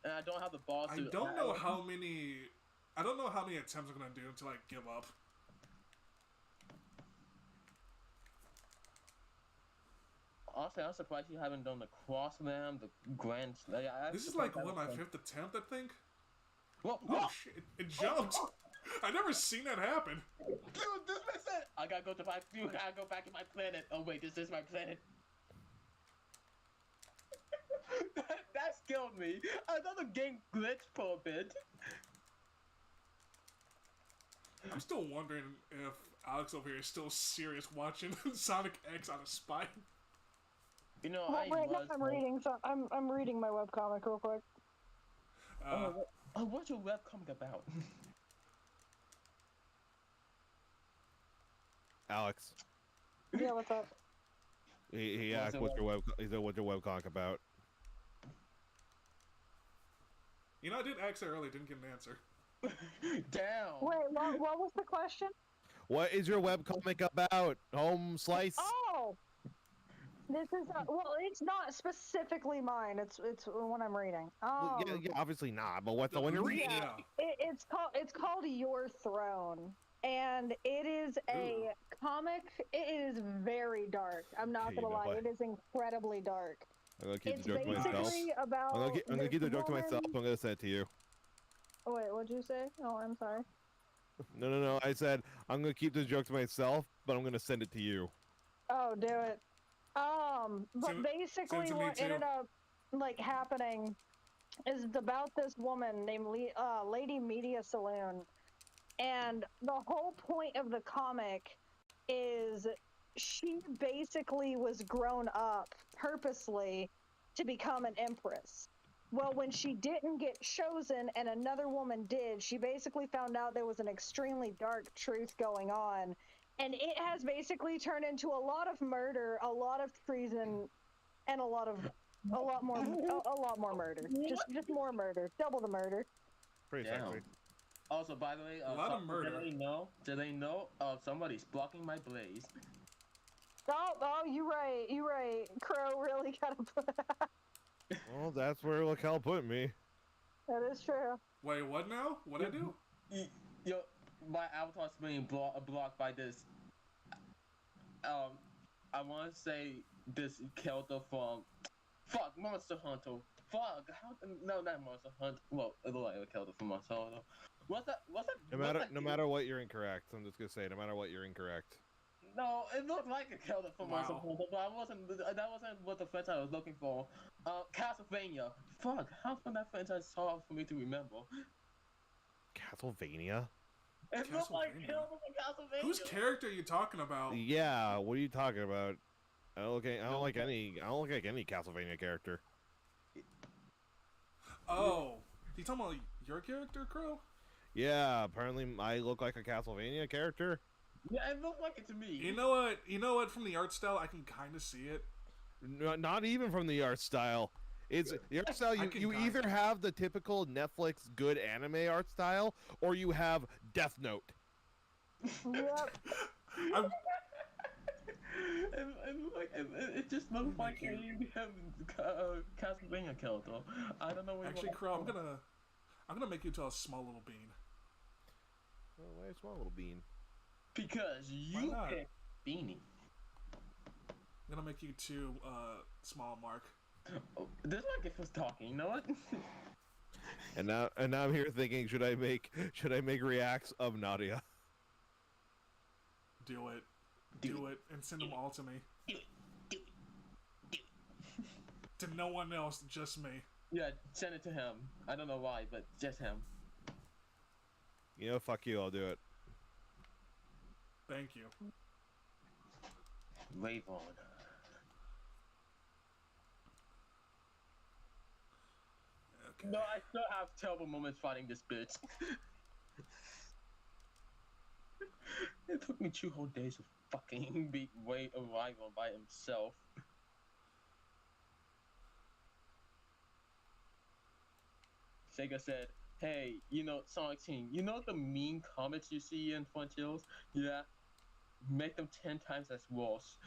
And I don't have the balls to. I don't know how many attempts I'm gonna do until I give up. Honestly, I'm surprised you haven't done the cross ram, the grand. This is like my 5th attempt, I think. Whoa, oh shit! It jumped. I never seen that happen. Dude, this makes sense. I gotta go to my. Dude, I gotta go back to my planet. Oh wait, this is my planet. that scared me. I thought the game glitched for a bit. I'm still wondering if Alex over here is still serious watching Sonic X on a spike. You know, I'm reading. So I'm reading my webcomic real quick. What's your webcomic about? Alex. Yeah, what's up? He asked what's your webcomic about. You know, I did ask that earlier, didn't get an answer. Damn. Wait, what was the question? What is your webcomic about? Home slice? Oh! This is well, it's not specifically mine. It's what I'm reading. Yeah, obviously not. But what's the one you're reading? Yeah, it's called Your Throne, and it is a comic. It is very dark. I'm not gonna lie. It is incredibly dark. I'm gonna keep It's the joke to myself. basically about. I'm gonna keep the joke to myself. I'm gonna send it to you. Oh, wait, what'd you say? Oh, I'm sorry. No. I said I'm gonna keep the joke to myself, but I'm gonna send it to you. Oh, do it. But basically what ended up, like, happening is it's about this woman named Lady Media Saloon. And the whole point of the comic is she basically was grown up purposely to become an empress. Well, when she didn't get chosen and another woman did, she basically found out there was an extremely dark truth going on. And it has basically turned into a lot of murder, a lot of treason, and a lot more murder. Just more murder, double the murder. Pretty sexy. Also, by the way, a lot of murder. Do they know somebody's blocking my blaze? Oh, you right. Crow really gotta put. Well, that's where Lacal put me. That is true. Wait, what now? What'd I do? Yo, my avatar's being blocked by this. I want to say this character from. Fuck, Monster Hunter. Fuck, no, not Monster Hunter. Well, it looks like a character from Monster Hunter. What's that? No matter what, you're incorrect. I'm just gonna say, no matter what, you're incorrect. No, it looked like a character from Monster Hunter, but that wasn't what the franchise I was looking for. Castlevania. Fuck, how come that franchise so hard for me to remember? Castlevania? It looked like Castlevania. Whose character are you talking about? Yeah, what are you talking about? I don't like any Castlevania character. Oh, you talking about your character, Crow? Yeah, apparently I look like a Castlevania character. Yeah, it looked like it to me. You know what? From the art style, I can kind of see it. Not even from the art style. It's the art style. You either have the typical Netflix good anime art style, or you have Death Note. Yep. It just looks like a Castlevania character. I don't know what. Actually, Crow, I'm gonna make you into a small little bean. Well, why a small little bean? Because you picked Beanie. I'm gonna make you too small, Mark. Oh, this might get us talking. You know what? and now I'm here thinking, should I make reacts of Nadia? Do it. Do it, and send them all to me. Do it. To no one else, just me. Yeah, send it to him. I don't know why, but just him. You know, fuck you, I'll do it. Thank you. Wave on. Okay. No, I still have terrible moments fighting this bitch. It took me 2 whole days to fucking beat Wade Arrival by himself. Sega said, hey, you know, Sonic Team, you know the mean comments you see in Frontiers? Yeah, make them 10 times as worse.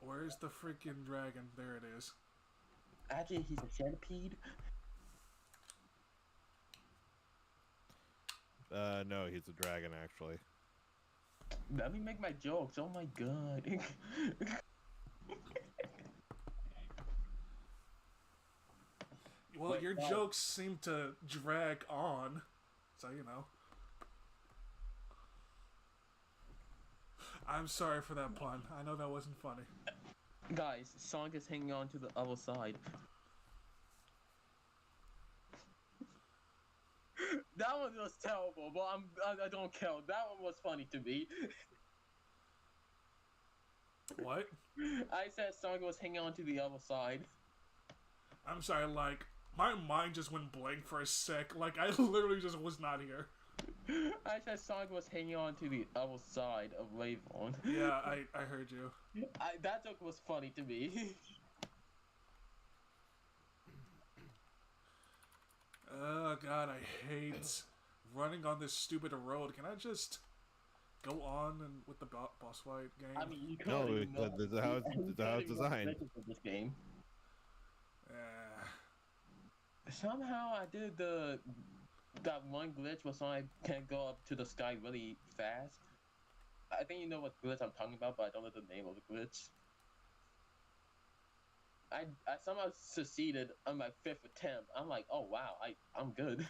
Where's the freaking dragon? There it is. Actually, he's a centipede. No, he's a dragon, actually. Let me make my jokes. Oh my god. Well, Wait, your no. jokes seem to drag on, so you know. I'm sorry for that pun. I know that wasn't funny. Guys, Sonic is hanging on to the other side. That one was terrible, but I don't care. That one was funny to me. What? I said Sonic was hanging on to the other side. I'm sorry, like, my mind just went blank for a sec. Like, I literally just was not here. I said Sonic was hanging on to the other side of Ravon. Yeah, I heard you. That joke was funny to me. Oh god, I hate running on this stupid road. Can I just go on and with the boss fight game? I mean, you can't No, even know. this is how it's designed. This game. Yeah. Somehow I did that one glitch where Sonic can go up to the sky really fast. I think you know what glitch I'm talking about, but I don't know the name of the glitch. I somehow succeeded on my 5th attempt. I'm like, oh wow, I'm good.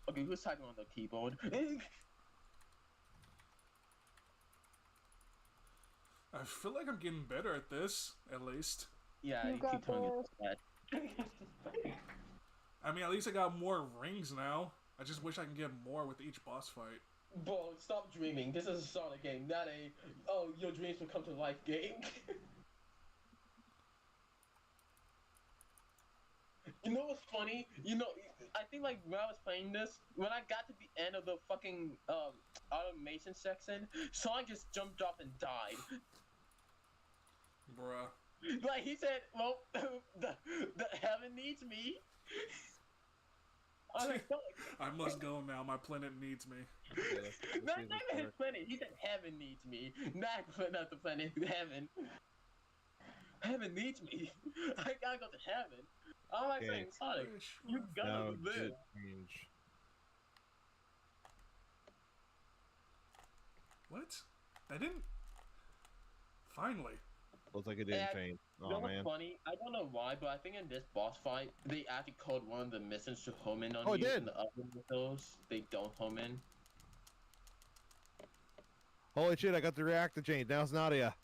Okay, who's typing on the keyboard? I feel like I'm getting better at this, at least. Yeah, You you got keep telling me this. that. I mean, at least I got more rings now. I just wish I can get more with each boss fight. Bro, stop dreaming. This is a Sonic game, not a oh your dreams will come to life game. You know what's funny? You know, I think like when I was playing this, when I got to the end of the fucking automation section, Sonic just jumped off and died. Bruh. Like he said, well, the heaven needs me. I was like, I must go now. My planet needs me. not even his planet. He said heaven needs me. Not the planet. Heaven. Heaven needs me. I gotta go to heaven. I'm like saying, Sonic, you gotta live. What? I didn't. Finally. Looks like it didn't change. You know Oh what's man. funny? I don't know why, but I think in this boss fight, they actually called one of the missions to home in on Oh, it you. did. And the other missiles, they don't home in. Holy shit! I got the reactor chain. Now it's Nadia.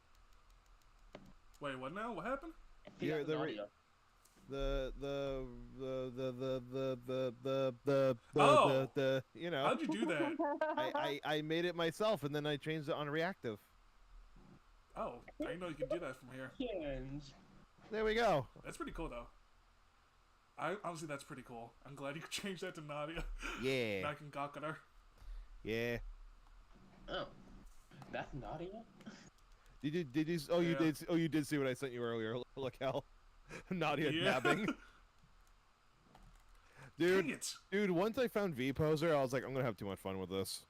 Wait, what now? What happened? Yeah, the you know. How'd you do that? I made it myself and then I changed it on reactive. Oh, I didn't know you could do that from here. There we go. That's pretty cool, though. Honestly, that's pretty cool. I'm glad you changed that to Nadia. Yeah. Now I can gawk at her. Yeah. Oh, that's Nadia. Did you? Oh, Yeah. you did see what I sent you earlier. Look how Nadia Yeah. nabbing. Dang it. Dude, once I found V Poser, I was like, I'm gonna have too much fun with this.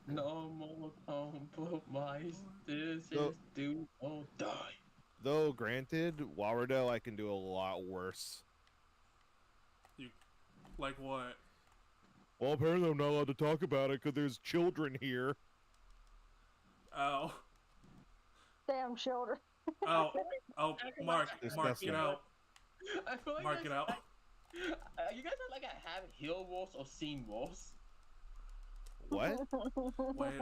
No more compromise. This is do or die. Though, granted, Warudo I can do a lot worse. Like what? Well, apparently I'm not allowed to talk about it because there's children here. Oh. Damn children. Oh. Mark it Disgusting. out. I feel like Mark it out. You guys are like I have hill wolves or seen wolves. What? Wait.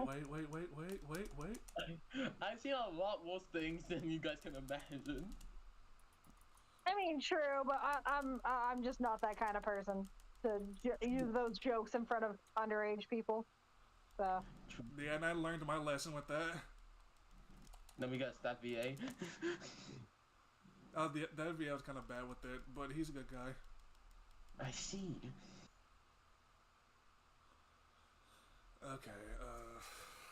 I've seen a lot worse things than you guys can imagine. I mean, true, but I'm just not that kind of person. to use those jokes in front of underage people. So. Yeah, and I learned my lesson with that. Then we got Stop VA. That VA was kind of bad with it, but he's a good guy. I see. Okay,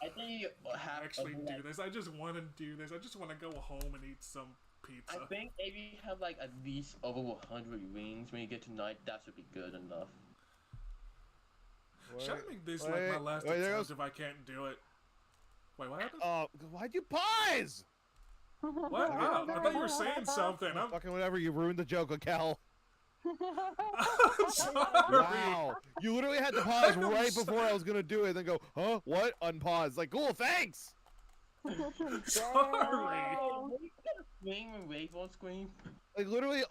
I think you have actually do this. I just want to do this. I just want to go home and eat some pizza. I think if you have like at least over 100 wings when you get to night, that should be good enough. Should I make this like my last attempt if I can't do it? Wait, what happened? Why'd you pause? What? I thought you were saying something. I'm fucking whatever. You ruined the joke, Cal. sorry. Wow. You literally had to pause right before I was gonna do it, then go, huh? What? Unpause. Like, cool, thanks. Sorry. Wing and wave on screen. Like literally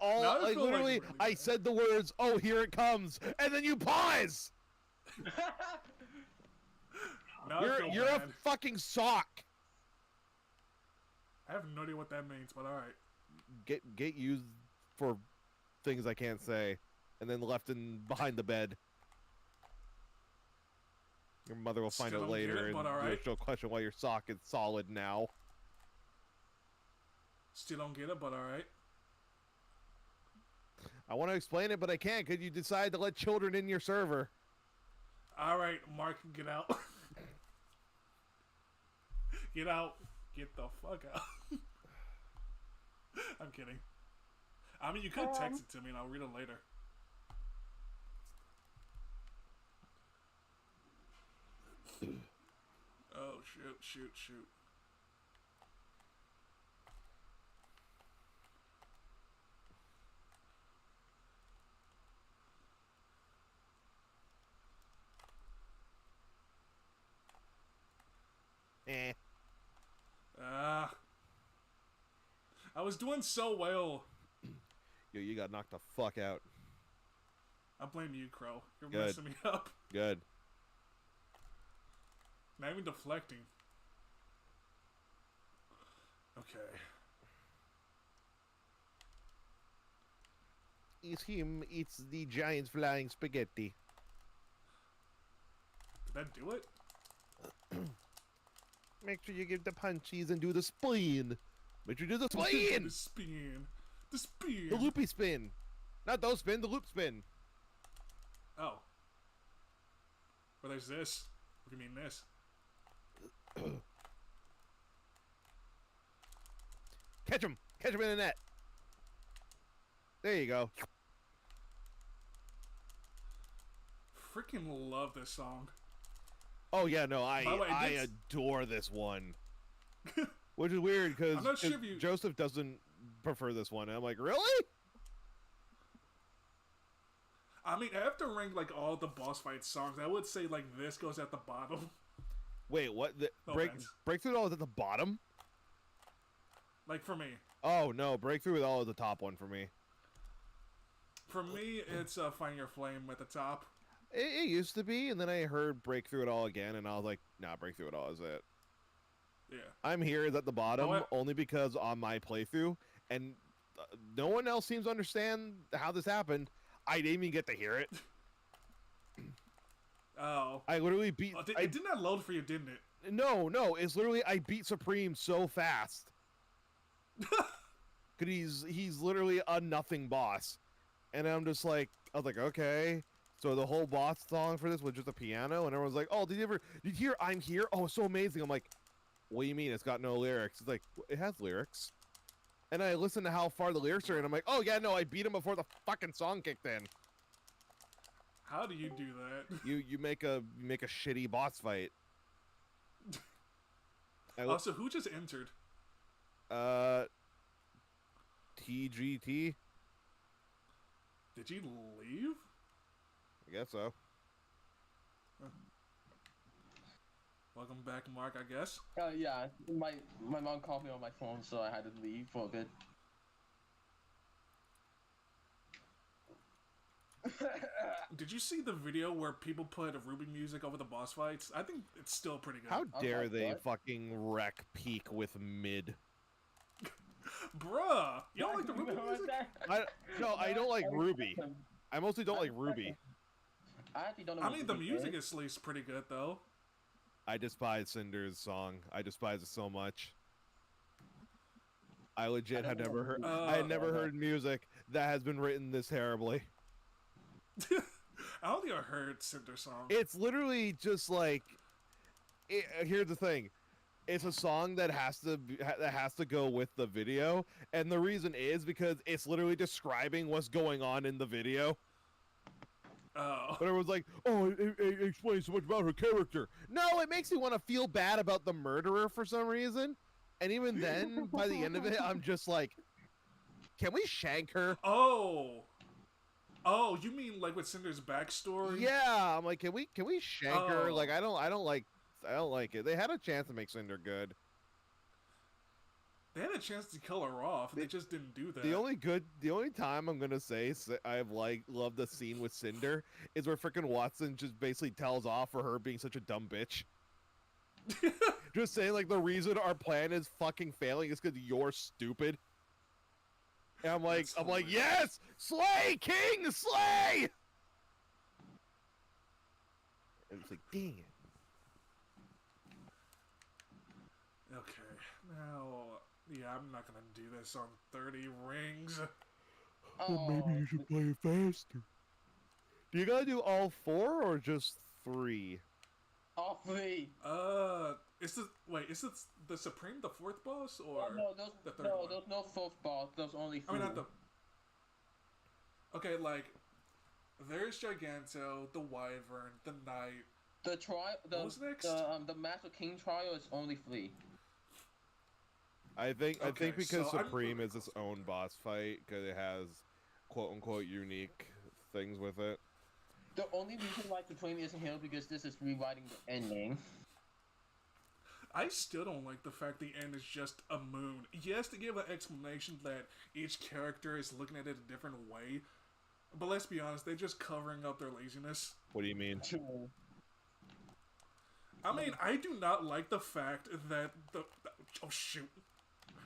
I said the words, oh, here it comes, and then you pause. You're a fucking sock. I have no idea what that means, but all right. Get used for things I can't say, and then left behind the bed. Your mother will find it later, and she'll question why your sock is solid now. Still don't get it, but all right. I want to explain it, but I can't because you decide to let children in your server. All right, Mark, get out. Get out. Get the fuck out. I'm kidding. I mean, you could text it to me and I'll read it later. Oh, shoot. I was doing so well. Yo, you got knocked the fuck out. I blame you, Crow. You're messing me up. Good. Not even deflecting. Okay. It's him. It's the giant flying spaghetti. Did that do it? Make sure you give the punchies and do the spin. Make sure you do the spin. The spin. The spin. The loopy spin. Not those spin, the loop spin. Oh. Well, there's this. What do you mean this? Catch him. Catch him in the net. There you go. Freaking love this song. Oh yeah, no, I adore this one. Which is weird because Joseph doesn't prefer this one. And I'm like, really? I mean, I have to rank like all the boss fight songs. I would say like this goes at the bottom. Wait, what? Breakthrough It All is at the bottom? Like for me. Oh no, Breakthrough It All is the top one for me. For me, it's Find Your Flame at the top. It used to be, and then I heard Breakthrough It All again, and I was like, nah, Breakthrough It All is it. Yeah. I'm Here is at the bottom only because on my playthrough, and no one else seems to understand how this happened. I didn't even get to hear it. Oh. I literally beat... It did not load for you, didn't it? No, it's literally I beat Supreme so fast. Because he's literally a nothing boss. And I'm just like, I was like, okay. So the whole boss song for this was just a piano, and everyone's like, oh, did you hear I'm Here? Oh, so amazing. I'm like, what do you mean it's got no lyrics? It's like, it has lyrics. And I listened to how far the lyrics are, and I'm like, oh yeah, no, I beat him before the fucking song kicked in. How do you do that? You make a shitty boss fight. Also, who just entered? TGT. Did you leave? I guess so. Huh. Welcome back, Mark, I guess. Yeah, my mom called me on my phone, so I had to leave for a bit. Did you see the video where people put Ruby music over the boss fights? I think it's still pretty good. How dare they fucking wreck Peak with mid? Bruh! You don't like the Ruby music? No, I don't like Ruby. I mostly don't like Ruby. I actually don't know. I what mean, the music is at least pretty good though. I despise Cinder's song. I despise it so much. I legit had never heard. I had never heard music that has been written this terribly. I don't think I heard Cinder song. It's literally just like. Here's the thing. It's a song that has to go with the video, and the reason is because it's literally describing what's going on in the video. Oh. But everyone's like, "Oh, it explains so much about her character." No, it makes me want to feel bad about the murderer for some reason. And even then, by the end of it, I'm just like, "Can we shank her?" Oh, you mean like with Cinder's backstory? Yeah, I'm like, can we shank her? Like, I don't like it. They had a chance to make Cinder good. They had a chance to kill her off, and they just didn't do that. The only time I'm gonna say I've loved the scene with Cinder is where frickin' Watson just basically tells off for her being such a dumb bitch. Just saying, like, the reason our plan is fucking failing is because you're stupid. And I'm like, yes, slay, king, slay. And it's like, dang it. Okay, now, yeah, I'm not gonna do this on 30 rings. Well, maybe you should play it faster. Do you gotta do all 4 or just 3? All 3. Is this the Supreme, the 4th boss, or the 3rd no, one? there's no 4th boss. There's only 3. I mean, not the. Okay, like, there's Giganto, the Wyvern, the Knight. What was next? The Master King trial is only 3. I think because so Supreme is its own boss fight because it has quote unquote unique things with it. The only reason why Supreme isn't here because this is rewriting the ending. I still don't like the fact the end is just a moon. Yes, they give an explanation that each character is looking at it a different way, but let's be honest, they're just covering up their laziness. What do you mean? I mean, I do not like the fact that oh shoot,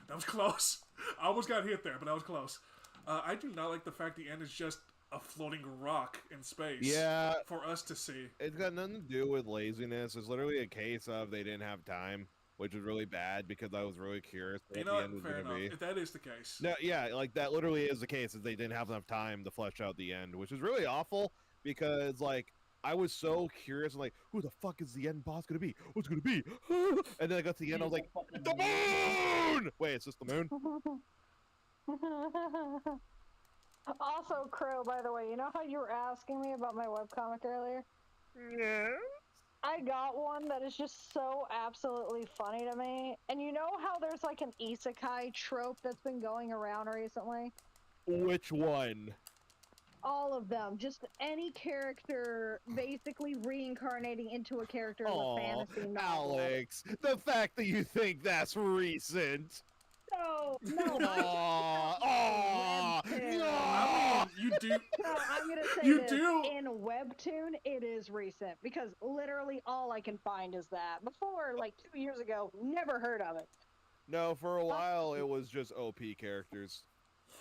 that was close. I almost got hit there, but that was close. I do not like the fact the end is just a floating rock in space. Yeah, for us to see. It's got nothing to do with laziness. It's literally a case of they didn't have time, which is really bad because I was really curious what the end was going to be. If that is the case. No, yeah, like that literally is the case. Is they didn't have enough time to flesh out the end, which is really awful because like I was so curious and like, who the fuck is the end boss going to be? What's going to be? And then I got to the end, I was like, the moon! Wait, is this the moon? Also, Crow, by the way, you know how you were asking me about my webcomic earlier? Yeah. I got one that is just so absolutely funny to me. And you know how there's like an isekai trope that's been going around recently? Which one? All of them. Just any character basically reincarnating into a character in a fantasy novel. Alex, the fact that you think that's recent. No. I mean, you do. No, I'm gonna say You this. do. In Webtoon, it is recent because literally all I can find is that. Before, like 2 years ago, never heard of it. No, for a while it was just OP characters.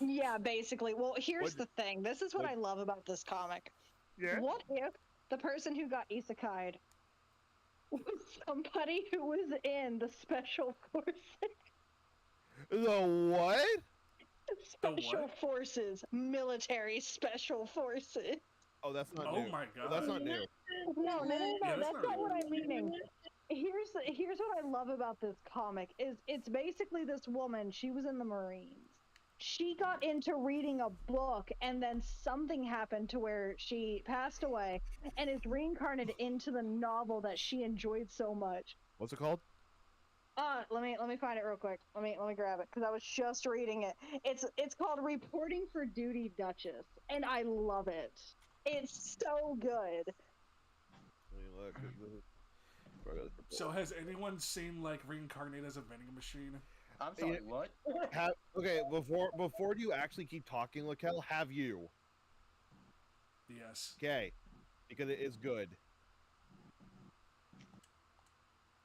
Yeah, basically. Well, here's the thing. This is what I love about this comic. Yeah. What if the person who got isekai'd was somebody who was in the Special Forces? The what? Special Forces. Military Special Forces. Oh, that's not Oh new. my Oh, that's not new. No, Yeah, that's not what I'm meaning. Here's what I love about this comic is it's basically this woman, she was in the Marines. She got into reading a book and then something happened to where she passed away and is reincarnated into the novel that she enjoyed so much. What's it called? Let me find it real quick. Let me grab it because I was just reading it. It's called Reporting for Duty, Duchess, and I love it. It's so good. Let me look. So has anyone seen like reincarnate as a vending machine? I'm sorry, what? Okay, before you actually keep talking, Lakel, have you? Yes. Okay, because it is good.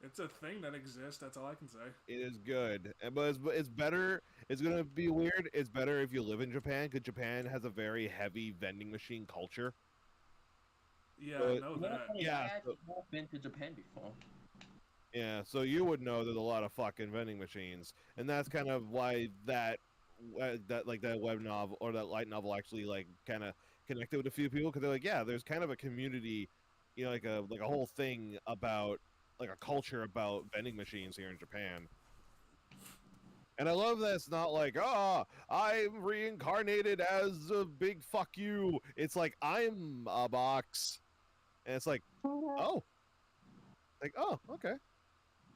It's a thing that exists. That's all I can say. It is good, but it's better. It's gonna be weird. It's better if you live in Japan, because Japan has a very heavy vending machine culture. Yeah, But- I know Yeah, that. Yeah, I actually have been to Japan before. Yeah, so you would know there's a lot of fucking vending machines, and that's kind of why that that web novel or that light novel actually like kind of connected with a few people because they're like, yeah, there's kind of a community, you know, like a whole thing about like a culture about vending machines here in Japan. And I love that it's not like, I'm reincarnated as a big fuck you. It's like I'm a box, and it's like, oh, okay.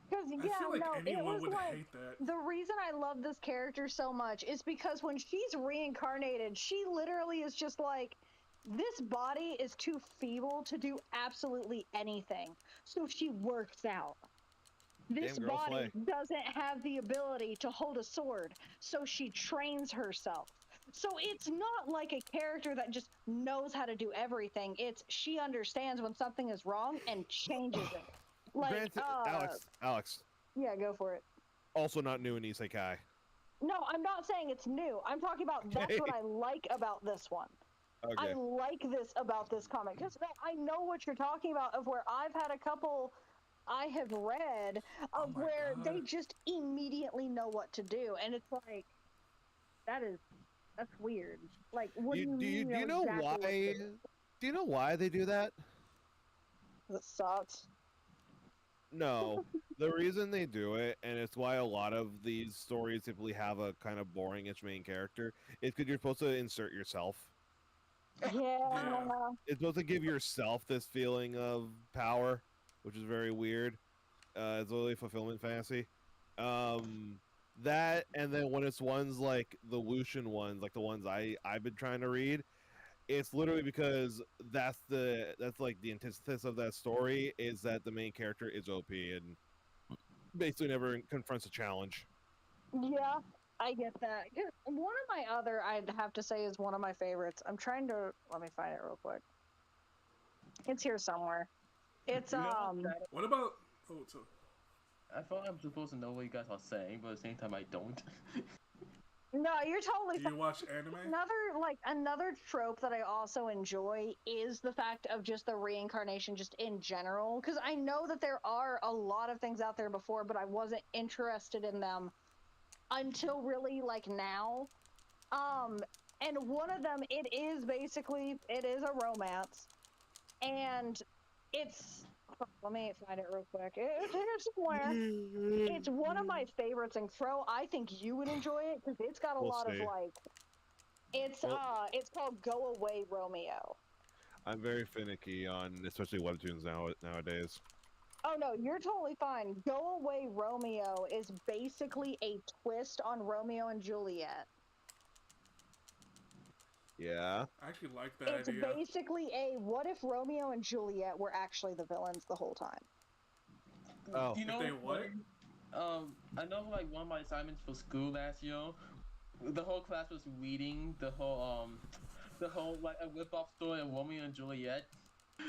Because I feel like it anyone was would like hate that. the reason I love this character so much is because when she's reincarnated, she literally is just like, this body is too feeble to do absolutely anything, so she works out. This Damn girl, body slay. doesn't have the ability to hold a sword, so she trains herself. So it's not like a character that just knows how to do everything. It's she understands when something is wrong and changes it. Like, Granted, Alex, yeah, go for it. also not new in Isekai. No, I'm not saying it's new. I'm talking about that's what I like about this one. Okay. I like this about this comic because I know what you're talking about. Of where I've had a couple I have read of where they just immediately know what to do, and it's like that's weird. Like, what do you mean? Do you know exactly what to why? do? Do you know why they do that? It sucks. No. The reason they do it, and it's why a lot of these stories typically have a kind of boringish main character, is because you're supposed to insert yourself. Yeah. It's supposed to give yourself this feeling of power, which is very weird. It's really a fulfillment fantasy. That, and then when it's ones like the Lucian ones, like the ones I've been trying to read, it's literally because that's like the antithesis of that story is that the main character is OP and basically never confronts a challenge. Yeah, I get that. One of my other, I'd have to say, is one of my favorites. I'm trying to let me find it real quick. It's here somewhere. It's What about? Oh, so I thought I'm supposed to know what you guys are saying, but at the same time I don't. No, you're totally do fine. you watch anime? Another trope that I also enjoy is the fact of just the reincarnation just in general, because I know that there are a lot of things out there before, but I wasn't interested in them until really like now. And one of them, it is a romance, and it's, let me find it real quick. It's here somewhere. It's one of my favorites, and Crow, I think you would enjoy it because it's got a lot of like. It's called Go Away Romeo. I'm very finicky on especially webtoons nowadays. Oh no, you're totally fine. Go Away Romeo is basically a twist on Romeo and Juliet. Yeah. I actually like that It's idea. basically a what if Romeo and Juliet were actually the villains the whole time? Oh, You know, they what? I know like one of my assignments for school last year, the whole class was reading the whole like a rip-off story of Romeo and Juliet.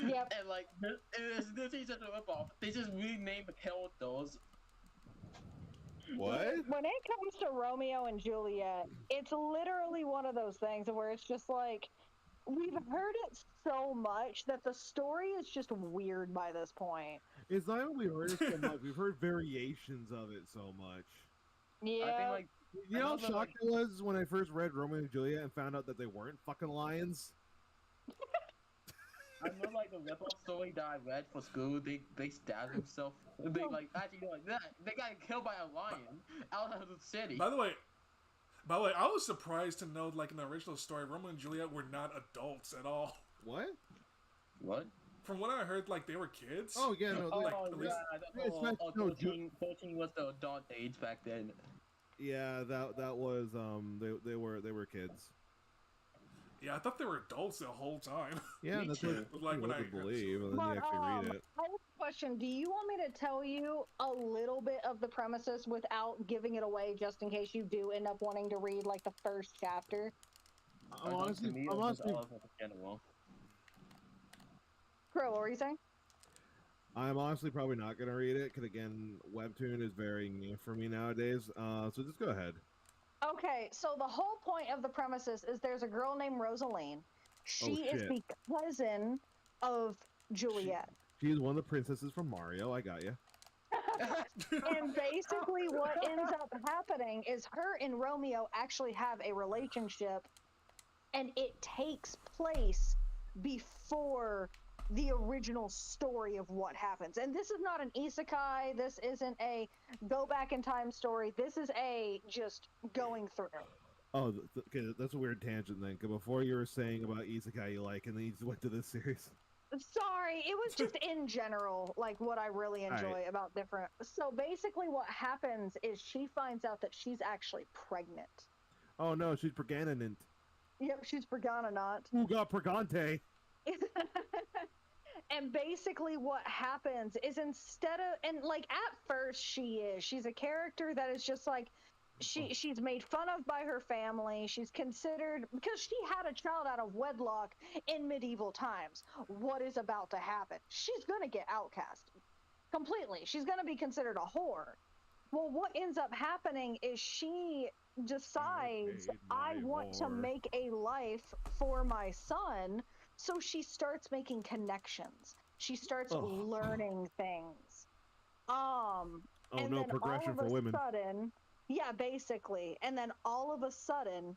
Yep. And like this is such a rip-off. They just renamed the characters. What? When it comes to Romeo and Juliet, it's literally one of those things where it's just like we've heard it so much that the story is just weird by this point. It's not only heard it so much, we've heard variations of it so much. Yeah. I think like You know how shocked I was when I first read Romeo and Juliet and found out that they weren't fucking lions? I know like the rip-off story that I read for school, they stabbed themselves. They like actually like that. They got killed by a lion out of the city. By the way, I was surprised to know, like in the original story, Romeo and Juliet were not adults at all. What? What? From what I heard, like they were kids. Oh yeah, no. Like, Oh at least- yeah, the whole 13 was the adult age back then. Yeah, that was they were kids. Yeah, I thought they were adults the whole time. Yeah, Me that's too. what Like when I believe, and then But, you actually read it. I have a question. Do you want me to tell you a little bit of the premises without giving it away, just in case you do end up wanting to read like the first chapter? Honestly, Crow, what were you saying? I'm honestly probably not gonna read it because again, webtoon is very new for me nowadays. So just go ahead. Okay, so the whole point of the premises is there's a girl named Rosaline. She is shit. the cousin of Juliet. She's one of the princesses from Mario. I got you. And basically what ends up happening is her and Romeo actually have a relationship, and it takes place before the original story of what happens. And this is not an isekai, this isn't a go back in time story, this is a just going through. Oh, okay, that's a weird tangent then. 'Cause before you were saying about isekai you like, and then you just went to this series. Sorry, it was just in general, like what I really enjoy about different. So basically, what happens is she finds out that she's actually pregnant. Oh no, she's pregnant. Yep, she's not. Who got pregante? And basically, what happens is instead of, and like at first, she's a character that is just like, she's made fun of by her family. She's considered, because she had a child out of wedlock in medieval times. What is about to happen? She's gonna get outcast completely. She's gonna be considered a whore. Well, what ends up happening is she decides, I want to make a life for my son. So she starts making connections. She starts learning things. And no then progression all of for women. sudden, yeah, basically. And then all of a sudden,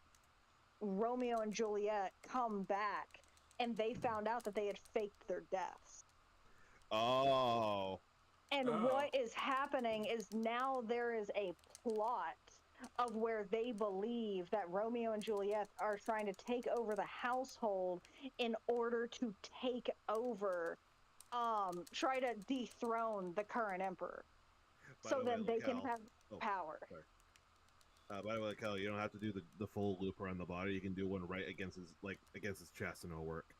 Romeo and Juliet come back, and they found out that they had faked their deaths. Oh. And what is happening is now there is a plot of where they believe that Romeo and Juliet are trying to take over the household in order to take over, try to dethrone the current emperor. So then they can have power. By the way, Kelly, you don't have to do the full loop around the body. You can do one right against his chest and it'll work.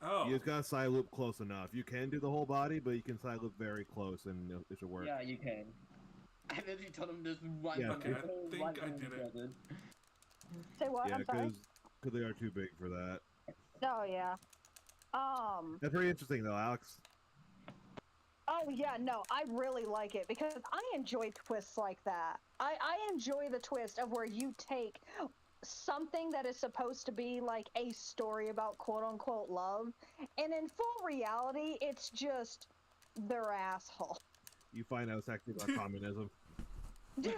Oh. You just gotta side loop close enough. You can do the whole body, but you can side loop very close and it should work. Yeah, you can. I literally told him this right. Yeah, okay, I think I did it. Say what? Yeah, I'm sorry. because they are too big for that. Oh yeah. That's very interesting though, Alex. Oh yeah, no, I really like it because I enjoy twists like that. I enjoy the twist of where you take something that is supposed to be like a story about quote-unquote love, and in full reality, it's just their asshole. You find out it's actually about communism. Dude,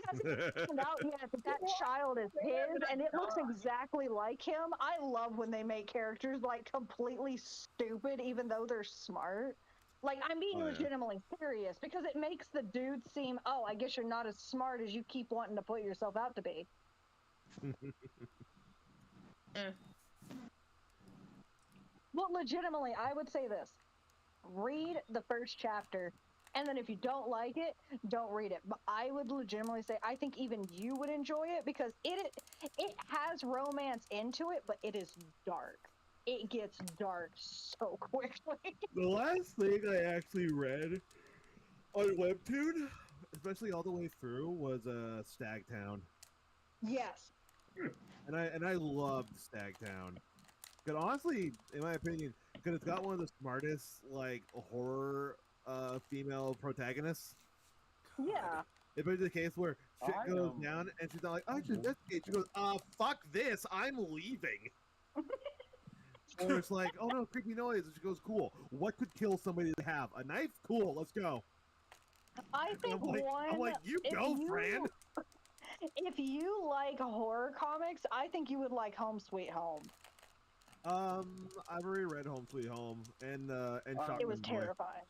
hasn't found out yet that that child is his, and it looks exactly like him. I love when they make characters like completely stupid, even though they're smart. Like, I'm being legitimately serious because it makes the dude seem, oh, I guess you're not as smart as you keep wanting to put yourself out to be. Well, legitimately, I would say this. Read the first chapter, and then if you don't like it, don't read it. But I would legitimately say I think even you would enjoy it because it has romance into it, but it is dark. It gets dark so quickly. The last thing I actually read on Webtoon, especially all the way through, was Stagtown. Yes. And I loved Stagtown. Because honestly, in my opinion, because it's got one of the smartest like horror female protagonists. Yeah. It's basically the case where shit goes down and she's not like, I should investigate. She goes, fuck this, I'm leaving. Or it's like, oh no, creepy noise. And she goes, cool. What could kill somebody to have? A knife? Cool, let's go. I think I'm like, you go, Fran. If you like horror comics, I think you would like Home Sweet Home. I've already read Home Sweet Home and Shotgun It was Boy. terrifying.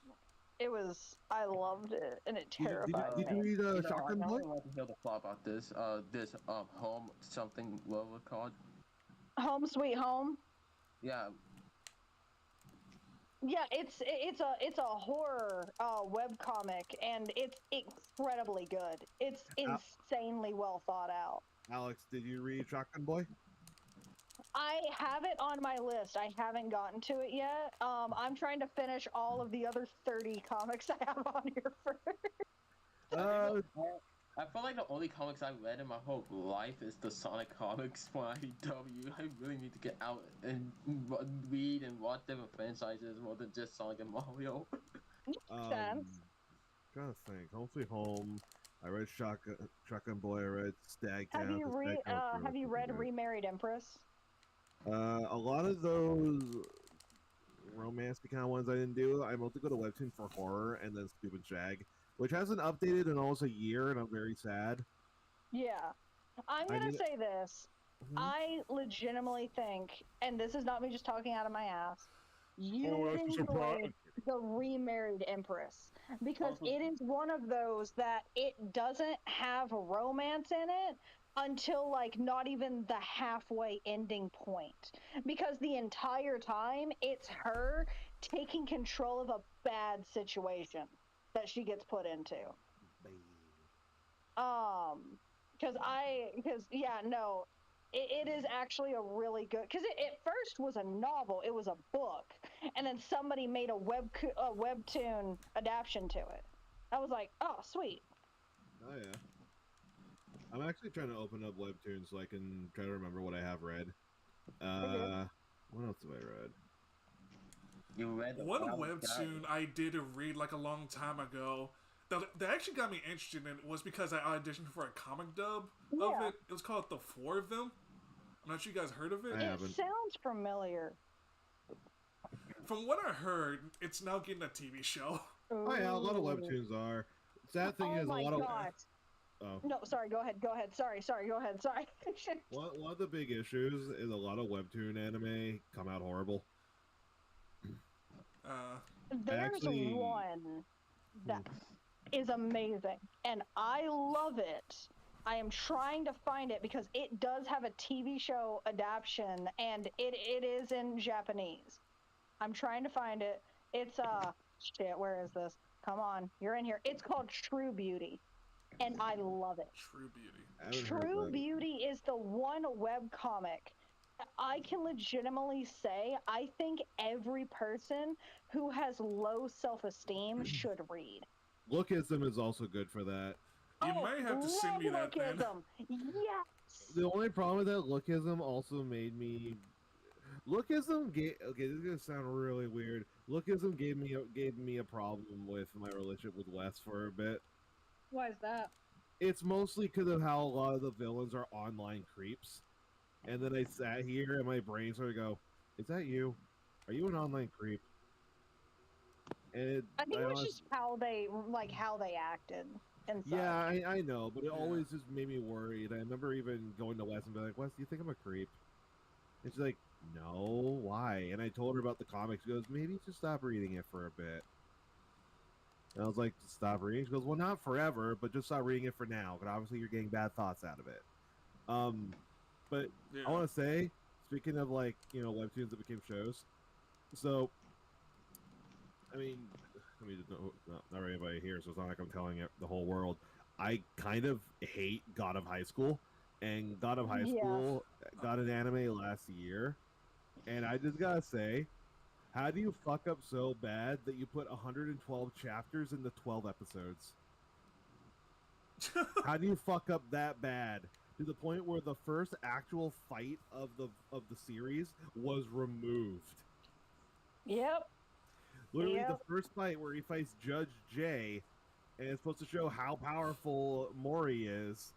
It was. I loved it, and it terrified me. Did you read Shotgun Boy? I want to hear the plot about this. Home something. What was it called? Home Sweet Home. Yeah. Yeah, it's a horror webcomic, and it's incredibly good. It's insanely well thought out. Alex, did you read Shotgun Boy? I have it on my list. I haven't gotten to it yet. I'm trying to finish all of the other 30 comics I have on here first. I feel like the only comics I've read in my whole life is the Sonic comics from IDW. I really need to get out and read and watch different franchises more than just Sonic and Mario. Trying to think. Home Sweet Home. I read Shotgun Boy. I read Stagtown. Have you read Remarried Empress? A lot of those romance kind of ones I didn't do. I mostly go to Webtoon for horror and then Stupid Shag, which hasn't updated in almost a year, and I'm very sad. Yeah. I'm going to say this. I legitimately think, and this is not me just talking out of my ass, you enjoy the remarried Empress because it is one of those that it doesn't have romance in it until like not even the halfway ending point, because the entire time it's her taking control of a bad situation that she gets put into. Because yeah, no, it is actually a really good, because it first was a novel, it was a book, and then somebody made a webtoon adaptation to it. I was like, oh, sweet. Oh yeah. I'm actually trying to open up Webtoons so I can try to remember what I have read. What else have I read? You read one webtoon I did read like a long time ago that actually got me interested in it was because I auditioned for a comic dub of it. It was called The Four of Them. I'm not sure you guys heard of it. It sounds familiar. From what I heard, it's now getting a TV show. Oh yeah, a lot of webtoons are. Sad thing is, a lot of. Oh. No, sorry. Go ahead. Sorry. Go ahead. Sorry. One of the big issues is a lot of webtoon anime come out horrible. There's one that is amazing, and I love it. I am trying to find it because it does have a TV show adaptation, and it is in Japanese. I'm trying to find it. It's shit. Where is this? Come on, you're in here. It's called True Beauty, and I love it. True Beauty. True Beauty is the one webcomic I can legitimately say I think every person who has low self-esteem should read. Lookism is also good for that. You might have to send me that then. Yes. The only problem with that, Lookism also made me. Lookism gave. Okay, this is gonna sound really weird. Lookism gave me a problem with my relationship with Wes for a bit. Why is that? It's mostly because of how a lot of the villains are online creeps. And then I sat here and my brain started to go, is that you? Are you an online creep? And I think it was just how they acted and such. Yeah, I know, but it always just made me worried. I remember even going to Wes and being like, Wes, do you think I'm a creep? And she's like, no, why? And I told her about the comics. She goes, maybe just stop reading it for a bit. And I was like, stop reading? She goes, well, not forever, but just stop reading it for now, because obviously you're getting bad thoughts out of it. But I want to say, speaking of like, webtoons that became shows, so, I mean, not everybody here, so it's not like I'm telling the whole world. I kind of hate God of High School, and God of High School got an anime last year, and I just gotta say, how do you fuck up so bad that you put 112 chapters into 12 episodes? How do you fuck up that bad? To the point where the first actual fight of the series was removed. Yep. Literally, the first fight where he fights Judge Jay, and it's supposed to show how powerful Mori is,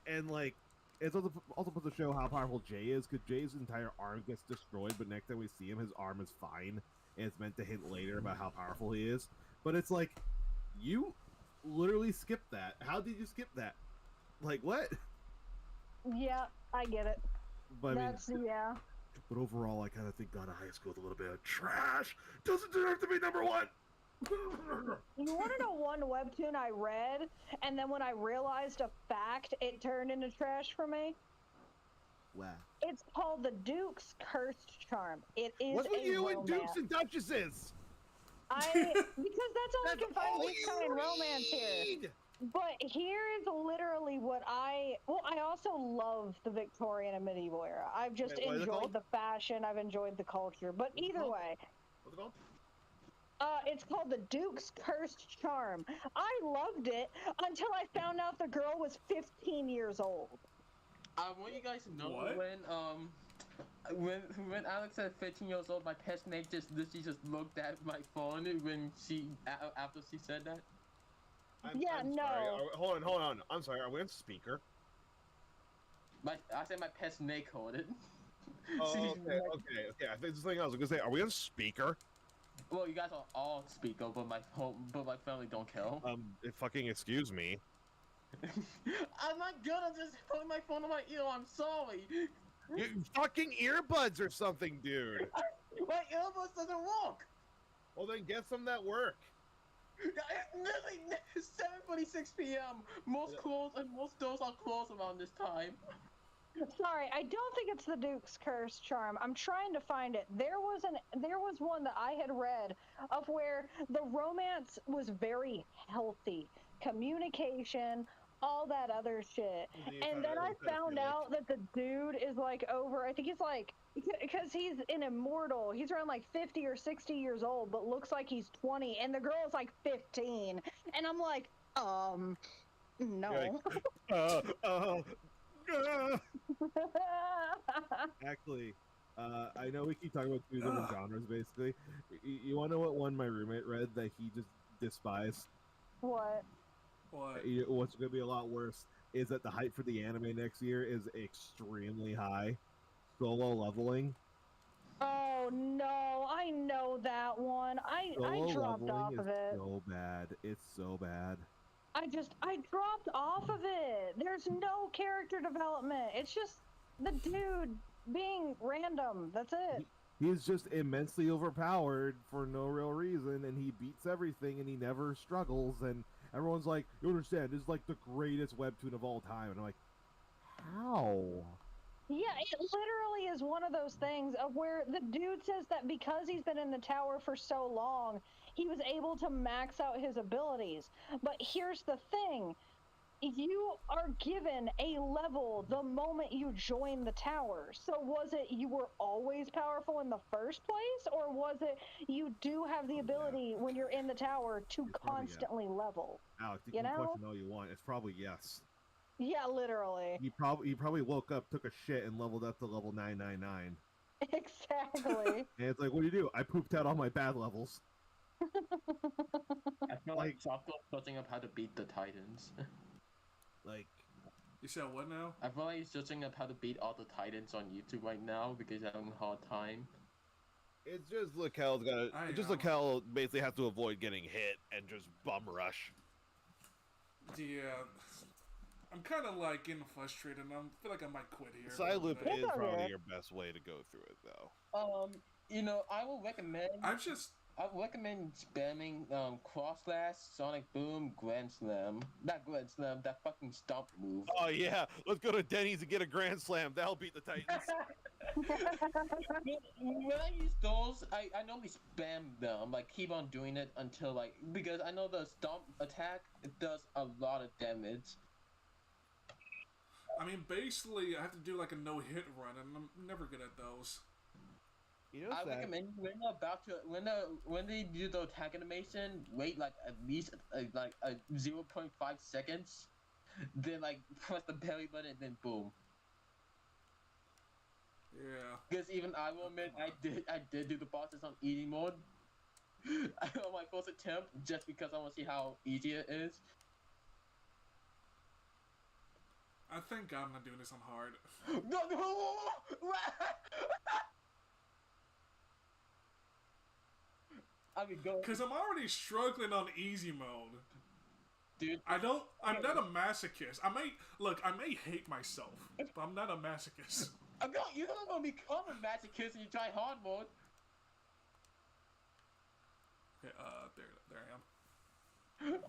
and like, it's also supposed to show how powerful Jay is, because Jay's entire arm gets destroyed, but next time we see him, his arm is fine, and it's meant to hint later about how powerful he is. But it's like, you literally skipped that. How did you skip that? Like, what? Yeah, I get it. But That's, yeah. But overall, I kind of think God of High School is a little bit of trash. Doesn't deserve to be number one. You want to know one webtoon I read, and then when I realized a fact, it turned into trash for me? Wow. It's called The Duke's Cursed Charm. It is What's with you romance. and Dukes and Duchesses? Because that's all I can find with kind romance here. But here is literally what I also love the Victorian and medieval era. I've just enjoyed the fashion, I've enjoyed the culture. But either way. What's it called? It's called The Duke's Cursed Charm. I loved it until I found out the girl was 15 years old. I want you guys to know when Alex said 15 years old, my pet snake just literally just looked at my phone when after she said that. I'm sorry. Hold on. I'm sorry. Are we on speaker? I said my pet snake called it. Oh, okay. I think something else. I was gonna say, are we on speaker? Well, you guys are all speaker, but my family don't kill. Fucking excuse me. I'm not good at just putting my phone on my ear. I'm sorry. You fucking earbuds or something, dude. My earbuds doesn't work. Well, then get some that work. Literally 7:46 p.m. Most doors are closed around this time. Sorry, I don't think it's the Duke's Curse charm. I'm trying to find it. There was one that I had read of where the romance was very healthy, communication, all that other shit. And then I found out that the dude is like over, I think he's like, because he's an immortal. He's around like 50 or 60 years old, but looks like he's 20, and the girl is like 15. And I'm like, no. Actually, I know we keep talking about two different genres, basically. You want to know what one my roommate read that he just despised? What? What's going to be a lot worse is that the hype for the anime next year is extremely high. Solo leveling. Oh no, I know that one. I dropped off of it. So bad. It's so bad. I dropped off of it. There's no character development. It's just the dude being random. That's it. He's just immensely overpowered for no real reason, and he beats everything, and he never struggles, and everyone's like, you understand, this is like the greatest webtoon of all time, and I'm like, how? Yeah, it literally is one of those things of where the dude says that because he's been in the tower for so long, he was able to max out his abilities. But here's the thing. You are given a level the moment you join the tower. So was it you were always powerful in the first place, or was it you do have the ability when you're in the tower to constantly level? Alex, you can question all you want. It's probably yes. Yeah, literally. You probably woke up, took a shit, and leveled up to level 999. Exactly. And it's like, what do? I pooped out all my bad levels. I feel like Choco's searching up how to beat the Titans. Like, you said what now? I feel like he's searching up how to beat all the Titans on YouTube right now because he's having a hard time. It's just Lakel's gotta. Lakel basically has to avoid getting hit and just bum rush. Yeah, I'm kind of like getting frustrated, and I feel like I might quit here. Side loop is probably your best way to go through it, though. You know, I will recommend. I would recommend spamming Cross Slash, Sonic Boom, Grand Slam. Not Grand Slam, that fucking stomp move. Oh yeah, let's go to Denny's and get a Grand Slam. That'll beat the Titans. When I use those, I normally spam them. Like, keep on doing it until, like, because I know the stomp attack, it does a lot of damage. I mean, basically, I have to do like a no-hit run, and I'm never good at those. You know, I recommend when they do the attack animation, wait like at least like 0.5 seconds, then like press the belly button, and then boom. Yeah. Because even I will admit I did do the bosses on easy mode on my first attempt just because I want to see how easy it is. I think I'm not doing this on hard. No. I mean, go. Because I'm already struggling on easy mode. Dude. I'm not a masochist. I may hate myself, but I'm not a masochist. You're not gonna become a masochist when you try hard mode. Okay, there I am.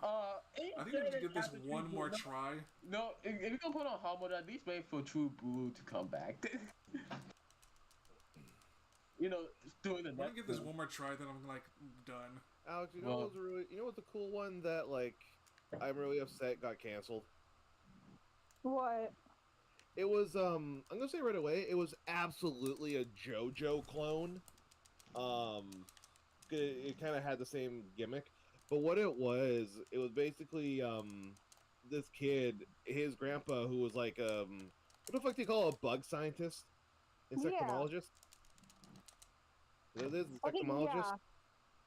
I think I need to give this one more try. No, if you're gonna put on hard mode, at least wait for True Blue to come back. You know, doing the. I'm gonna give this one more try, then I'm like done. Alex, you know what's the cool one that like I'm really upset got canceled? What? It was I'm gonna say right away, it was absolutely a JoJo clone. It kind of had the same gimmick, but what it was basically this kid, his grandpa, who was like what the fuck do you call a bug scientist, insectomologist?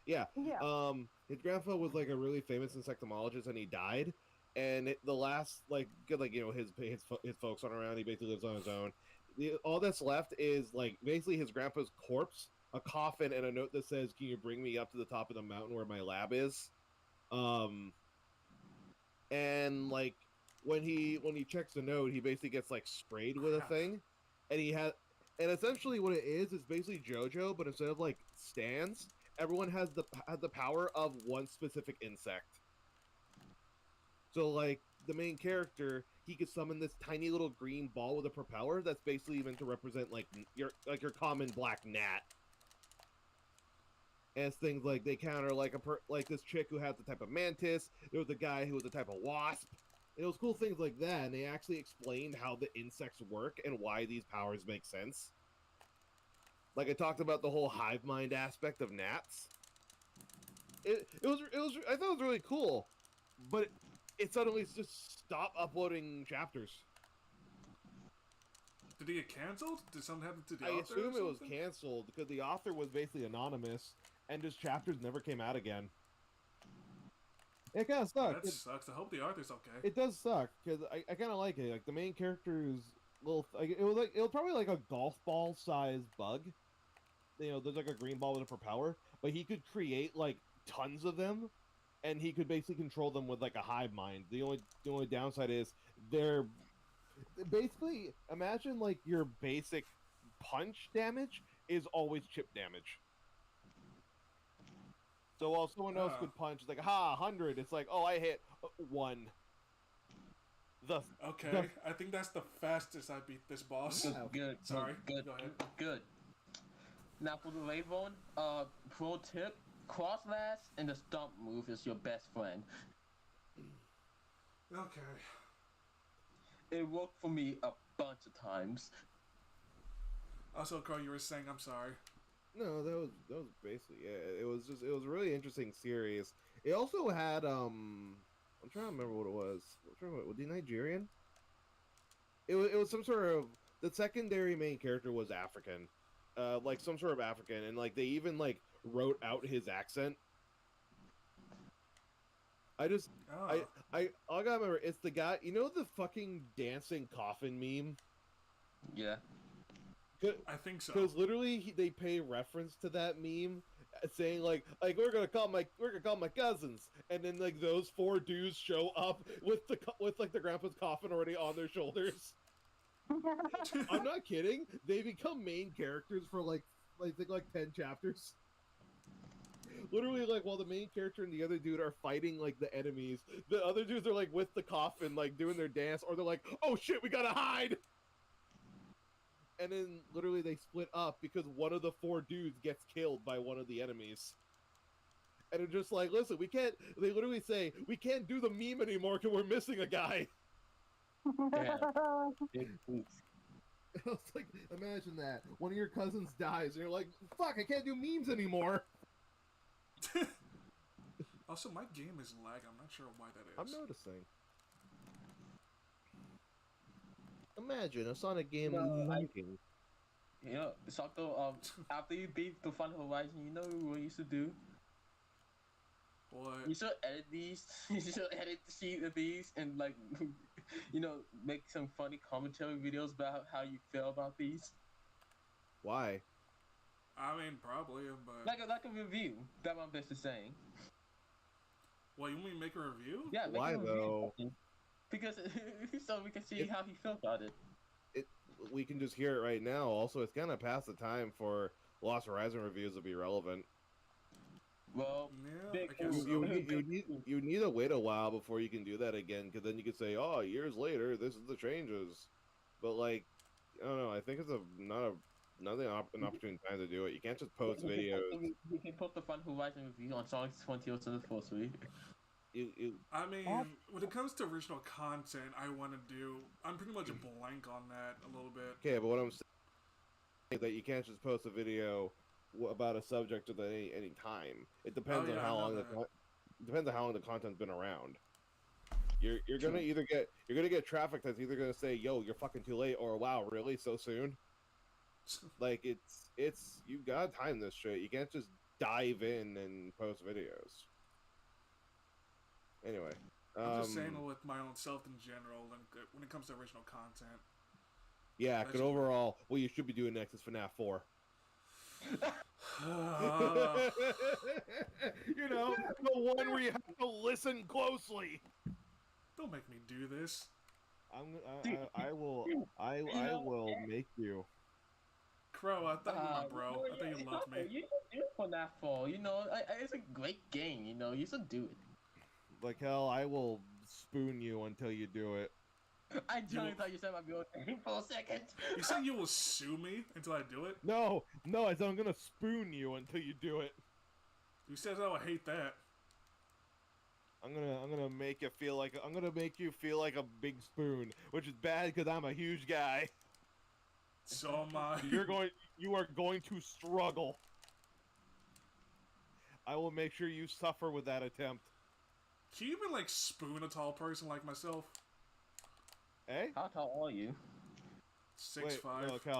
Yeah. His grandpa was like a really famous insectomologist, and he died. and the last his folks aren't around. He basically lives on his own. All that's left is like basically his grandpa's corpse, a coffin, and a note that says, "Can you bring me up to the top of the mountain where my lab is?" And like when he checks the note, he basically gets like sprayed with a thing, and and essentially what it is basically JoJo, but instead of like stands, everyone has the power of one specific insect. So like the main character, he could summon this tiny little green ball with a propeller that's basically meant to represent like your common black gnat. And it's things like they counter like like this chick who has the type of mantis. There was a guy who was the type of wasp. It was cool things like that, and they actually explained how the insects work and why these powers make sense. Like I talked about the whole hive mind aspect of gnats. It was I thought it was really cool, but it suddenly just stopped uploading chapters. Did he get canceled? Did something happen to the I author? assume it was canceled because the author was basically anonymous, and his chapters never came out again. It kind of sucks. That sucks. I hope the author's okay. It does suck because I kind of like it. Like the main character's little, it was probably like a golf ball sized bug. You know, there's like a green ball with a propeller, but he could create like tons of them, and he could basically control them with like a hive mind. The only downside is they're basically, imagine like your basic punch damage is always chip damage. So while someone else could punch, it's like, 100. It's like, oh, I hit 1. Okay, I think that's the fastest I beat this boss. Good. Sorry. Good. Go ahead. Good. Now for the Raven, pro tip: cross lash and the stomp move is your best friend. Okay. It worked for me a bunch of times. Also, Carl, you were saying, I'm sorry. No, that was basically it. It was a really interesting series. It also had I'm trying to remember what it was. Was he Nigerian? It was some sort of, the secondary main character was African, like some sort of African, and like they even like wrote out his accent. I gotta remember, it's the guy, you know, the fucking dancing coffin meme. Yeah. I think so. Because literally, they pay reference to that meme, saying like we're gonna call my cousins, and then like those 4 dudes show up with like the grandpa's coffin already on their shoulders. I'm not kidding. They become main characters for like I think like 10 chapters. Literally, like while the main character and the other dude are fighting like the enemies, the other dudes are like with the coffin, like doing their dance, or they're like, "Oh shit, we gotta hide." And then literally they split up because one of the 4 dudes gets killed by one of the enemies. And they're just like, listen, we can't, they literally say, we can't do the meme anymore because we're missing a guy. Yeah. I was like, imagine that. One of your cousins dies and you're like, fuck, I can't do memes anymore. Also, my game is lagging. I'm not sure why that is. I'm noticing. Imagine a Sonic game lagging. Socko, after you beat the Fun Horizon, you know what you used to do? What? You should edit these. You should edit the sheet of these and like, you know, make some funny commentary videos about how you feel about these. Why? I mean, probably, but like a review. That's what I'm basically saying. Well, you want me to make a review? Yeah. Why though? Because so we can see how he felt about it. We can just hear it right now. Also, it's kind of past the time for Lost Horizon reviews to be relevant. Well, yeah, I guess you need to wait a while before you can do that again, because then you can say, "Oh, years later, this is the changes." But like, I don't know. I think it's not an opportune time to do it. You can't just post videos. We can put the Fun Horizon review on Sonic 20 to the first week. I mean, when it comes to original content, I'm pretty much blank on that a little bit. Okay, but what I'm saying is that you can't just post a video about a subject at any time. It depends on how long the content's been around. You're gonna get traffic that's either gonna say, "Yo, you're fucking too late," or "Wow, really so soon." Like it's you gotta time this shit. You can't just dive in and post videos. Anyway, I'm just saying with my own self in general, and when it comes to original content. Yeah, because overall, what you should be doing next is FNAF 4. You know, the one where you have to listen closely. Don't make me do this. I will make you. Crow, I thought you were my bro. I thought you loved me. You should do it for that fall. You know, it's a great game. You know, you should do it. Like hell, I will spoon you until you do it. I genuinely thought you said my real name for a second. You said you will sue me until I do it? No, I said I'm gonna spoon you until you do it. You said I would hate that. I'm gonna make you feel like a big spoon, which is bad because I'm a huge guy. So am I. You are going to struggle. I will make sure you suffer with that attempt. Can you even like spoon a tall person like myself? Hey? How tall are you? 6'5". No, Cal,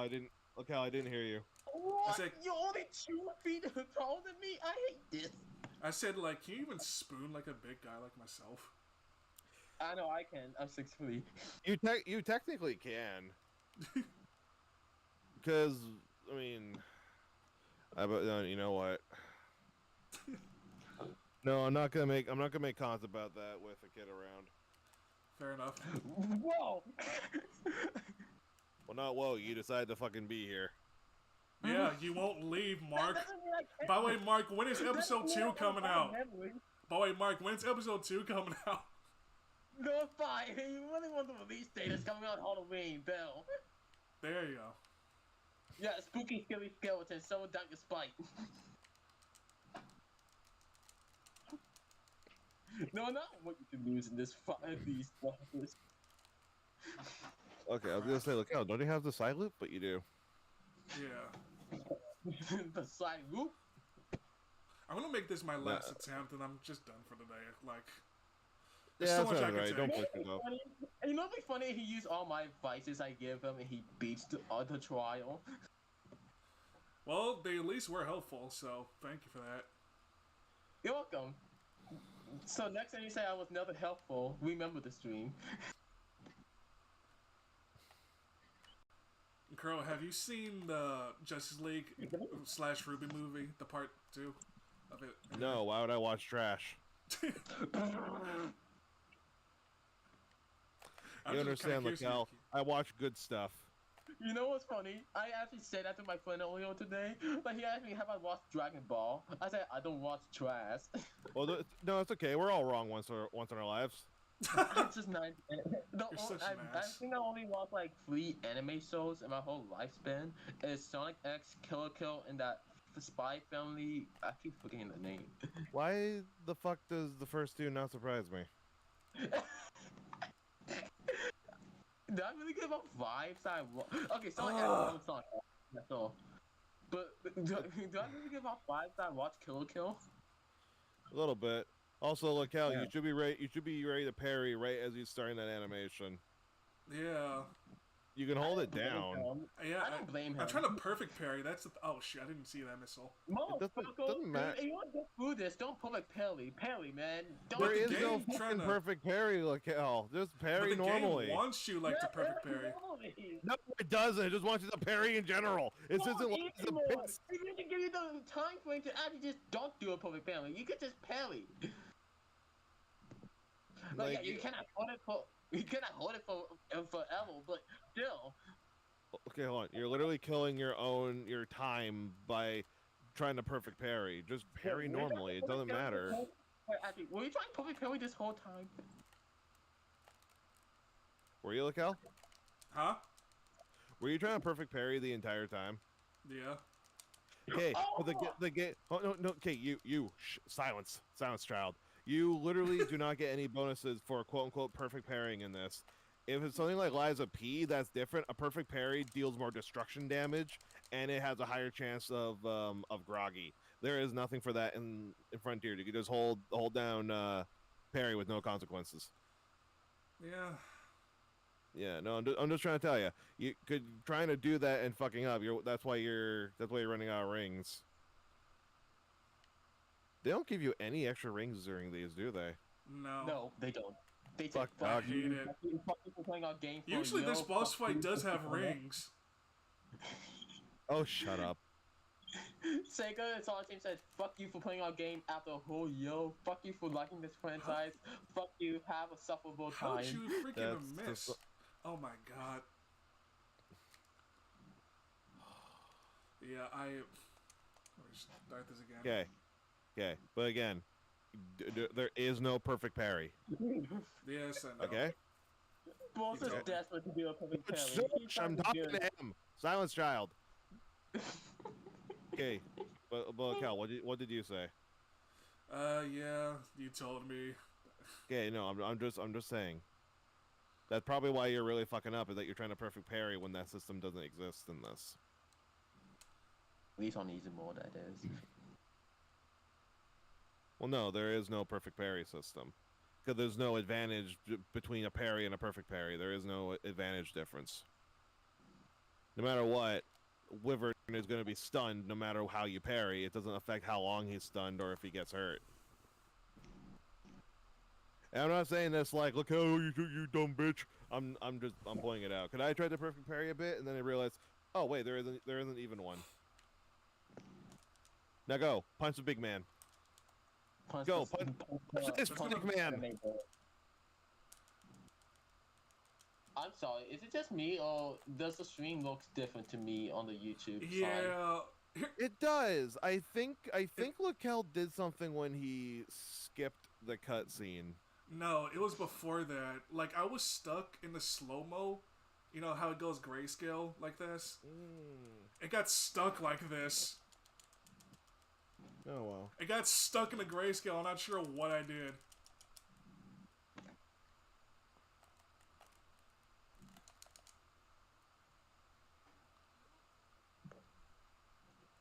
I didn't hear you. What? You're only 2 feet taller than me? I hate this. I said, like, can you even spoon like a big guy like myself? I know I can. I'm 6'3". You technically can. Because I mean, you know what? No, I'm not gonna make comments about that with a kid around. Fair enough. Whoa! Well, not whoa. You decided to fucking be here. Yeah, you won't leave, Mark. By the way, Mark, when is episode 2 coming out? By the way, Mark, when's episode 2 coming out? No, fine. You really want the release date? It's coming out Halloween, Bill. There you go. Yeah, spooky, scary skeleton. Someone down your spite. No, not what you can lose in this these levels. Okay, I was gonna say, look, don't you have the side loop? But you do. Yeah. The side loop. I'm gonna make this my last attempt, and I'm just done for the day. Like, yeah, so much I can right. take. Don't push yourself. You know what'd be funny? He used all my advices I give him, and he beats the other trial. Well, they at least were helpful, so thank you for that. You're welcome. So next time you say I was never helpful, remember the stream. Crow, have you seen the Justice League / Ruby movie, the part 2 of it? No, why would I watch trash? You understand, Lakel? I watch good stuff. You know what's funny? I actually said that to my friend earlier today, but he asked me have I watched Dragon Ball. I said I don't watch trash. Well, no, it's okay. We're all wrong once in our lives. It's just nice. I ass. think I only watched like 3 anime shows in my whole lifespan. It's Sonic X, Killer Kill, and that Spy Family. I keep forgetting the name. Why the fuck does the first 2 not surprise me? Did I really give up vibes? Okay, Sonic X was Sonic. That's all. But do I really give up vibes I watch Killer Kill? A little bit. Also, Lakel, you should be ready. You should be ready to parry right as he's starting that animation. Yeah. You can hold it down. Yeah, I don't blame him. I'm trying to perfect parry. That's the oh shit! I didn't see that missile. It doesn't matter. If you want to go through this, don't perfect parry. Parry, man. Don't There is game no trying to- perfect parry, Lakel. Just parry But the normally. game wants you like to perfect parry. No, it doesn't. It just wants you to parry in general. It isn't like it's a pits. It need to give you the time frame to actually just don't do a perfect parry. You could just parry. Like, yeah, you cannot hold it for forever, but still. Okay, hold on. You're literally killing your time by trying to perfect parry. Just parry normally. It doesn't matter. Wait, actually, were you trying perfect parry this whole time? Were you, Lakel? Huh? Were you trying to perfect parry the entire time? Yeah. Okay, but the game. Oh no. Okay, silence, child. You literally do not get any bonuses for quote unquote perfect parrying in this. If it's something like Liza P, that's different. A perfect parry deals more destruction damage, and it has a higher chance of groggy. There is nothing for that in Frontier. You can just hold down parry with no consequences. Yeah. Yeah, no, I'm just trying to tell you. You could trying to do that and fucking up. That's why you're running out of rings. They don't give you any extra rings during these, do they? No. No, they don't. They Fuck, said, dog. I hate it. fuck you for playing our game for Usually yo, this boss fuck fight you does for have playing it." rings. Oh, shut up. Sega and Sonic Team said, "Fuck you for playing our game after a whole yo. Fuck you for liking this franchise. Fuck you. Have a sufferable How time." did you freaking That's miss? just- Oh my god. Yeah, I. Let me start this again. Okay. Okay. But again, there is no perfect parry. Yes, I know. Okay? Boss is Okay. desperate to do a perfect parry. Shush, He's trying I'm to talking do to it. him. Silence, child. Okay. But Cal, what did you say? Yeah, you told me. Okay, no, I'm just saying. That's probably why you're really fucking up, is that you're trying to perfect parry when that system doesn't exist in this. At least on easy mode, that is. Well, no, there is no perfect parry system. Because there's no advantage between a parry and a perfect parry. There is no advantage difference. No matter what, Wyvern is going to be stunned no matter how you parry. It doesn't affect how long he's stunned or if he gets hurt. And I'm not saying this like, look how you dumb bitch. I'm pulling it out. Cause I tried to perfect parry a bit and then I realized, oh wait, there isn't even one. Now go, punch the big man. Punch Go, the- punch this big man. I'm sorry, is it just me or does the stream look different to me on the YouTube side? Yeah. It does. I think Lakel did something when he skipped the cutscene. No, it was before that. Like, I was stuck in the slow-mo. You know how it goes grayscale like this? It got stuck like this. Oh well. It got stuck in the grayscale. I'm not sure what I did.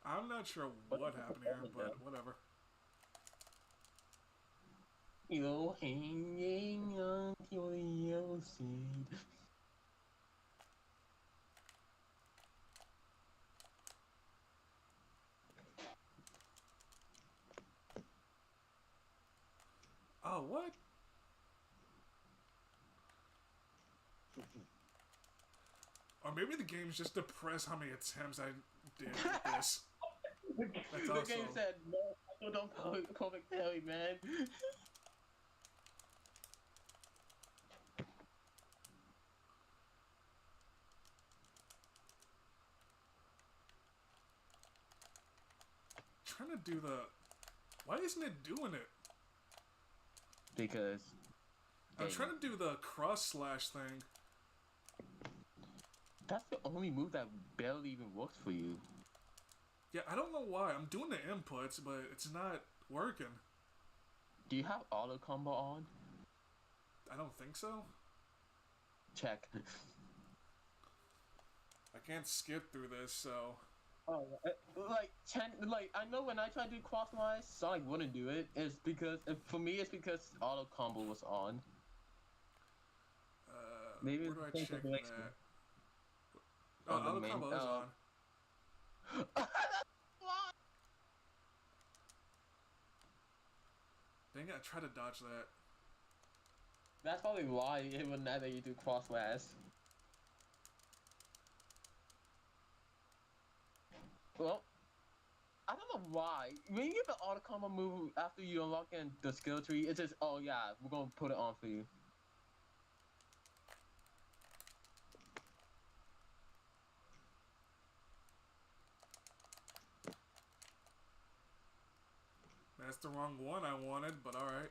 I'm not sure what happened here, but whatever. You're hanging on to your seat. Oh, what? Or maybe the game's just depressed how many attempts I did with this. That's The also... game said, no, I don't perfect parry, man. Trying to do the... Why isn't it doing it? Because... I'm trying to do the cross-slash thing. That's the only move that barely even works for you. Yeah, I don't know why. I'm doing the inputs, but it's not working. Do you have auto combo on? I don't think so. Check. I can't skip through this, so... Oh, like I know when I try to do crosswise, Sonic wouldn't do it. It's because for me, it's because auto combo was on. Maybe where do I it's check the that? Oh, on the auto main- combo is on. Dang it, I tried to dodge that. That's probably why it would not let you do crosswise. Well, I don't know why. When you get the auto combo move after you unlock in the skill tree, it's just, oh yeah, we're gonna put it on for you. That's the wrong one I wanted, but alright.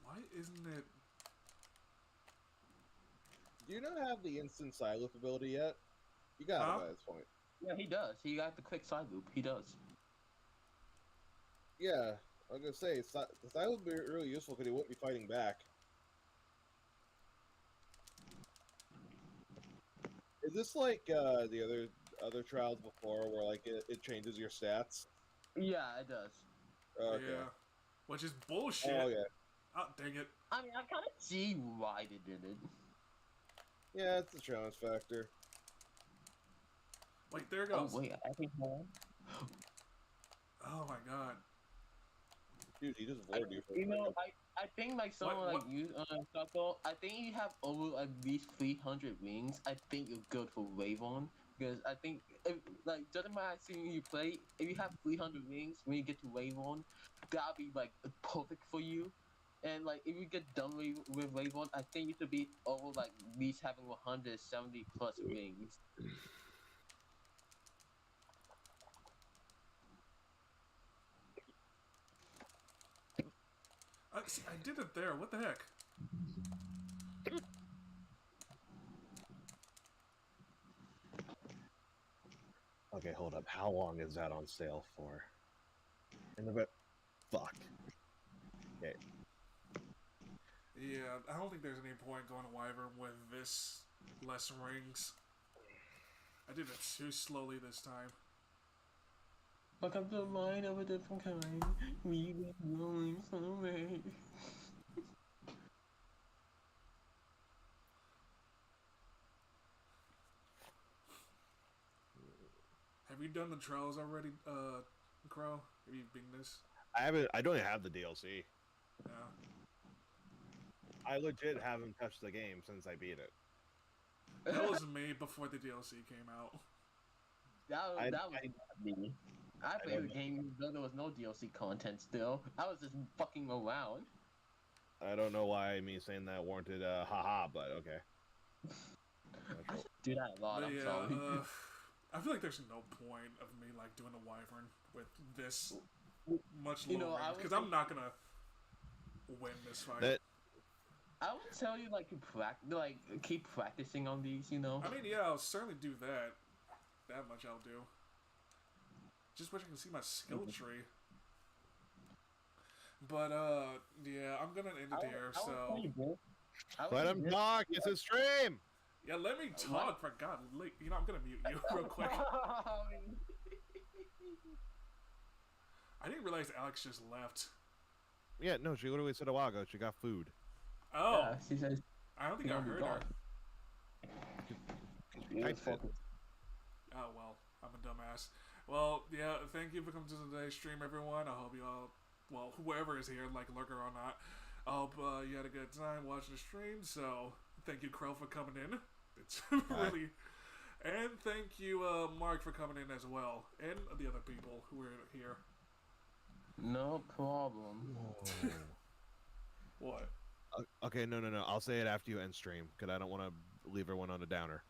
Why isn't it... Do you not have the instant side loop ability yet? You got Huh? it by this point. Yeah, he does. He got the quick side loop. He does. Yeah, I was gonna say the side loop would be really useful because he won't be fighting back. Is this like the other trials before, where like it changes your stats? Yeah, it does. Okay. Yeah. which is bullshit. Oh yeah. Oh, dang it. I mean, I kind of see why they did it. Yeah, it's the challenge factor. Wait, there it Oh goes. wait, I think more. Oh my god. Dude, he just vored you for You know, I think like someone What? like you, Taco, I think you have over at least 300 wings. I think you're good for Wavon. Because I think, if, like, judging by seeing you play, if you have 300 wings when you get to Wavon, that'll be like perfect for you. And like, if you get done with Wavon, I think you should be over like at least having 170 plus wings. See, I did it there. What the heck? Okay, hold up. How long is that on sale for? In the bit. Fuck. Okay. Yeah, I don't think there's any point going to Wyvern with this less rings. I did it too slowly this time. Look up the mind of a different kind. We've been going somewhere. Have you done the trials already, Crow? Have you beaten this? I haven't. I don't even have the DLC. Yeah. I legit haven't touched the game since I beat it. That was me before the DLC came out. That was me. I played the game even though there was no DLC content still. I was just fucking around. I don't know why me saying that warranted haha, but okay. I should do that a lot, But I'm yeah, sorry. I feel like there's no point of me like doing the Wyvern with this much You lower know, range because I'm not gonna win this fight. I would tell you like keep practicing on these, you know. I mean, yeah, I'll certainly do that. That much I'll do. Just wish I could see my skill tree. But yeah, I'm gonna end it here. So let him talk. It's a stream. Yeah, let me talk. For God, you know I'm gonna mute you real quick. I didn't realize Alex just left. Yeah, no, she literally said a while ago she got food. Oh, yeah, she says. I don't think I heard her. Oh well, I'm a dumbass. Well, yeah, thank you for coming to today's stream, everyone. I hope you all, well, whoever is here, like lurker or not, I hope you had a good time watching the stream. So thank you, Crow, for coming in. It's really, and thank you, Mark, for coming in as well, and the other people who were here. No problem. What? Okay, no. I'll say it after you end stream because I don't want to leave everyone on a downer.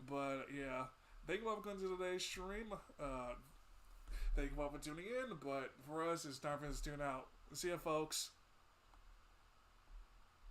But yeah, thank you all for coming to today's stream. Thank you all for tuning in. But for us, it's time for us to tune out. See ya, folks.